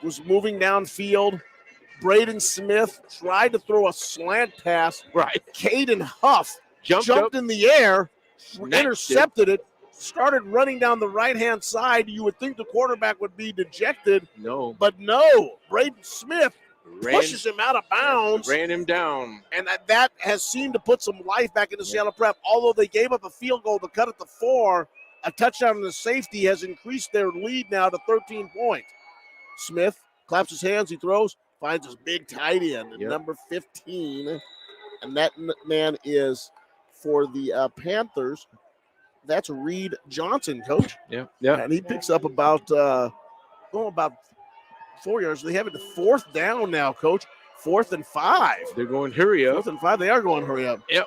Speaker 2: was moving downfield. Braden Smith tried to throw a slant pass.
Speaker 1: Right.
Speaker 2: Caden Huff jumped in the air, intercepted it, started running down the right-hand side. You would think the quarterback would be dejected.
Speaker 1: No.
Speaker 2: But no. Braden Smith pushes him out of bounds.
Speaker 1: Ran him down.
Speaker 2: And that has seemed to put some life back into Seattle Prep. Although they gave up a field goal to cut it to 4, a touchdown and the safety has increased their lead now to 13 points. Smith claps his hands. He throws, finds his big tight end, number 15. And that man is for the Panthers. That's Reed Johnson, Coach.
Speaker 1: Yeah.
Speaker 2: And he picks up about 4 yards. They have it to 4th down now, Coach. 4th and 5.
Speaker 1: They're going hurry up.
Speaker 2: 4th and 5. They are going hurry up.
Speaker 1: Yep.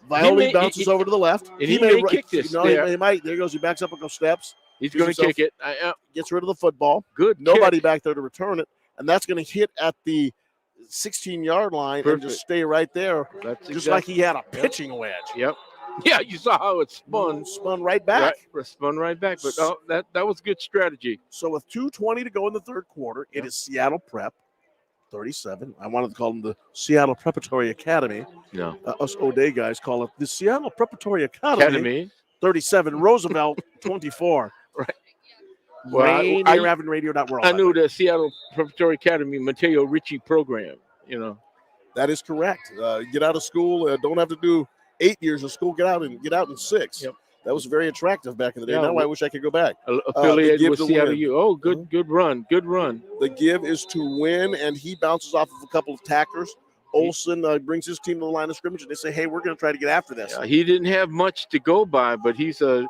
Speaker 2: Violi bounces over to the left.
Speaker 1: And he may kick this.
Speaker 2: He might. There he goes. He backs up a couple steps.
Speaker 1: He's going to kick it.
Speaker 2: Gets rid of the football.
Speaker 1: Good.
Speaker 2: Nobody back there to return it. And that's going to hit at the 16-yard line and just stay right there. Like he had a pitching wedge.
Speaker 1: Yep. Yeah, you saw how it spun.
Speaker 2: Spun right back.
Speaker 1: Spun right back. But that was good strategy.
Speaker 2: So with 2:20 to go in the third quarter, it is Seattle Prep 37. I wanted to call them the Seattle Preparatory Academy.
Speaker 1: No.
Speaker 2: Us O'Day guys call it the Seattle Preparatory Academy. 37. Roosevelt 24.
Speaker 1: Right.
Speaker 2: Rainier Avenue Radio App.
Speaker 1: I knew the Seattle Preparatory Academy Mateo Ricci program.
Speaker 2: That is correct. Get out of school. Don't have to do 8 years of school. Get out in 6.
Speaker 1: Yep.
Speaker 2: That was very attractive back in the day. Now I wish I could go back.
Speaker 1: Affiliated with Seattle U. Oh, good run. Good run.
Speaker 2: The give is to win, and he bounces off of a couple of tackers. Olsen brings his team to the line of scrimmage, and they say, hey, we're going to try to get after this.
Speaker 1: Yeah, he didn't have much to go by, but it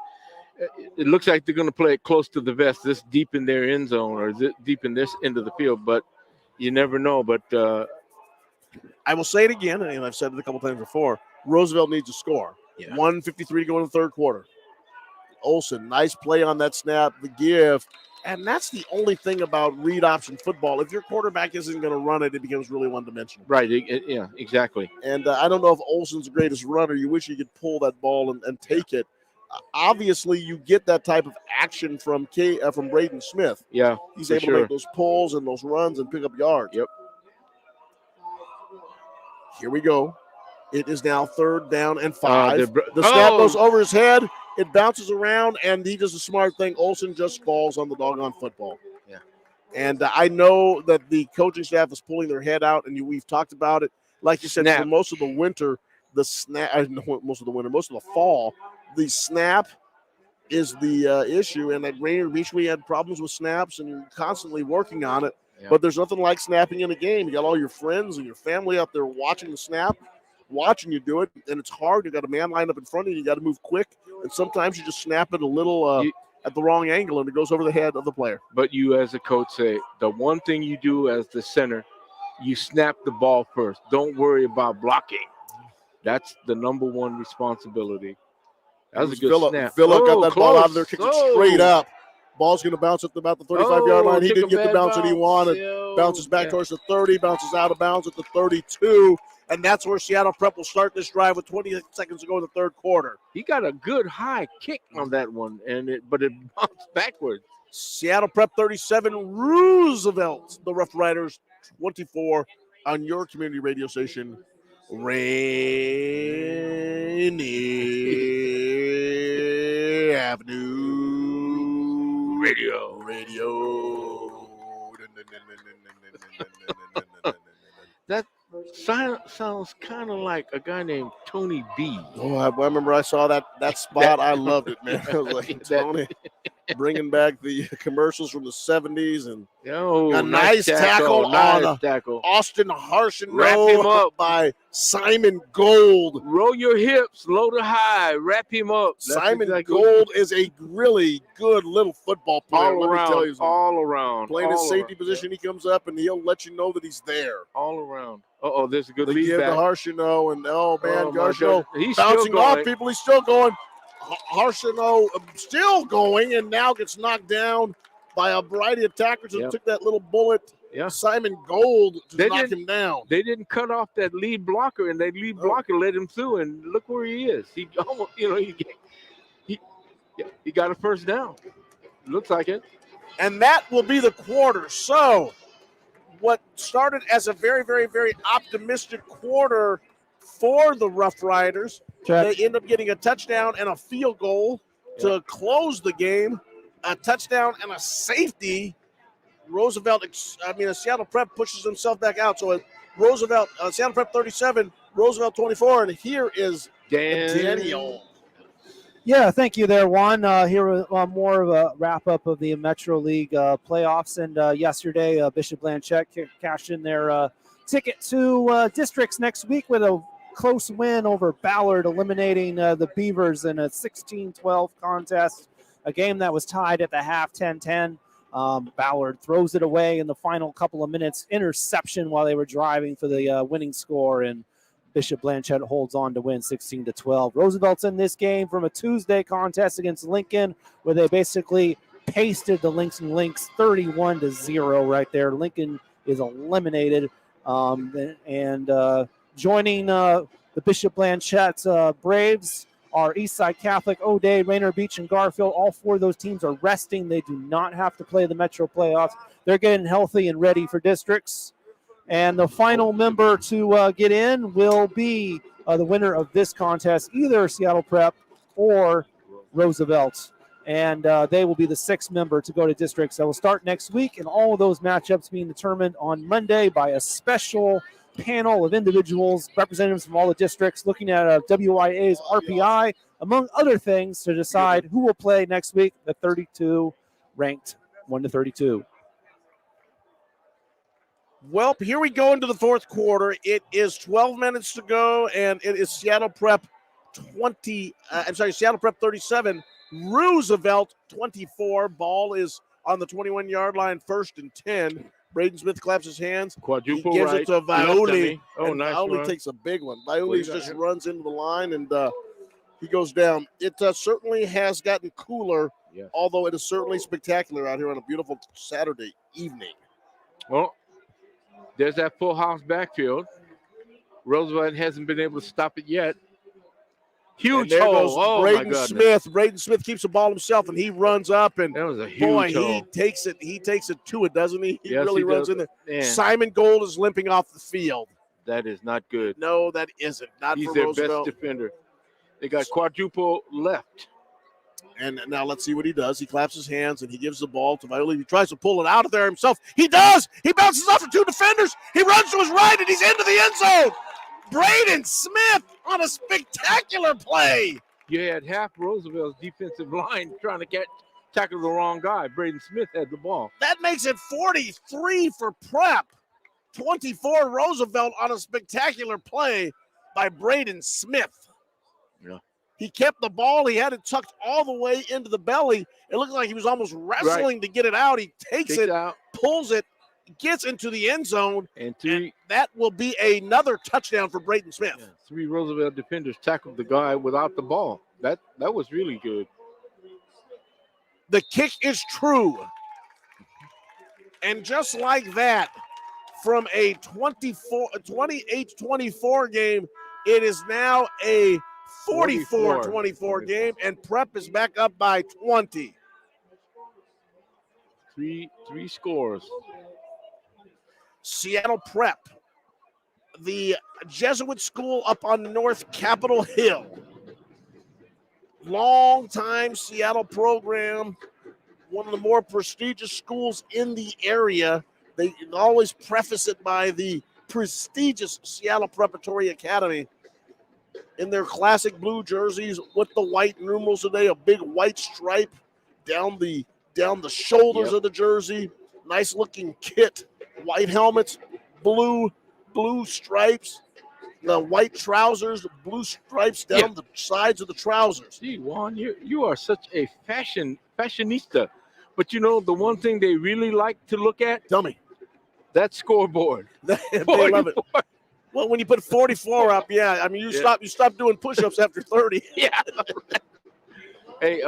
Speaker 1: looks like they're going to play it close to the vest, this deep in their end zone or deep in this end of the field, but you never know. But
Speaker 2: I will say it again, and I've said it a couple times before, Roosevelt needs to score. 1:53 to go in the third quarter. Olsen, nice play on that snap, the give. And that's the only thing about read option football. If your quarterback isn't going to run it, it becomes really one-dimensional.
Speaker 1: Right, yeah, exactly.
Speaker 2: And I don't know if Olsen's the greatest runner. You wish you could pull that ball and take it. Obviously, you get that type of action from Braden Smith.
Speaker 1: Yeah,
Speaker 2: he's able to make those pulls and those runs and pick up yards.
Speaker 1: Yep.
Speaker 2: Here we go. It is now 3rd down and 5. The snap goes over his head. It bounces around, and he does a smart thing. Olsen just falls on the doggone football.
Speaker 1: Yeah.
Speaker 2: And I know that the coaching staff is pulling their head out, and we've talked about it. Like you said, for most of the winter, most of the fall, the snap is the issue. And at Rainier Beach, we had problems with snaps, and you're constantly working on it. Yeah. But there's nothing like snapping in a game. You got all your friends and your family out there watching the snap, watching you do it, and it's hard. You got a man lined up in front of you. You got to move quick, and sometimes you just snap it a little at the wrong angle, and it goes over the head of the player.
Speaker 1: But you, as a coach, say the one thing you do as the center, you snap the ball first. Don't worry about blocking. That's the number one responsibility. That was a good snap.
Speaker 2: Villa got that ball out of there, kicked it straight up. Ball's going to bounce at about the 35-yard line. He didn't get the bounce that he wanted. Bounces back towards the 30, bounces out of bounds at the 32. And that's where Seattle Prep will start this drive with 20 seconds to go in the third quarter.
Speaker 1: He got a good high kick on that one, but it bounced backwards.
Speaker 2: Seattle Prep 37, Roosevelt, the Roughriders 24 on your community radio station, Rainier Avenue Radio.
Speaker 1: That sounds kind of like a guy named Tony B.
Speaker 2: Oh, I remember I saw that spot. I loved it, man. I was like, Tony, bringing back the commercials from the 70s. And a nice tackle on Austin Harshino.
Speaker 1: Wrap him up
Speaker 2: by Simon Gold.
Speaker 1: Roll your hips, low to high. Wrap him up.
Speaker 2: Simon Gold is a really good little football player.
Speaker 1: All around.
Speaker 2: Playing his safety position, he comes up, and he'll let you know that he's there.
Speaker 1: All around. Uh-oh, there's a good
Speaker 2: lead back. The Harshino, and Garfield
Speaker 1: he's
Speaker 2: bouncing off people. He's still going. Harshino still going, and now gets knocked down by a variety of attackers who took that little bullet.
Speaker 1: Yeah.
Speaker 2: Simon Gold to knock him down.
Speaker 1: They didn't cut off that lead blocker, and that lead blocker led him through, and look where he is. He almost, he got a first down. Looks like it.
Speaker 2: And that will be the quarter. So what started as a very, very, very optimistic quarter for the Rough Riders, they end up getting a touchdown and a field goal to close the game, a touchdown and a safety. Seattle Prep pushes himself back out. So Seattle Prep 37, Roosevelt 24, and here is Daniel.
Speaker 3: Yeah, thank you there, Juan. Here more of a wrap-up of the Metro League playoffs. And yesterday, Bishop Blanchette cashed in their ticket to districts next week with a close win over Ballard, eliminating the Beavers in a 16-12 contest, a game that was tied at the half 10-10. Ballard throws it away in the final couple of minutes, interception while they were driving for the winning score, and Bishop Blanchette holds on to win 16-12. Roosevelt's in this game from a Tuesday contest against Lincoln, where they basically pasted the Lynx 31-0 right there. Lincoln is eliminated, and joining the Bishop Blanchette Braves are Eastside Catholic, O'Day, Rainier Beach, and Garfield. All 4 of those teams are resting. They do not have to play the Metro playoffs. They're getting healthy and ready for districts. And the final member to get in will be the winner of this contest, either Seattle Prep or Roosevelt. And they will be the 6th member to go to districts. That will start next week, and all of those matchups being determined on Monday by a special panel of individuals, representatives from all the districts, looking at WIA's RPI, among other things, to decide who will play next week, the 32 ranked 1-32.
Speaker 2: Well, here we go into the fourth quarter. It is 12 minutes to go, and it is Seattle Prep Seattle Prep 37, Roosevelt 24. Ball is on the 21-yard line, 1st and 10. Braden Smith claps his hands.
Speaker 1: Quadruple
Speaker 2: he gives
Speaker 1: right.
Speaker 2: it to Violi.
Speaker 1: Oh,
Speaker 2: and
Speaker 1: nice
Speaker 2: Violi
Speaker 1: run.
Speaker 2: takes a big one. Violi just runs into the line, and he goes down. It certainly has gotten cooler, although it is certainly spectacular out here on a beautiful Saturday evening.
Speaker 1: Well, there's that full house backfield. Roosevelt hasn't been able to stop it yet. Huge
Speaker 2: there
Speaker 1: hole.
Speaker 2: goes Braden Smith. Braden Smith keeps the ball himself, and he runs up, and
Speaker 1: that was a huge hole.
Speaker 2: He takes it to it, doesn't he? He really runs in there.
Speaker 1: Man.
Speaker 2: Simon Gold is limping off the field.
Speaker 1: That is not good.
Speaker 2: No, that isn't. Not
Speaker 1: He's
Speaker 2: for
Speaker 1: their
Speaker 2: Roosevelt.
Speaker 1: best defender. They got quadruple left.
Speaker 2: And now let's see what he does. He claps his hands, and he gives the ball to Violi. He tries to pull it out of there himself. He does. He bounces off of 2 defenders. He runs to his right, and he's into the end zone. Braden Smith on a spectacular play.
Speaker 1: You had half Roosevelt's defensive line trying to tackle the wrong guy. Braden Smith had the ball.
Speaker 2: That makes it 43 for Prep. 24 Roosevelt on a spectacular play by Braden Smith.
Speaker 1: Yeah.
Speaker 2: He kept the ball. He had it tucked all the way into the belly. It looked like he was almost wrestling to get it out. He takes it out, pulls it, gets into the end zone, and that will be another touchdown for Braden Smith.
Speaker 1: Yeah, 3 Roosevelt defenders tackled the guy without the ball. That was really good.
Speaker 2: The kick is true. And just like that, from a 28-24 game, it is now a 44-24 game, and Prep is back up by 20.
Speaker 1: Three scores.
Speaker 2: Seattle Prep, the Jesuit school up on North Capitol Hill. Long-time Seattle program, one of the more prestigious schools in the area. They always preface it by the prestigious Seattle Preparatory Academy. In their classic blue jerseys with the white numerals today, a big white stripe down the shoulders of the jersey. Nice looking kit. White helmets, blue stripes, the white trousers, blue stripes down the sides of the trousers.
Speaker 1: Gee, Juan, you are such a fashionista. But you know the one thing they really like to look at?
Speaker 2: Tell me.
Speaker 1: That scoreboard.
Speaker 2: They love it. Well, when you put 44 up, I mean, you stop doing push-ups after 30.
Speaker 1: Yeah. Hey,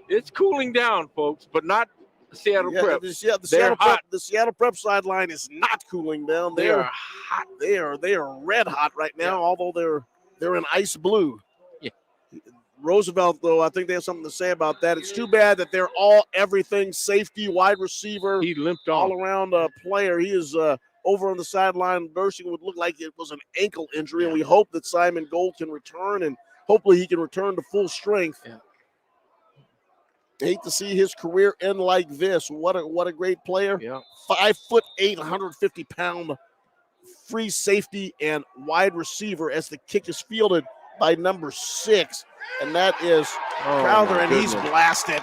Speaker 1: it's cooling down, folks, but not Seattle Prep.
Speaker 2: The Seattle Prep sideline is not cooling down. They are hot. They are red hot right now, although they're in ice blue.
Speaker 1: Yeah.
Speaker 2: Roosevelt, though, I think they have something to say about that. It's too bad that they're everything safety, wide receiver.
Speaker 1: He limped
Speaker 2: all around player. He is over on the sideline nursing what looked like it was an ankle injury, and we hope that Simon Gold can return, and hopefully he can return to full strength.
Speaker 1: Yeah.
Speaker 2: Hate to see his career end like this. What a great player.
Speaker 1: Yeah.
Speaker 2: 5'8", 150-pound free safety and wide receiver as the kick is fielded by number 6, and that is Crowther, and he's blasted.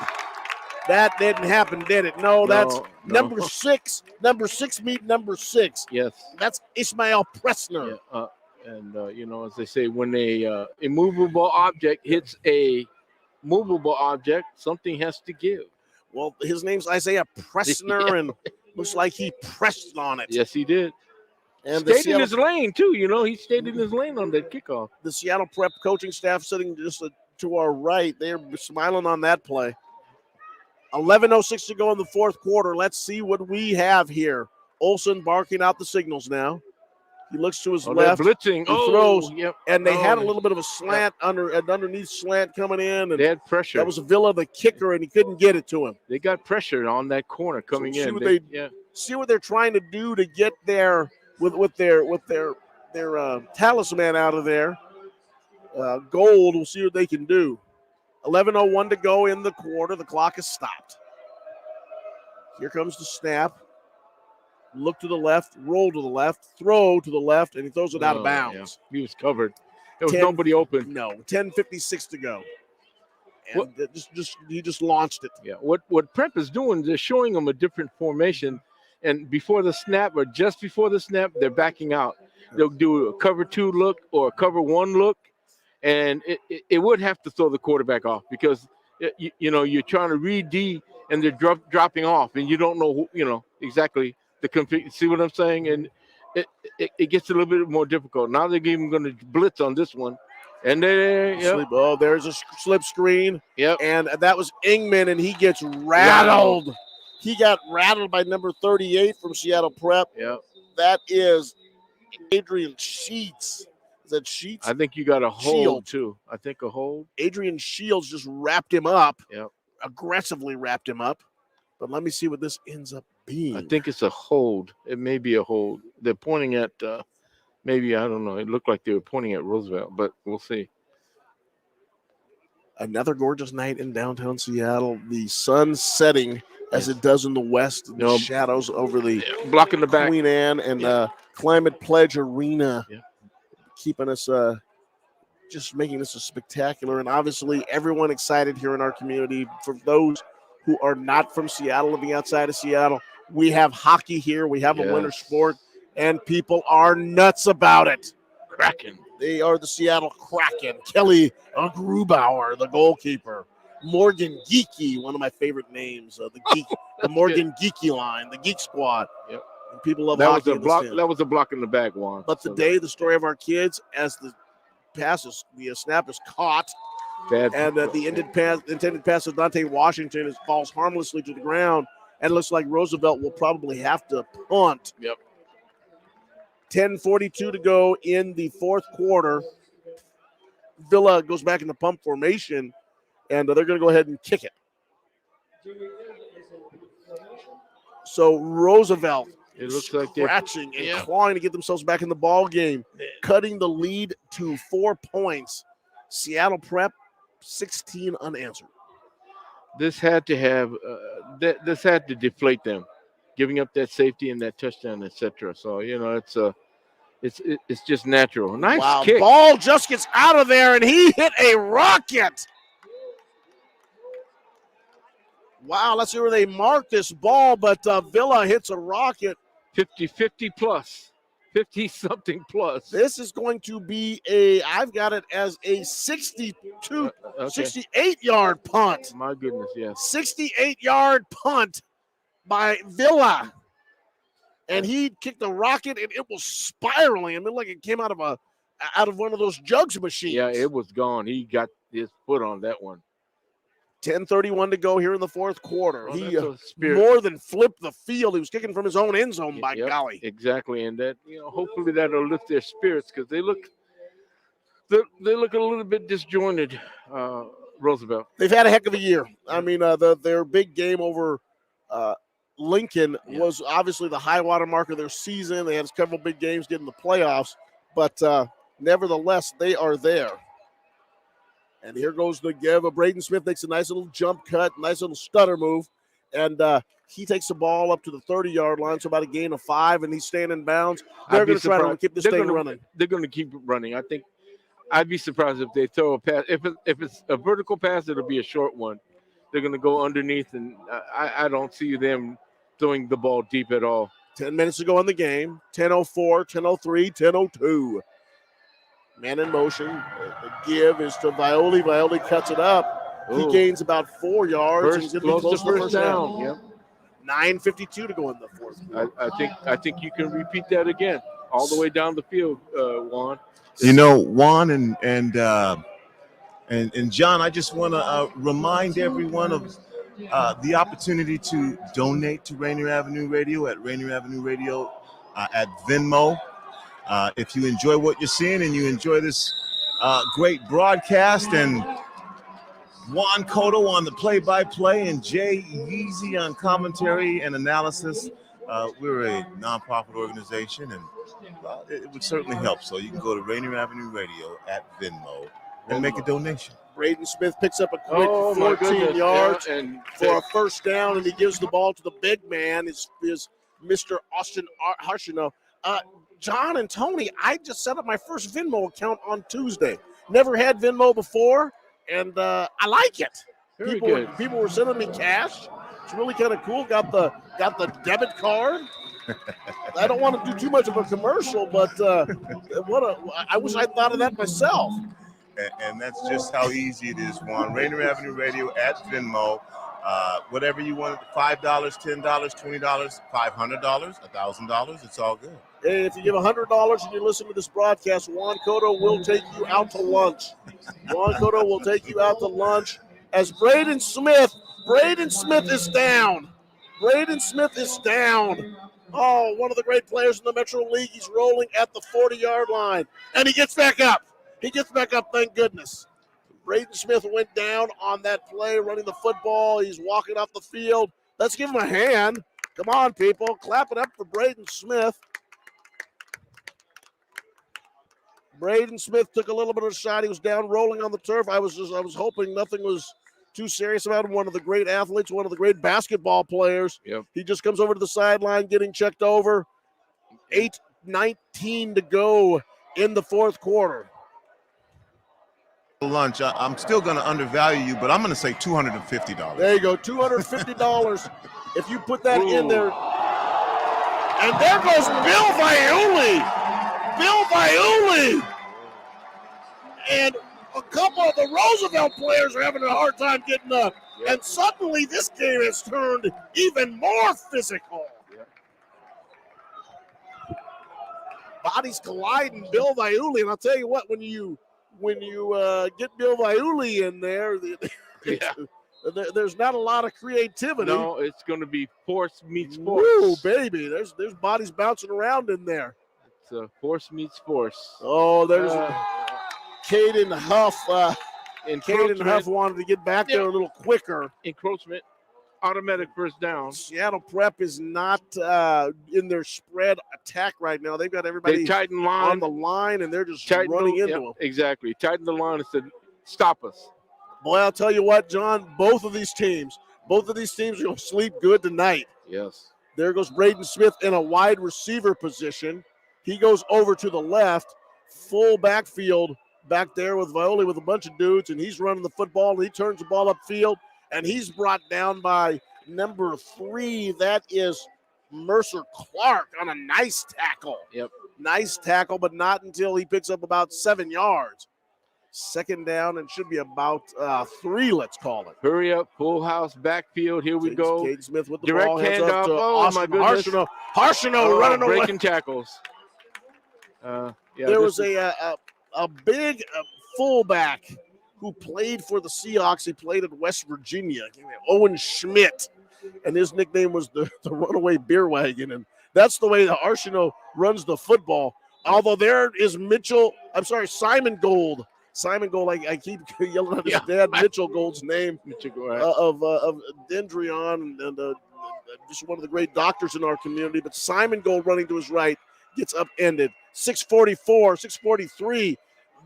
Speaker 2: That didn't happen, did it? No, that's number 6. Number 6 meet number 6.
Speaker 1: Yes.
Speaker 2: That's Ismael Pressner.
Speaker 1: Yeah, as they say, when a immovable object hits a movable object, something has to give.
Speaker 2: Well, his name's Isaiah Pressner, and looks like he pressed on it.
Speaker 1: Yes, he did.
Speaker 2: And
Speaker 1: stayed in his lane, too. He stayed in his lane on that kickoff.
Speaker 2: The Seattle Prep coaching staff sitting just to our right, they're smiling on that play. 11:06 to go in the fourth quarter. Let's see what we have here. Olsen barking out the signals now. He looks to his
Speaker 1: they're
Speaker 2: left.
Speaker 1: blitzing.
Speaker 2: He throws.
Speaker 1: Yep.
Speaker 2: And they had a little bit of a slant underneath slant coming in. And
Speaker 1: they had pressure.
Speaker 2: That was Villa, the kicker, and he couldn't get it to him.
Speaker 1: They got pressure on that corner coming in.
Speaker 2: See what they're trying to do to get there with their talisman out of there. Gold. We'll see what they can do. 11:01 to go in the quarter. The clock is stopped. Here comes the snap. Look to the left, roll to the left, throw to the left, and he throws it out of bounds.
Speaker 1: Yeah. He was covered. There was nobody open.
Speaker 2: No, 10:56 to go. And he just launched it.
Speaker 1: Yeah. What Prep is doing is they're showing them a different formation, and before the snap or just before the snap, they're backing out. They'll do a cover 2 look or a cover 1 look, and it would have to throw the quarterback off because you're trying to read D and they're dropping off, and you don't know exactly. See what I'm saying? And it gets a little bit more difficult. Now they're even going to blitz on this one. And
Speaker 2: there's a slip screen.
Speaker 1: Yep.
Speaker 2: And that was Ingman, and he gets rattled. He got rattled by number 38 from Seattle Prep.
Speaker 1: Yep.
Speaker 2: That is Adrian Sheets. Is that Sheets?
Speaker 1: I think you got a hold, too. I think a hold.
Speaker 2: Adrian Shields just wrapped him up.
Speaker 1: Yep.
Speaker 2: Aggressively wrapped him up. But let me see what this ends up being.
Speaker 1: I think it's a hold. It may be a hold. They're pointing at maybe, I don't know. It looked like they were pointing at Roosevelt, but we'll see.
Speaker 2: Another gorgeous night in downtown Seattle. The sun setting as it does in the west. The shadows over the
Speaker 1: blocking the back.
Speaker 2: Queen Anne and Climate Pledge Arena.
Speaker 1: Yeah.
Speaker 2: Keeping us just making this a spectacular. And obviously everyone excited here in our community. For those who are not from Seattle, living outside of Seattle, we have hockey here. We have a winter sport, and people are nuts about it.
Speaker 1: Kraken.
Speaker 2: They are the Seattle Kraken. Kelly Grubauer, the goalkeeper. Morgan Geeky, one of my favorite names. The Morgan Geeky line, the Geek Squad.
Speaker 1: Yep.
Speaker 2: And people love
Speaker 1: that
Speaker 2: hockey.
Speaker 1: Was a block. That was a block in the back, Juan.
Speaker 2: But the story of our kids, as the snap is caught. And the intended pass of Dante Washington falls harmlessly to the ground, and it looks like Roosevelt will probably have to punt.
Speaker 1: Yep.
Speaker 2: 10:42 to go in the fourth quarter. Villa goes back into pump formation, and they're going to go ahead and kick it. So Roosevelt
Speaker 1: looks like
Speaker 2: scratching and clawing to get themselves back in the ball game, cutting the lead to 4 points. Seattle Prep 16 unanswered.
Speaker 1: This had to have this had to deflate them, giving up that safety and that touchdown, etc. So it's just natural. Nice kick.
Speaker 2: Ball just gets out of there, and he hit a rocket. Wow, let's see where they mark this ball, but Villa hits a rocket.
Speaker 1: 50 plus. 50-something plus.
Speaker 2: This is going to be I've got it as a 68-yard punt.
Speaker 1: My goodness, yes.
Speaker 2: 68-yard punt by Villa. And he kicked a rocket, and it was spiraling. I mean, like it came out of one of those jugs machines.
Speaker 1: Yeah, it was gone. He got his foot on that one.
Speaker 2: 10:31 to go here in the fourth quarter. He more than flipped the field. He was kicking from his own end zone, by golly.
Speaker 1: Exactly, and that hopefully that'll lift their spirits because they look a little bit disjointed. Roosevelt.
Speaker 2: They've had a heck of a year. I mean, their big game over Lincoln was obviously the high water mark of their season. They had several big games getting the playoffs, but nevertheless, they are there. And here goes the give. Braden Smith makes a nice little jump cut, nice little stutter move. And he takes the ball up to the 30-yard line, so about a gain of 5, and he's staying in bounds. They're going to try to keep this thing running.
Speaker 1: They're going to keep it running. I think I'd be surprised if they throw a pass. If it's a vertical pass, it'll be a short one. They're going to go underneath, and I don't see them throwing the ball deep at all.
Speaker 2: 10 minutes to go in the game. 10:04, 10:03, 10:02. Man in motion. The give is to Violi. Violi cuts it up. Ooh. He gains about 4 yards.
Speaker 1: Close to first down. Yep.
Speaker 2: 9:52 to go in the fourth.
Speaker 1: I think you can repeat that again, all the way down the field, Juan.
Speaker 10: Juan and John, I just want to remind everyone of the opportunity to donate to Rainier Avenue Radio at Rainier Avenue Radio at Venmo. If you enjoy what you're seeing and you enjoy this great broadcast, and Juan Cotto on the play-by-play and Jay Yeezy on commentary and analysis, we're a nonprofit organization, and it would certainly help. So you can go to Rainier Avenue Radio at Venmo and make a donation.
Speaker 2: Braden Smith picks up a quick 14 yards for a first down, and he gives the ball to the big man, is Mr. Austin Harshino. John and Tony, I just set up my first Venmo account on Tuesday. Never had Venmo before, and I like it. People were sending me cash. It's really kind of cool. Got the debit card. I don't want to do too much of a commercial, but I wish I thought of that myself.
Speaker 10: And that's just how easy it is, Juan. Rainier Avenue Radio at Venmo. Whatever you want, $5, $10, $20, $500, $1,000, it's all good.
Speaker 2: Hey, if you give $100 and you listen to this broadcast, Juan Cotto will take you out to lunch. Juan Cotto will take you out to lunch as Braden Smith is down. Braden Smith is down. Oh, one of the great players in the Metro League. He's rolling at the 40-yard line, and he gets back up. Thank goodness. Braden Smith went down on that play, running the football. He's walking off the field. Let's give him a hand. Come on, people. Clap it up for Braden Smith. Braden Smith took a little bit of a shot. He was down rolling on the turf. I was hoping nothing was too serious about him. One of the great athletes, one of the great basketball players.
Speaker 1: Yep.
Speaker 2: He just comes over to the sideline getting checked over. 8:19 to go in the fourth quarter.
Speaker 10: Lunch, I'm still going to undervalue you, but I'm going to say $250.
Speaker 2: There you go, $250 if you put that in there. And there goes Bill Vaiuli. And a couple of the Roosevelt players are having a hard time getting up. Yep. And suddenly this game has turned even more physical. Yep. Bodies colliding, Bill Vaiuli. And I'll tell you what, when you get Bill Vaiuli in there, there's not a lot of creativity.
Speaker 1: No, it's going to be force meets force.
Speaker 2: Woo, baby. There's bodies bouncing around in there.
Speaker 1: It's force meets force.
Speaker 2: Oh, there's Caden Huff. Caden Huff wanted to get back there a little quicker.
Speaker 1: Encroachment. Automatic first down.
Speaker 2: Seattle Prep is not in their spread attack right now. They've got everybody on the line, and they're just running into them.
Speaker 1: Exactly. Tighten the line and said, stop us.
Speaker 2: Boy, I'll tell you what, John, both of these teams are going to sleep good tonight.
Speaker 1: Yes.
Speaker 2: There goes Braden Smith in a wide receiver position. He goes over to the left, full backfield back there with Vaiuli with a bunch of dudes, and he's running the football, and he turns the ball upfield. And he's brought down by number 3. That is Mercer Clark on a nice tackle.
Speaker 1: Yep.
Speaker 2: Nice tackle, but not until he picks up about 7 yards. Second down and should be about 3, let's call it.
Speaker 1: Hurry up, full house backfield. Here we go.
Speaker 2: Caden Smith with the
Speaker 1: direct
Speaker 2: ball. Hands
Speaker 1: handoff.
Speaker 2: up to Austin
Speaker 1: my goodness.
Speaker 2: Harshino running away.
Speaker 1: Breaking tackles.
Speaker 2: There was a big fullback who played for the Seahawks. He played at West Virginia. Owen Schmidt, and his nickname was the runaway beer wagon. And that's the way the Arshino runs the football. Although there is Simon Gold. Simon Gold, I keep yelling at his dad, Mitchell Gold's name of Dendrion and just one of the great doctors in our community. But Simon Gold running to his right gets upended. 6:43.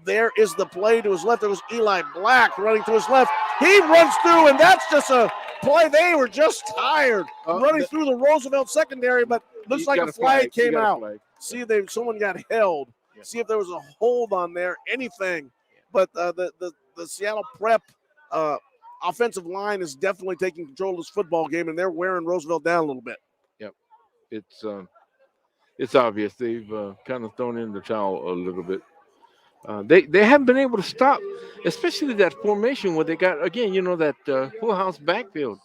Speaker 2: There is the play to his left. There was Eli Black running to his left. He runs through, and that's just a play. They were just tired running through the Roosevelt secondary, but looks like a flag came out. See if someone got held. Yeah. See if there was a hold on there, anything. Yeah. But the Seattle Prep offensive line is definitely taking control of this football game, and they're wearing Roosevelt down a little bit.
Speaker 1: Yep. It's obvious. They've kind of thrown in the towel a little bit. They haven't been able to stop, especially that formation where they got, again, that full house backfield.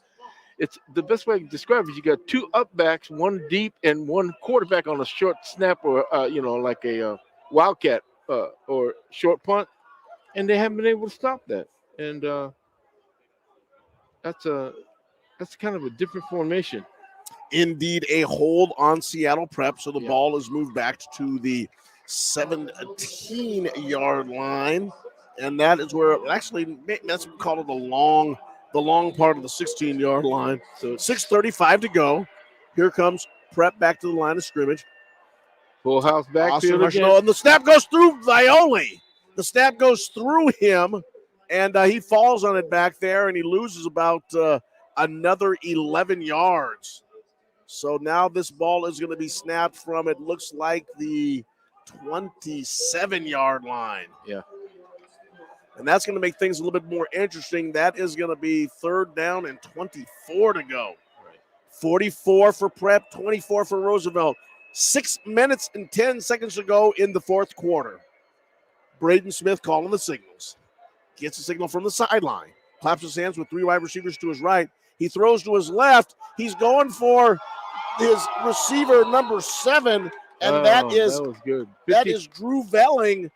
Speaker 1: It's the best way to describe it. You got 2 up backs, 1 deep, and 1 quarterback on a short snap or, like a wildcat or short punt. And they haven't been able to stop that. And that's kind of a different formation.
Speaker 2: Indeed, a hold on Seattle Prep. So the ball is moved back to the 17-yard line. And that is where actually that's what we call it the long part of the 16-yard line. So 6:35 to go. Here comes Prep back to the line of scrimmage.
Speaker 1: Full house backfield again.
Speaker 2: And the snap goes through Violi. The snap goes through him, and he falls on it back there, and he loses about another 11 yards. So now this ball is going to be snapped from, it looks like, the 27-yard line.
Speaker 1: Yeah.
Speaker 2: And that's going to make things a little bit more interesting. That is going to be 3rd down and 24 to go. 44 for Prep, 24 for Roosevelt. 6 minutes and 10 seconds to go in the 4th quarter. Braden Smith calling the signals. Gets a signal from the sideline. Claps his hands with 3 wide receivers to his right. He throws to his left. He's going for his receiver number 7, and that is
Speaker 1: good.
Speaker 2: That is Drew Velling,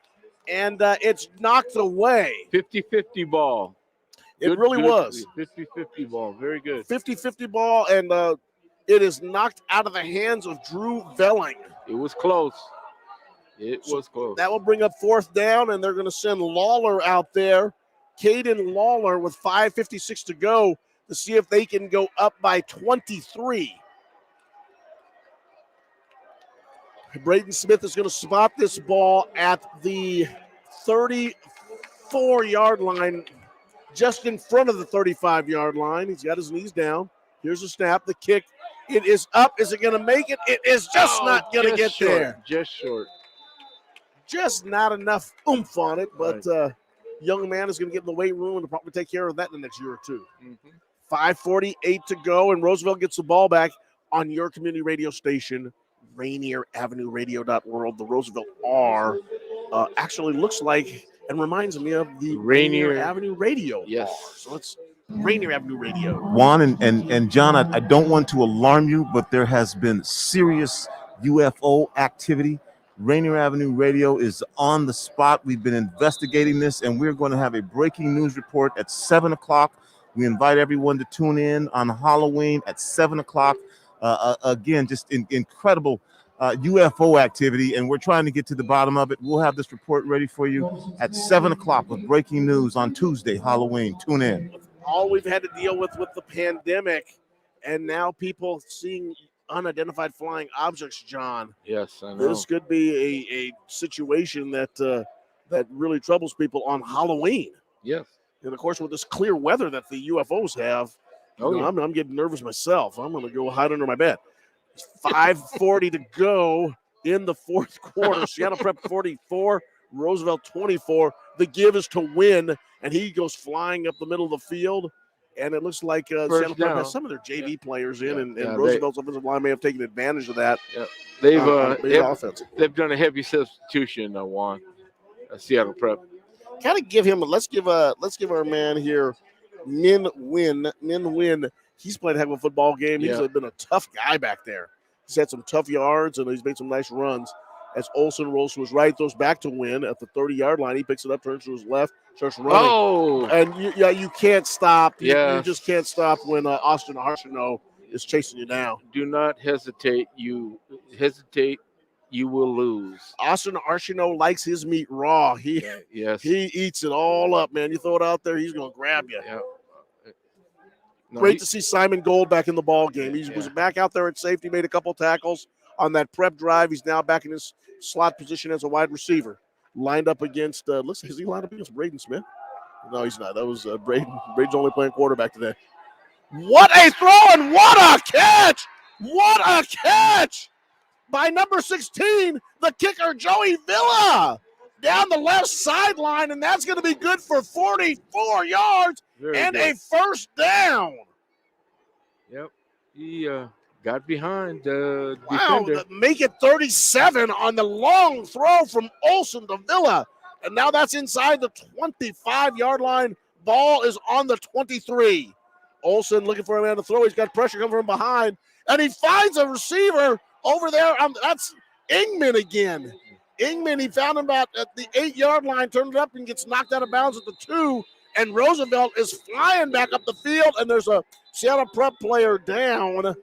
Speaker 2: and it's knocked away.
Speaker 1: 50-50 ball.
Speaker 2: It really was.
Speaker 1: 50-50 ball. Very good.
Speaker 2: 50-50 ball, and it is knocked out of the hands of Drew Velling.
Speaker 1: It was close. It was close.
Speaker 2: That will bring up 4th down, and they're going to send Lawler out there. Caden Lawler with 5:56 to go to see if they can go up by 23. Braden Smith is going to spot this ball at the 34-yard line, just in front of the 35-yard line. He's got his knees down. Here's a snap. The kick. It is up. Is it going to make it? It is just not going to get
Speaker 1: short,
Speaker 2: there.
Speaker 1: Just short.
Speaker 2: Just not enough oomph on it, but young man is going to get in the weight room and probably take care of that in the next year or two. 5:48 to go, and Roosevelt gets the ball back on your community radio station, Rainier Avenue Radio.world. The Roosevelt R actually looks like and reminds me of the Rainier Avenue Radio.
Speaker 1: Yes.
Speaker 2: R. So it's Rainier Avenue Radio.
Speaker 10: Juan and John, I don't want to alarm you, but there has been serious UFO activity. Rainier Avenue Radio is on the spot. We've been investigating this, and we're going to have a breaking news report at 7 o'clock. We invite everyone to tune in on Halloween at 7 o'clock. Again, just incredible UFO activity, and we're trying to get to the bottom of it. We'll have this report ready for you at 7 o'clock with breaking news on Tuesday, Halloween. Tune in.
Speaker 2: All we've had to deal with the pandemic, and now people seeing unidentified flying objects, John.
Speaker 1: Yes, I know.
Speaker 2: This could be a situation that really troubles people on Halloween.
Speaker 1: Yes.
Speaker 2: And, of course, with this clear weather that the UFOs have, I'm getting nervous myself. I'm going to go hide under my bed. 5:40 to go in the 4th quarter. Seattle Prep 44, Roosevelt 24. The give is to win, and he goes flying up the middle of the field. And it looks like Seattle Prep has some of their JV players in, and Roosevelt's offensive line may have taken advantage of that.
Speaker 1: Yeah. They've done a heavy substitution, Juan. Seattle Prep.
Speaker 2: Gotta give him. Let's give our man here, Min Win. He's played a heck of a football game. He's been a tough guy back there. He's had some tough yards, and he's made some nice runs. As Olsen rolls to his right, throws back to Win at the 30-yard line. He picks it up, turns to his left, starts running.
Speaker 1: Oh!
Speaker 2: And you can't stop. You just can't stop when Austin Arsenault is chasing you down.
Speaker 1: Do not hesitate. You will lose.
Speaker 2: Austin Arsenault likes his meat raw. He eats it all up, man. You throw it out there, he's going to grab you.
Speaker 1: Yeah. No,
Speaker 2: Great to see Simon Gold back in the ball game. He was back out there at safety, made a couple tackles on that prep drive. He's now back in his slot position as a wide receiver. Lined up against, is he lined up against Braden Smith? No, he's not. That was Braden. Braden's only playing quarterback today. What a throw and what a catch! What a catch by number 16, the kicker, Joey Villa, down the left sideline, and that's going to be good for 44 yards and a first down.
Speaker 1: Yep. He got behind the
Speaker 2: defender. Make it 37 on the long throw from Olsen to Villa. And now that's inside the 25-yard line. Ball is on the 23. Olsen looking for a man to throw. He's got pressure coming from behind. And he finds a receiver over there. That's Ingman again. Ingman, he found him about at the 8-yard line, turned it up and gets knocked out of bounds at the 2. And Roosevelt is flying back up the field. And there's a Seattle Prep player down.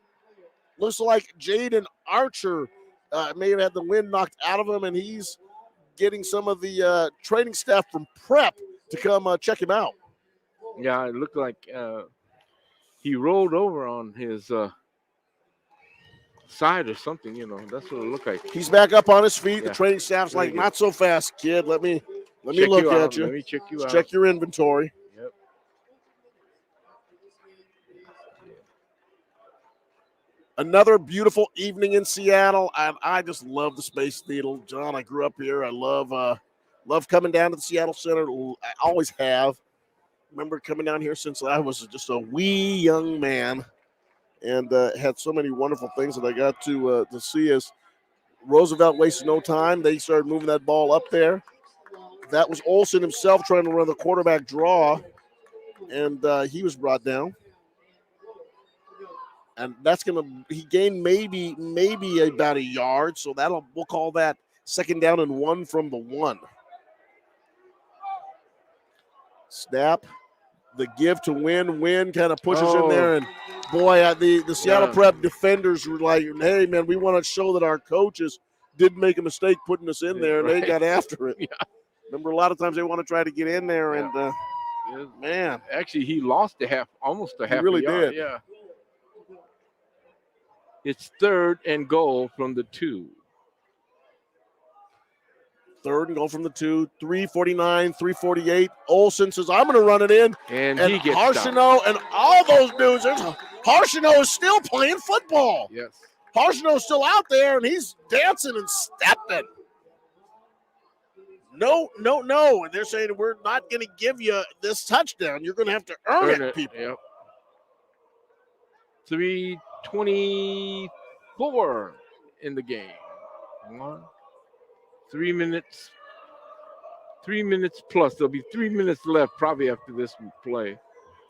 Speaker 2: Looks like Jaden Archer may have had the wind knocked out of him, and he's getting some of the training staff from prep to come check him out.
Speaker 1: Yeah, it looked like he rolled over on his side or something. That's what it looked like.
Speaker 2: He's back up on his feet.
Speaker 1: Yeah.
Speaker 2: The training staff's
Speaker 1: Very
Speaker 2: like,
Speaker 1: good.
Speaker 2: not so fast, kid. Let me
Speaker 1: Check
Speaker 2: look
Speaker 1: you
Speaker 2: at
Speaker 1: out.
Speaker 2: you.
Speaker 1: Let me check you out.
Speaker 2: Check your inventory.
Speaker 1: Yep.
Speaker 2: Another beautiful evening in Seattle. I just love the Space Needle. John, I grew up here. I love coming down to the Seattle Center. I always have. Remember coming down here since I was just a wee young man, and had so many wonderful things that I got to see as Roosevelt wasted no time. They started moving that ball up there. That was Olsen himself trying to run the quarterback draw, and he was brought down. And he gained maybe about a yard, so we'll call that 2nd down and 1 from the 1. Snap, the give to Win kind of pushes in there, and boy, the Seattle Prep defenders were like, "Hey man, we want to show that our coaches didn't make a mistake putting us in there," and they got after it.
Speaker 1: Yeah.
Speaker 2: Remember, a lot of times they want to try to get in there, and man,
Speaker 1: actually, he lost almost a half.
Speaker 2: He really
Speaker 1: a yard.
Speaker 2: did.
Speaker 1: Yeah. It's 3rd and goal from the 2.
Speaker 2: 3rd and goal from the 2, 3:49, 3:48. Olsen says, "I'm going to run it in."
Speaker 1: And he gets
Speaker 2: Harshino and all those dudes. Harshino is still playing football.
Speaker 1: Yes.
Speaker 2: Harshino's still out there, and he's dancing and stepping. No. And they're saying, "We're not going to give you this touchdown. You're going to have to earn it, people."
Speaker 1: Yep. 3:24 in the game. 3 minutes. 3 minutes plus. There'll be 3 minutes left probably after this play.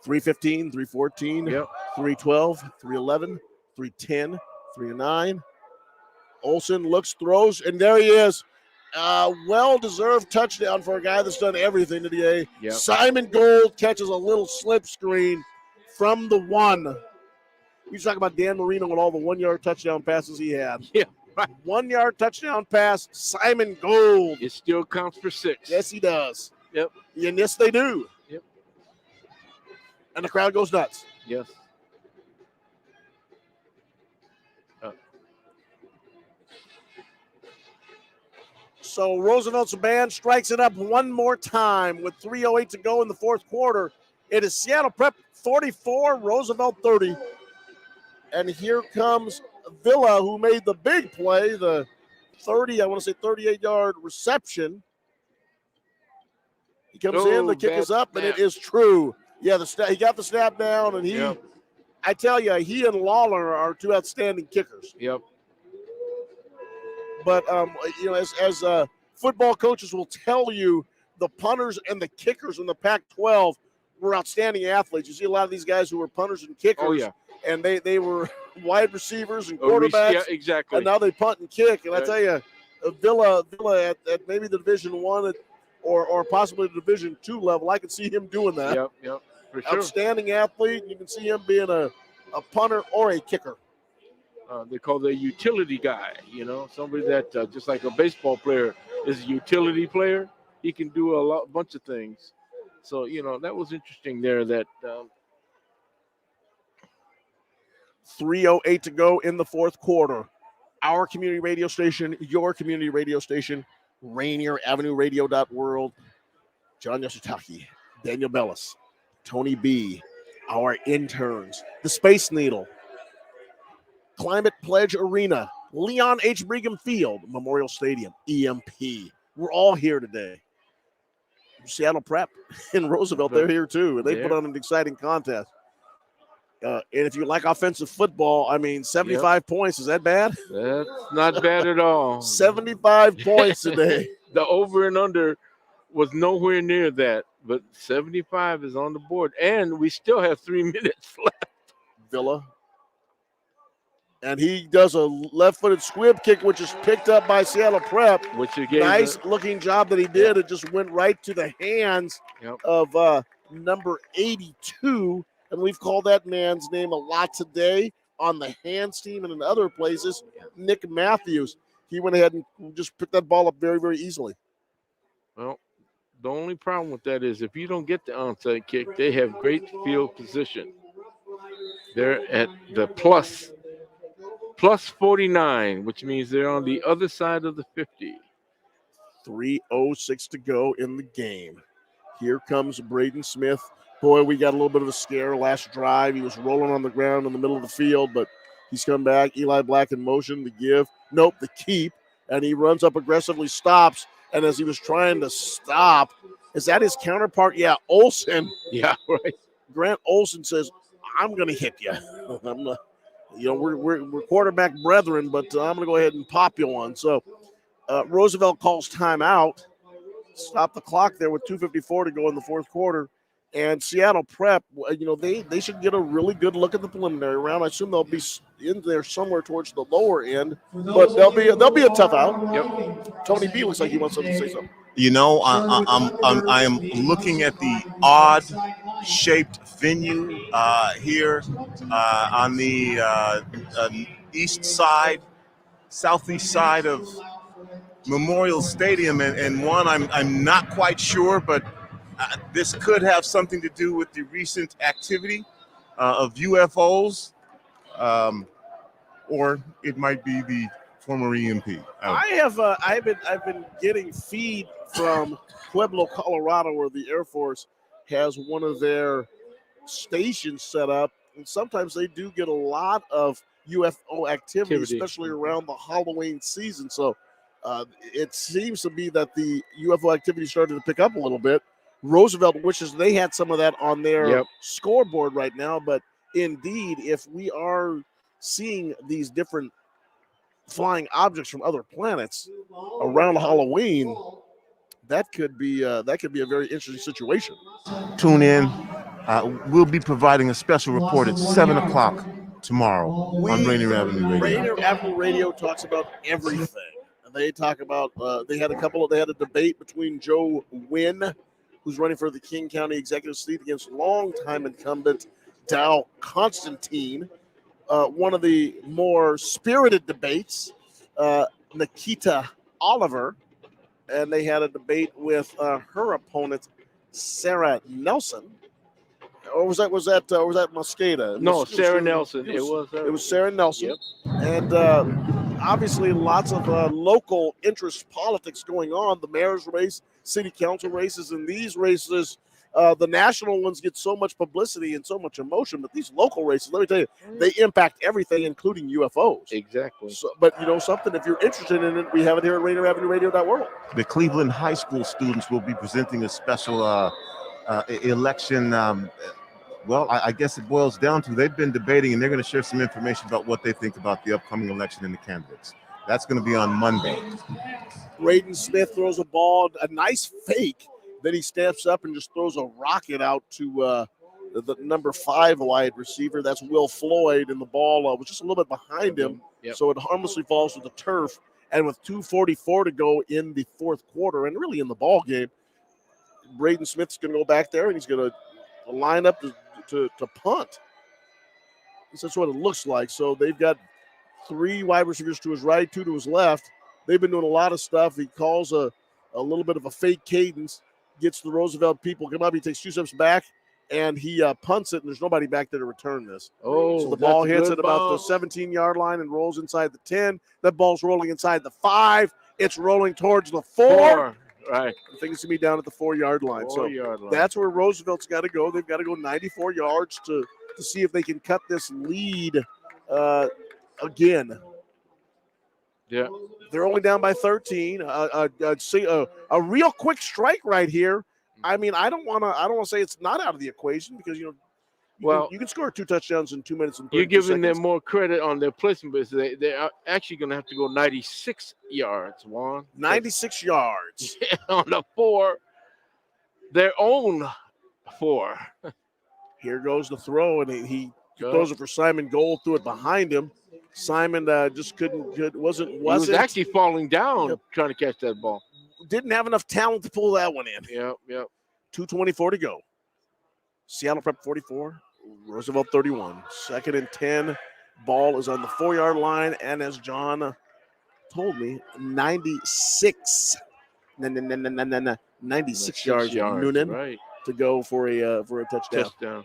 Speaker 2: 3:15, 3:14,
Speaker 1: Yep.
Speaker 2: 3:12, 3:11, 3:10, 3:09. Olsen looks, throws, and there he is. Well-deserved touchdown for a guy that's done everything today.
Speaker 1: Yep.
Speaker 2: Simon Gold catches a little slip screen from the 1. We talk about Dan Marino and all the 1-yard touchdown passes he had.
Speaker 1: Yeah, right.
Speaker 2: 1-yard touchdown pass, Simon Gold.
Speaker 1: It still counts for 6.
Speaker 2: Yes, he does.
Speaker 1: Yep.
Speaker 2: And yes, they do.
Speaker 1: Yep.
Speaker 2: And the crowd goes nuts.
Speaker 1: Yes.
Speaker 2: So Roosevelt's band strikes it up one more time with 3:08 to go in the 4th quarter. It is Seattle Prep 44, Roosevelt 30. And here comes Villa, who made the big play, the 38-yard reception. He comes in, the kick is up, and it is true. Yeah, he got the snap down, and I tell you, he and Lawler are 2 outstanding kickers.
Speaker 1: Yep.
Speaker 2: But, as football coaches will tell you, the punters and the kickers in the Pac-12 were outstanding athletes. You see a lot of these guys who were punters and kickers.
Speaker 1: Oh, yeah.
Speaker 2: And they were wide receivers and quarterbacks.
Speaker 1: Yeah, exactly.
Speaker 2: And now they punt and kick. And
Speaker 1: Yeah.
Speaker 2: I tell you, Villa at maybe the Division I or possibly the Division II level, I could see him doing that.
Speaker 1: Yep, for sure.
Speaker 2: Outstanding athlete. You can see him being a punter or a kicker.
Speaker 1: They call the utility guy, somebody that just like a baseball player is a utility player. He can do a bunch of things. So, that was interesting there that
Speaker 2: 3:08 to go in the 4th quarter. Our community radio station, your community radio station, Rainier Avenue Radio.world. John Yoshitaki, Daniel Bellis, Tony B, our interns, the Space Needle, Climate Pledge Arena, Leon H. Brigham Field, Memorial Stadium, EMP. We're all here today. Seattle Prep and Roosevelt, they're here too, and they put on an exciting contest. And if you like offensive football, 75 points, is that bad?
Speaker 1: That's not bad at all.
Speaker 2: 75 points today.
Speaker 1: The over and under was nowhere near that, but 75 is on the board, and we still have 3 minutes left.
Speaker 2: Villa. And he does a left-footed squib kick, which is picked up by Seattle Prep.
Speaker 1: Which
Speaker 2: nice-looking job that he did. It just went right to the hands of number 82. And we've called that man's name a lot today on the hands team and in other places, Nick Matthews. he went ahead and just picked that ball up very, very easily.
Speaker 1: Well, the only problem with that is if you don't get the onside kick, they have great field position. They're at the plus 49, which means they're on the other side of the 50.
Speaker 2: 3:06 to go in the game. Here comes Braden Smith. Boy, we got a little bit of a scare last drive. He was rolling on the ground in the middle of the field, but he's come back. Eli Black in motion to give. Nope, the keep. And he runs up aggressively, stops. And as he was trying to stop, is that his counterpart? Yeah, Olsen.
Speaker 1: Yeah, right.
Speaker 2: Grant Olsen says, I'm going to hit you. I'm not, we're quarterback brethren, but I'm going to go ahead and pop you one. So Roosevelt calls timeout. Stop the clock there with 2:54 to go in the fourth quarter. And Seattle Prep, they should get a really good look at the preliminary round. I assume they'll be in there somewhere towards the lower end, but they'll be a tough out.
Speaker 1: Yep.
Speaker 2: Tony B looks like he wants something to say something.
Speaker 10: I am looking at the odd-shaped venue here on the southeast side of Memorial Stadium, and one I'm not quite sure, but this could have something to do with the recent activity of UFOs, or it might be the former EMP.
Speaker 2: I've been getting feed from Pueblo, Colorado, where the Air Force has one of their stations set up, and sometimes they do get a lot of UFO activity, especially around the Halloween season. So it seems to be that the UFO activity started to pick up a little bit. Roosevelt wishes they had some of that on their scoreboard right now, but indeed, if we are seeing these different flying objects from other planets around Halloween, that could be a very interesting situation.
Speaker 10: Tune in. We'll be providing a special report at 7 o'clock tomorrow on Rainier Avenue Radio.
Speaker 2: Rainier Avenue Radio talks about everything. They talk about they had a debate between Joe Wynn, who's running for the King County Executive Seat, against longtime incumbent Dow Constantine. One of the more spirited debates, Nikita Oliver, and they had a debate with her opponent, Sarah Nelson. Or was that Mosqueda?
Speaker 1: No, Sarah Nelson. It was
Speaker 2: Sarah Nelson.
Speaker 1: Yep.
Speaker 2: And obviously lots of local interest politics going on. The mayor's race, city council races, and these races, the national ones get so much publicity and so much emotion, but these local races, let me tell you, they impact everything, including UFOs.
Speaker 1: Exactly.
Speaker 2: So, but you know something, if you're interested in it, we have it here at Rainier Avenue Radio.world.
Speaker 10: The Cleveland High School students will be presenting a special election. I guess it boils down to they've been debating, and they're going to share some information about what they think about the upcoming election and the candidates. That's going to be on Monday.
Speaker 2: Braden Smith throws a ball, a nice fake. Then he steps up and just throws a rocket out to the number 5 wide receiver. That's Will Floyd, and the ball was just a little bit behind him.
Speaker 1: Yep.
Speaker 2: So it harmlessly falls to the turf. And with 2:44 to go in the fourth quarter, and really in the ball game, Braden Smith's going to go back there, and he's going to line up to punt. That's what it looks like. So they've got 3 wide receivers to his right, 2 to his left. They've been doing a lot of stuff. He calls a little bit of a fake cadence, gets the Roosevelt people come up. He takes 2 steps back, and he punts it, and there's nobody back there to return this.
Speaker 1: Oh,
Speaker 2: so the ball hits at about the 17-yard line and rolls inside the 10. That ball's rolling inside the 5. It's rolling towards the 4.
Speaker 1: Right.
Speaker 2: I think it's going to be down at the 4-yard line. That's where Roosevelt's got to go. They've got to go 94 yards to see if they can cut this lead again.
Speaker 1: Yeah.
Speaker 2: They're only down by 13. A real quick strike right here. I mean, I don't want to say it's not out of the equation because you can score 2 touchdowns in 2 minutes and 32
Speaker 1: you're giving
Speaker 2: seconds.
Speaker 1: them more credit on their placement, but they're actually going to have to go 96 yards, Juan.
Speaker 2: 96 yards
Speaker 1: on the 4, their own 4.
Speaker 2: Here goes the throw, and he throws it for Simon Gold, threw it behind him. Simon just wasn't. He
Speaker 1: was actually falling down trying to catch that ball.
Speaker 2: Didn't have enough talent to pull that one in.
Speaker 1: Yep.
Speaker 2: 2:24 to go. Seattle Prep 44, Roosevelt 31. 2nd and 10. Ball is on the 4-yard line, and as John told me 96. 96 yards, Noonan,
Speaker 1: right.
Speaker 2: to go for a touchdown.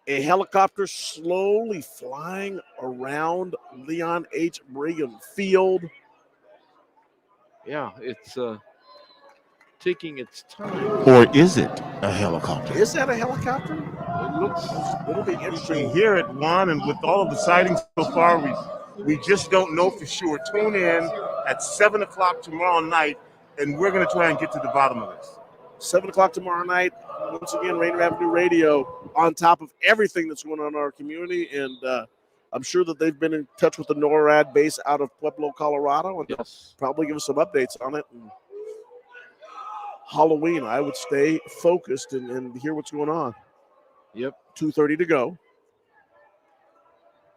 Speaker 2: A helicopter slowly flying around Leon H. Brigham Field.
Speaker 1: Yeah, it's taking its time.
Speaker 10: Or is it a helicopter?
Speaker 2: Is that a helicopter?
Speaker 1: It looks.
Speaker 2: It'll be
Speaker 10: We
Speaker 2: interesting.
Speaker 10: hear it, Juan, and with all of the sightings so far, we just don't know for sure. Tune in at 7 o'clock tomorrow night, and we're going to try and get to the bottom of this.
Speaker 2: 7 o'clock tomorrow night. Once again, Rainier Avenue Radio on top of everything that's going on in our community. And I'm sure that they've been in touch with the NORAD base out of Pueblo, Colorado, and
Speaker 1: Yes.
Speaker 2: probably give us some updates on it. And Halloween, I would stay focused and hear what's going on.
Speaker 1: Yep.
Speaker 2: 2:30 to go.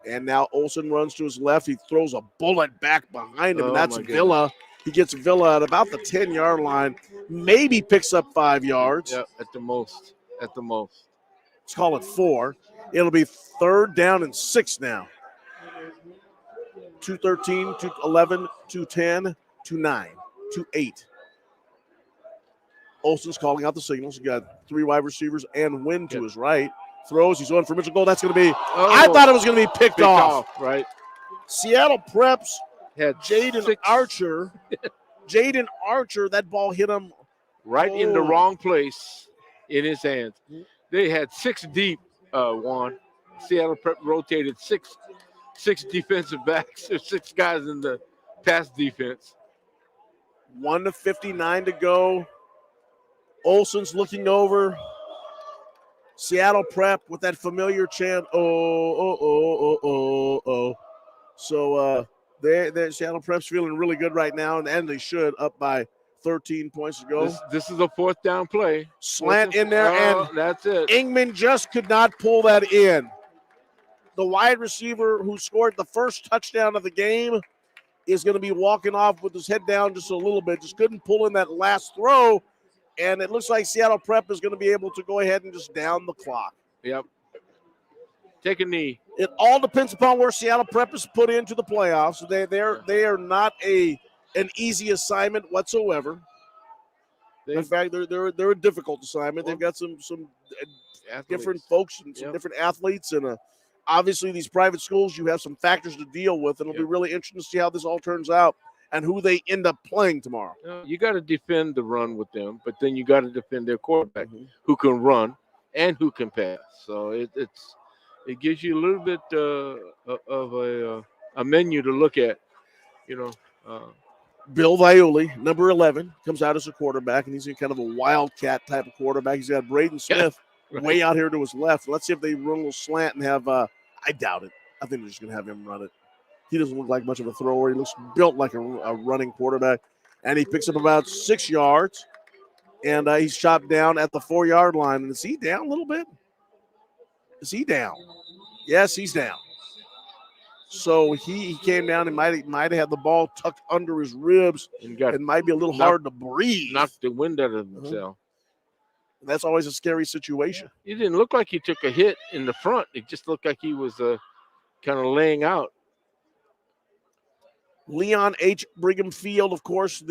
Speaker 2: And now Olsen runs to his left. He throws a bullet back behind him, and that's
Speaker 1: my goodness.
Speaker 2: Villa. He gets Villa at about the 10-yard line, maybe picks up 5 yards.
Speaker 1: Yeah, at the most.
Speaker 2: Let's call it 4. It'll be 3rd down and 6 now. 2:13, 2:11, 2:10, 2:9, 2:8. Olsen's calling out the signals. He got 3 wide receivers and Wynn to his right. Throws. He's on for Mitchell Gold. That's going to be. I thought it was going to be picked off.
Speaker 1: Right.
Speaker 2: Seattle Preps
Speaker 1: Had
Speaker 2: Jaden
Speaker 1: 6
Speaker 2: Archer. Jaden Archer. That ball hit him
Speaker 1: right in the wrong place in his hands. They had 6 deep. Juan. Seattle Prep rotated six defensive backs. There's 6 guys in the pass defense.
Speaker 2: 1:59 to go. Olsen's looking over. Seattle Prep with that familiar chant, oh. So they're Seattle Prep's feeling really good right now, and they should, up by 13 points to go.
Speaker 1: This is a 4th down play.
Speaker 2: Slant in there, and
Speaker 1: that's it.
Speaker 2: Ingman just could not pull that in. The wide receiver who scored the first touchdown of the game is going to be walking off with his head down just a little bit. Just couldn't pull in that last throw. And it looks like Seattle Prep is going to be able to go ahead and just down the clock.
Speaker 1: Yep. Take a knee.
Speaker 2: It all depends upon where Seattle Prep is put into the playoffs. They are not an easy assignment whatsoever. In fact, they're a difficult assignment. They've got some different folks and some different athletes, and obviously these private schools, you have some factors to deal with, and it'll be really interesting to see how this all turns out and who they end up playing tomorrow.
Speaker 1: You got to defend the run with them, but then you got to defend their quarterback who can run and who can pass. So it gives you a little bit of a menu to look at.
Speaker 2: Bill Violi, number 11, comes out as a quarterback, and he's kind of a wildcat type of quarterback. He's got Braden Smith way out here to his left. Let's see if they run a little slant and have I doubt it. I think they're just going to have him run it. He doesn't look like much of a thrower. He looks built like a running quarterback. And he picks up about 6 yards. And he's chopped down at the 4-yard line. And is he down a little bit? Is he down? Yes, he's down. So he came down and might have had the ball tucked under his ribs. And it might be a little hard to breathe.
Speaker 1: Knocked the wind out of himself.
Speaker 2: That's always a scary situation.
Speaker 1: He didn't look like he took a hit in the front. It just looked like he was kind of laying out.
Speaker 2: Leon H. Brigham Field, of course,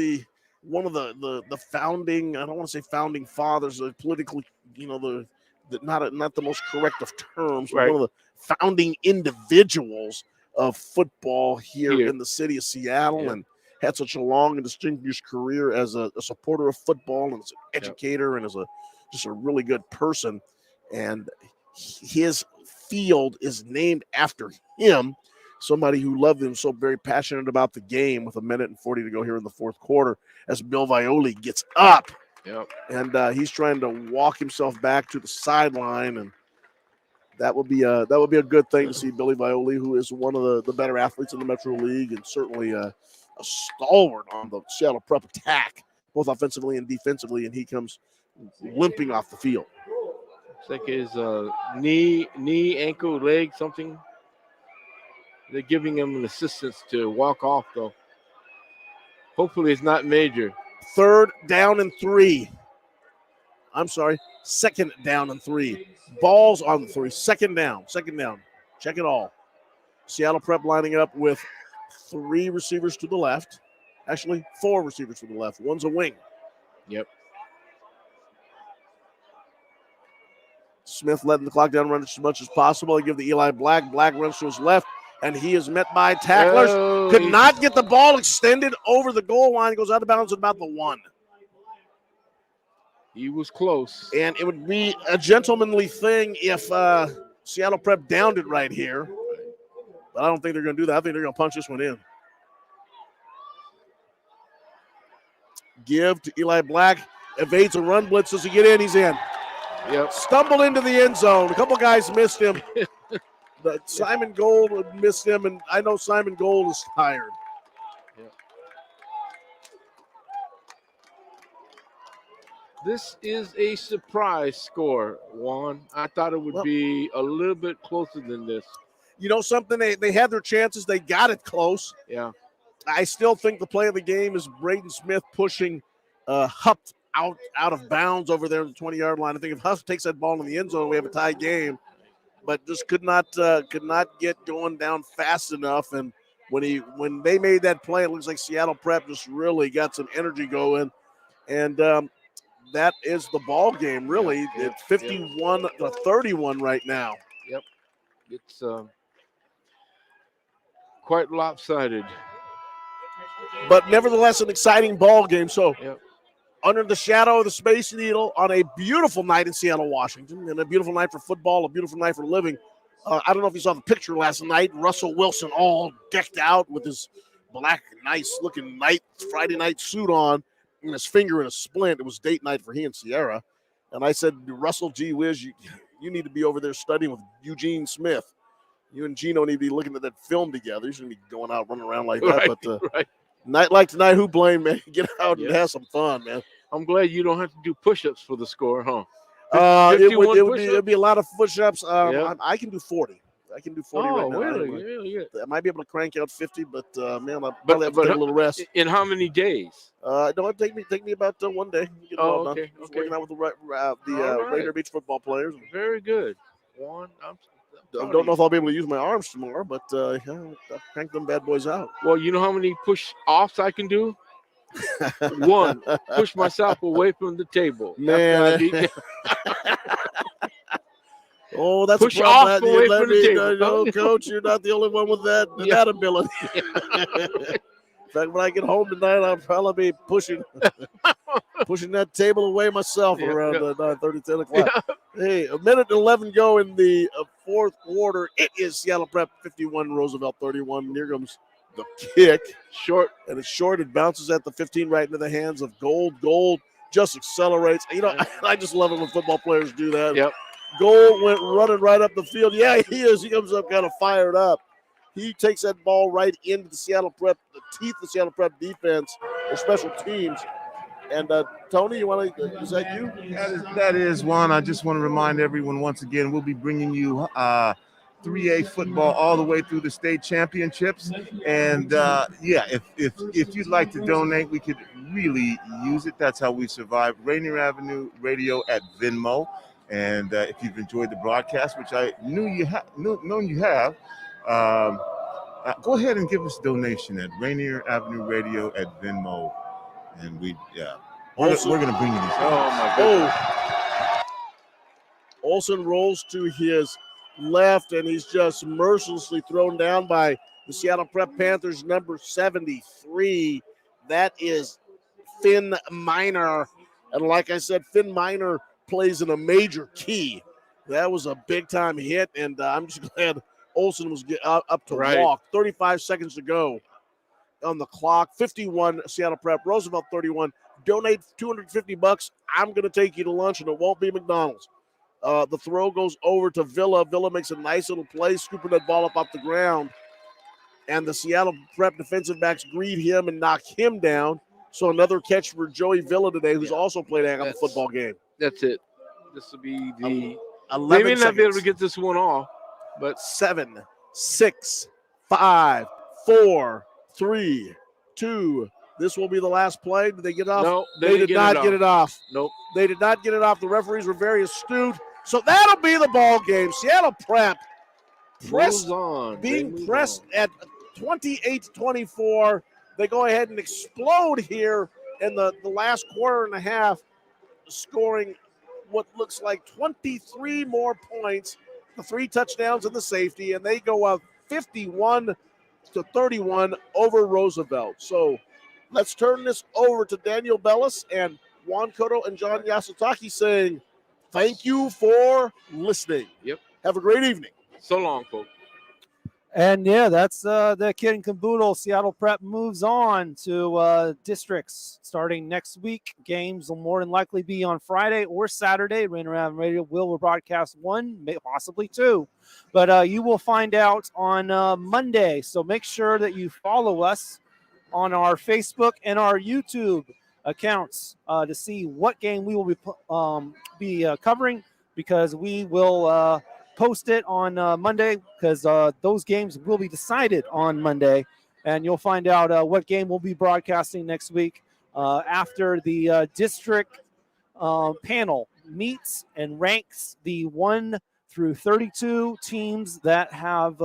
Speaker 2: one of the founding, I don't want to say founding fathers, politically, not the most correct of terms, but one of the founding individuals of football here in the city of Seattle, and had such a long and distinguished career as a supporter of football and as an educator and as just a really good person. And his field is named after him. Somebody who loved him, so very passionate about the game, with 1:40 to go here in the 4th quarter, as Bill Violi gets up. And he's trying to walk himself back to the sideline, and that would be a good thing to see Billy Violi, who is one of the better athletes in the Metro League and certainly a stalwart on the Seattle Prep attack, both offensively and defensively, and he comes limping off the field.
Speaker 1: It's like his knee, ankle, leg, something. They're giving him an assistance to walk off, though. Hopefully it's not major.
Speaker 2: 3rd down and 3. I'm sorry, 2nd down and 3. Balls on 3. 2nd down. Check it all. Seattle Prep lining up with 3 receivers to the left. Actually, 4 receivers to the left. One's a wing.
Speaker 1: Yep.
Speaker 2: Smith letting the clock down, run as much as possible. They give the Eli Black. Black runs to his left, and he is met by tacklers. Could not get the ball extended over the goal line. Goes out of bounds at about the 1.
Speaker 1: He was close.
Speaker 2: And it would be a gentlemanly thing if Seattle Prep downed it right here. But I don't think they're going to do that. I think they're going to punch this one in. Give to Eli Black. Evades a run blitz. Does he get in? He's in.
Speaker 1: Yep.
Speaker 2: Stumbled into the end zone. A couple guys missed him. But Simon Gold missed him, and I know Simon Gold is tired.
Speaker 1: Yep. This is a surprise score, Juan. I thought it would be a little bit closer than this.
Speaker 2: You know something? They had their chances. They got it close.
Speaker 1: Yeah.
Speaker 2: I still think the play of the game is Braden Smith pushing Huff out of bounds over there on the 20-yard line. I think if Huff takes that ball in the end zone, we have a tie game. But just could not get going down fast enough. And when they made that play, it looks like Seattle Prep just really got some energy going. And that is the ball game, really. It's 51-31 right now.
Speaker 1: Yep. It's quite lopsided.
Speaker 2: But nevertheless, an exciting ball game. So
Speaker 1: yep.
Speaker 2: Under the shadow of the Space Needle on a beautiful night in Seattle, Washington, and a beautiful night for football, a beautiful night for living. I don't know if you saw the picture last night. Russell Wilson all decked out with his black, nice-looking Friday night suit on and his finger in a splint. It was date night for he and Sierra. And I said, Russell, gee whiz, you need to be over there studying with Eugene Smith. You and Gino need to be looking at that film together. You shouldn't be going out running around like that.
Speaker 1: Right,
Speaker 2: but
Speaker 1: right.
Speaker 2: Night like tonight, who blame, man? Get out and have some fun, man.
Speaker 1: I'm glad you don't have to do push-ups for the score, huh?
Speaker 2: It'd be a lot of push-ups. I can do 40. I can do 40 right now.
Speaker 1: Really?
Speaker 2: I might be able to crank out 50, but man, I'll probably have to take a little rest.
Speaker 1: In how many days?
Speaker 2: No, it'd take me about one day. Get it all done.
Speaker 1: Okay.
Speaker 2: Just working out with the Rainier Beach football players.
Speaker 1: Very good. Juan,
Speaker 2: I don't know if I'll be able to use my arms tomorrow, but I'll crank them bad boys out.
Speaker 1: Well, you know how many push-offs I can do? 1, push myself away from the table.
Speaker 2: Man. Oh, that's
Speaker 1: push
Speaker 2: a problem.
Speaker 1: off away from the table.
Speaker 2: No, Coach, you're not the only one with that ability. In fact, when I get home tonight, I'll probably be pushing that table away myself around 9:30, 10 o'clock. Yeah. Hey, 1:11 go in the fourth quarter. It is Seattle Prep 51, Roosevelt 31. Here comes the kick.
Speaker 1: Short.
Speaker 2: And it's short. It bounces at the 15 right into the hands of Gold. Gold just accelerates. You know, I just love it when football players do that.
Speaker 1: Yep.
Speaker 2: Gold went running right up the field. Yeah, he is. He comes up kind of fired up. He takes that ball right into the Seattle Prep, the teeth of the Seattle Prep defense, or special teams. And Tony, is that you?
Speaker 10: That is Juan. I just want to remind everyone once again, we'll be bringing you 3A football all the way through the state championships. And if you'd like to donate, we could really use it. That's how we survive. Rainier Avenue Radio at Venmo. And if you've enjoyed the broadcast, which I known you have, go ahead and give us a donation at Rainier Avenue Radio at Venmo. And we're going to bring you these.
Speaker 1: Oh, my goodness.
Speaker 2: Olsen rolls to his left, and he's just mercilessly thrown down by the Seattle Prep Panthers, number 73. That is Finn Minor. And like I said, Finn Minor plays in a major key. That was a big-time hit, and I'm just glad Olsen was up to walk. 35 seconds to go on the clock. 51 Seattle Prep, Roosevelt 31. Donate $250. I'm going to take you to lunch, and it won't be McDonald's. The throw goes over to Villa. Villa makes a nice little play, scooping that ball up off the ground. And the Seattle Prep defensive backs greet him and knock him down. So another catch for Joey Villa today, who's also played a the football game.
Speaker 1: That's it. This will be the
Speaker 2: 11
Speaker 1: they may not
Speaker 2: seconds.
Speaker 1: be able to get this one off, but
Speaker 2: 7, 6, 5, 4, 3, 2. This will be the last play. Did they get it off?
Speaker 1: No,
Speaker 2: they did not get it off.
Speaker 1: Nope.
Speaker 2: They did not get it off. The referees were very astute. So that'll be the ball game. Seattle Prep pressed at 28-24. They go ahead and explode here in the last quarter and a half, scoring what looks like 23 more points, the 3 touchdowns and the safety, and they go up 51-31 over Roosevelt. So let's turn this over to Daniel Bellis and Juan Cotto and John Yasutaki saying thank you for listening.
Speaker 1: Yep.
Speaker 2: Have a great evening.
Speaker 1: So long, folks.
Speaker 3: And yeah, that's the kid and caboodle. Seattle Prep moves on to districts starting next week. Games will more than likely be on Friday or Saturday. Rainier Avenue Radio will broadcast 1, possibly 2. But you will find out on Monday. So make sure that you follow us on our Facebook and our YouTube accounts to see what game we will be covering, because we will post it on Monday, because those games will be decided on Monday, and you'll find out what game we'll be broadcasting next week after the district panel meets and ranks the 1 through 32 teams that have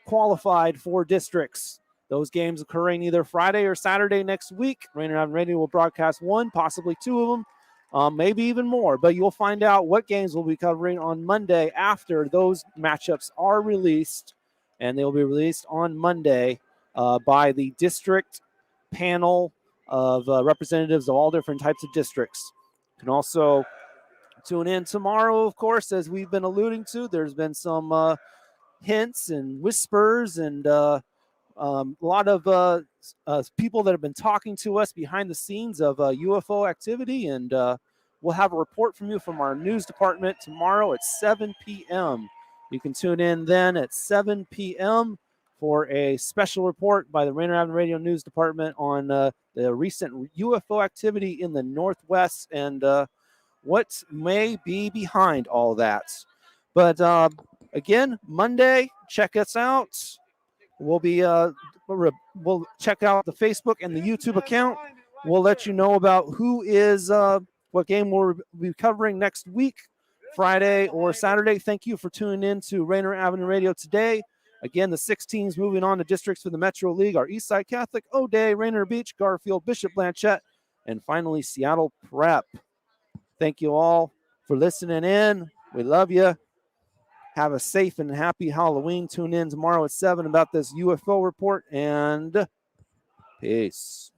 Speaker 3: qualified for districts. Those games occurring either Friday or Saturday next week. Rainier Avenue Radio will broadcast 1, possibly 2 of them. Maybe even more, but you'll find out what games we'll be covering on Monday after those matchups are released, and they'll be released on Monday by the district panel of representatives of all different types of districts. You can also tune in tomorrow, of course, as we've been alluding to. There's been some hints and whispers and a lot of people that have been talking to us behind the scenes of UFO activity, and we'll have a report from you from our news department tomorrow at 7 p.m. You can tune in then at 7 p.m. for a special report by the Rainier Avenue Radio News Department on the recent UFO activity in the Northwest and what may be behind all that. But again, Monday, check us out. We'll check out the Facebook and the YouTube account. We'll let you know about who is what game we'll be covering next week, Friday or Saturday. Thank you for tuning in to Rainier Avenue Radio today. Again, the 6 teams moving on to districts for the Metro League are Eastside Catholic, O'Day, Rainier Beach, Garfield, Bishop Blanchette, and finally Seattle Prep. Thank you all for listening in. We love you. Have a safe and happy Halloween. Tune in tomorrow at 7 about this UFO report, and peace.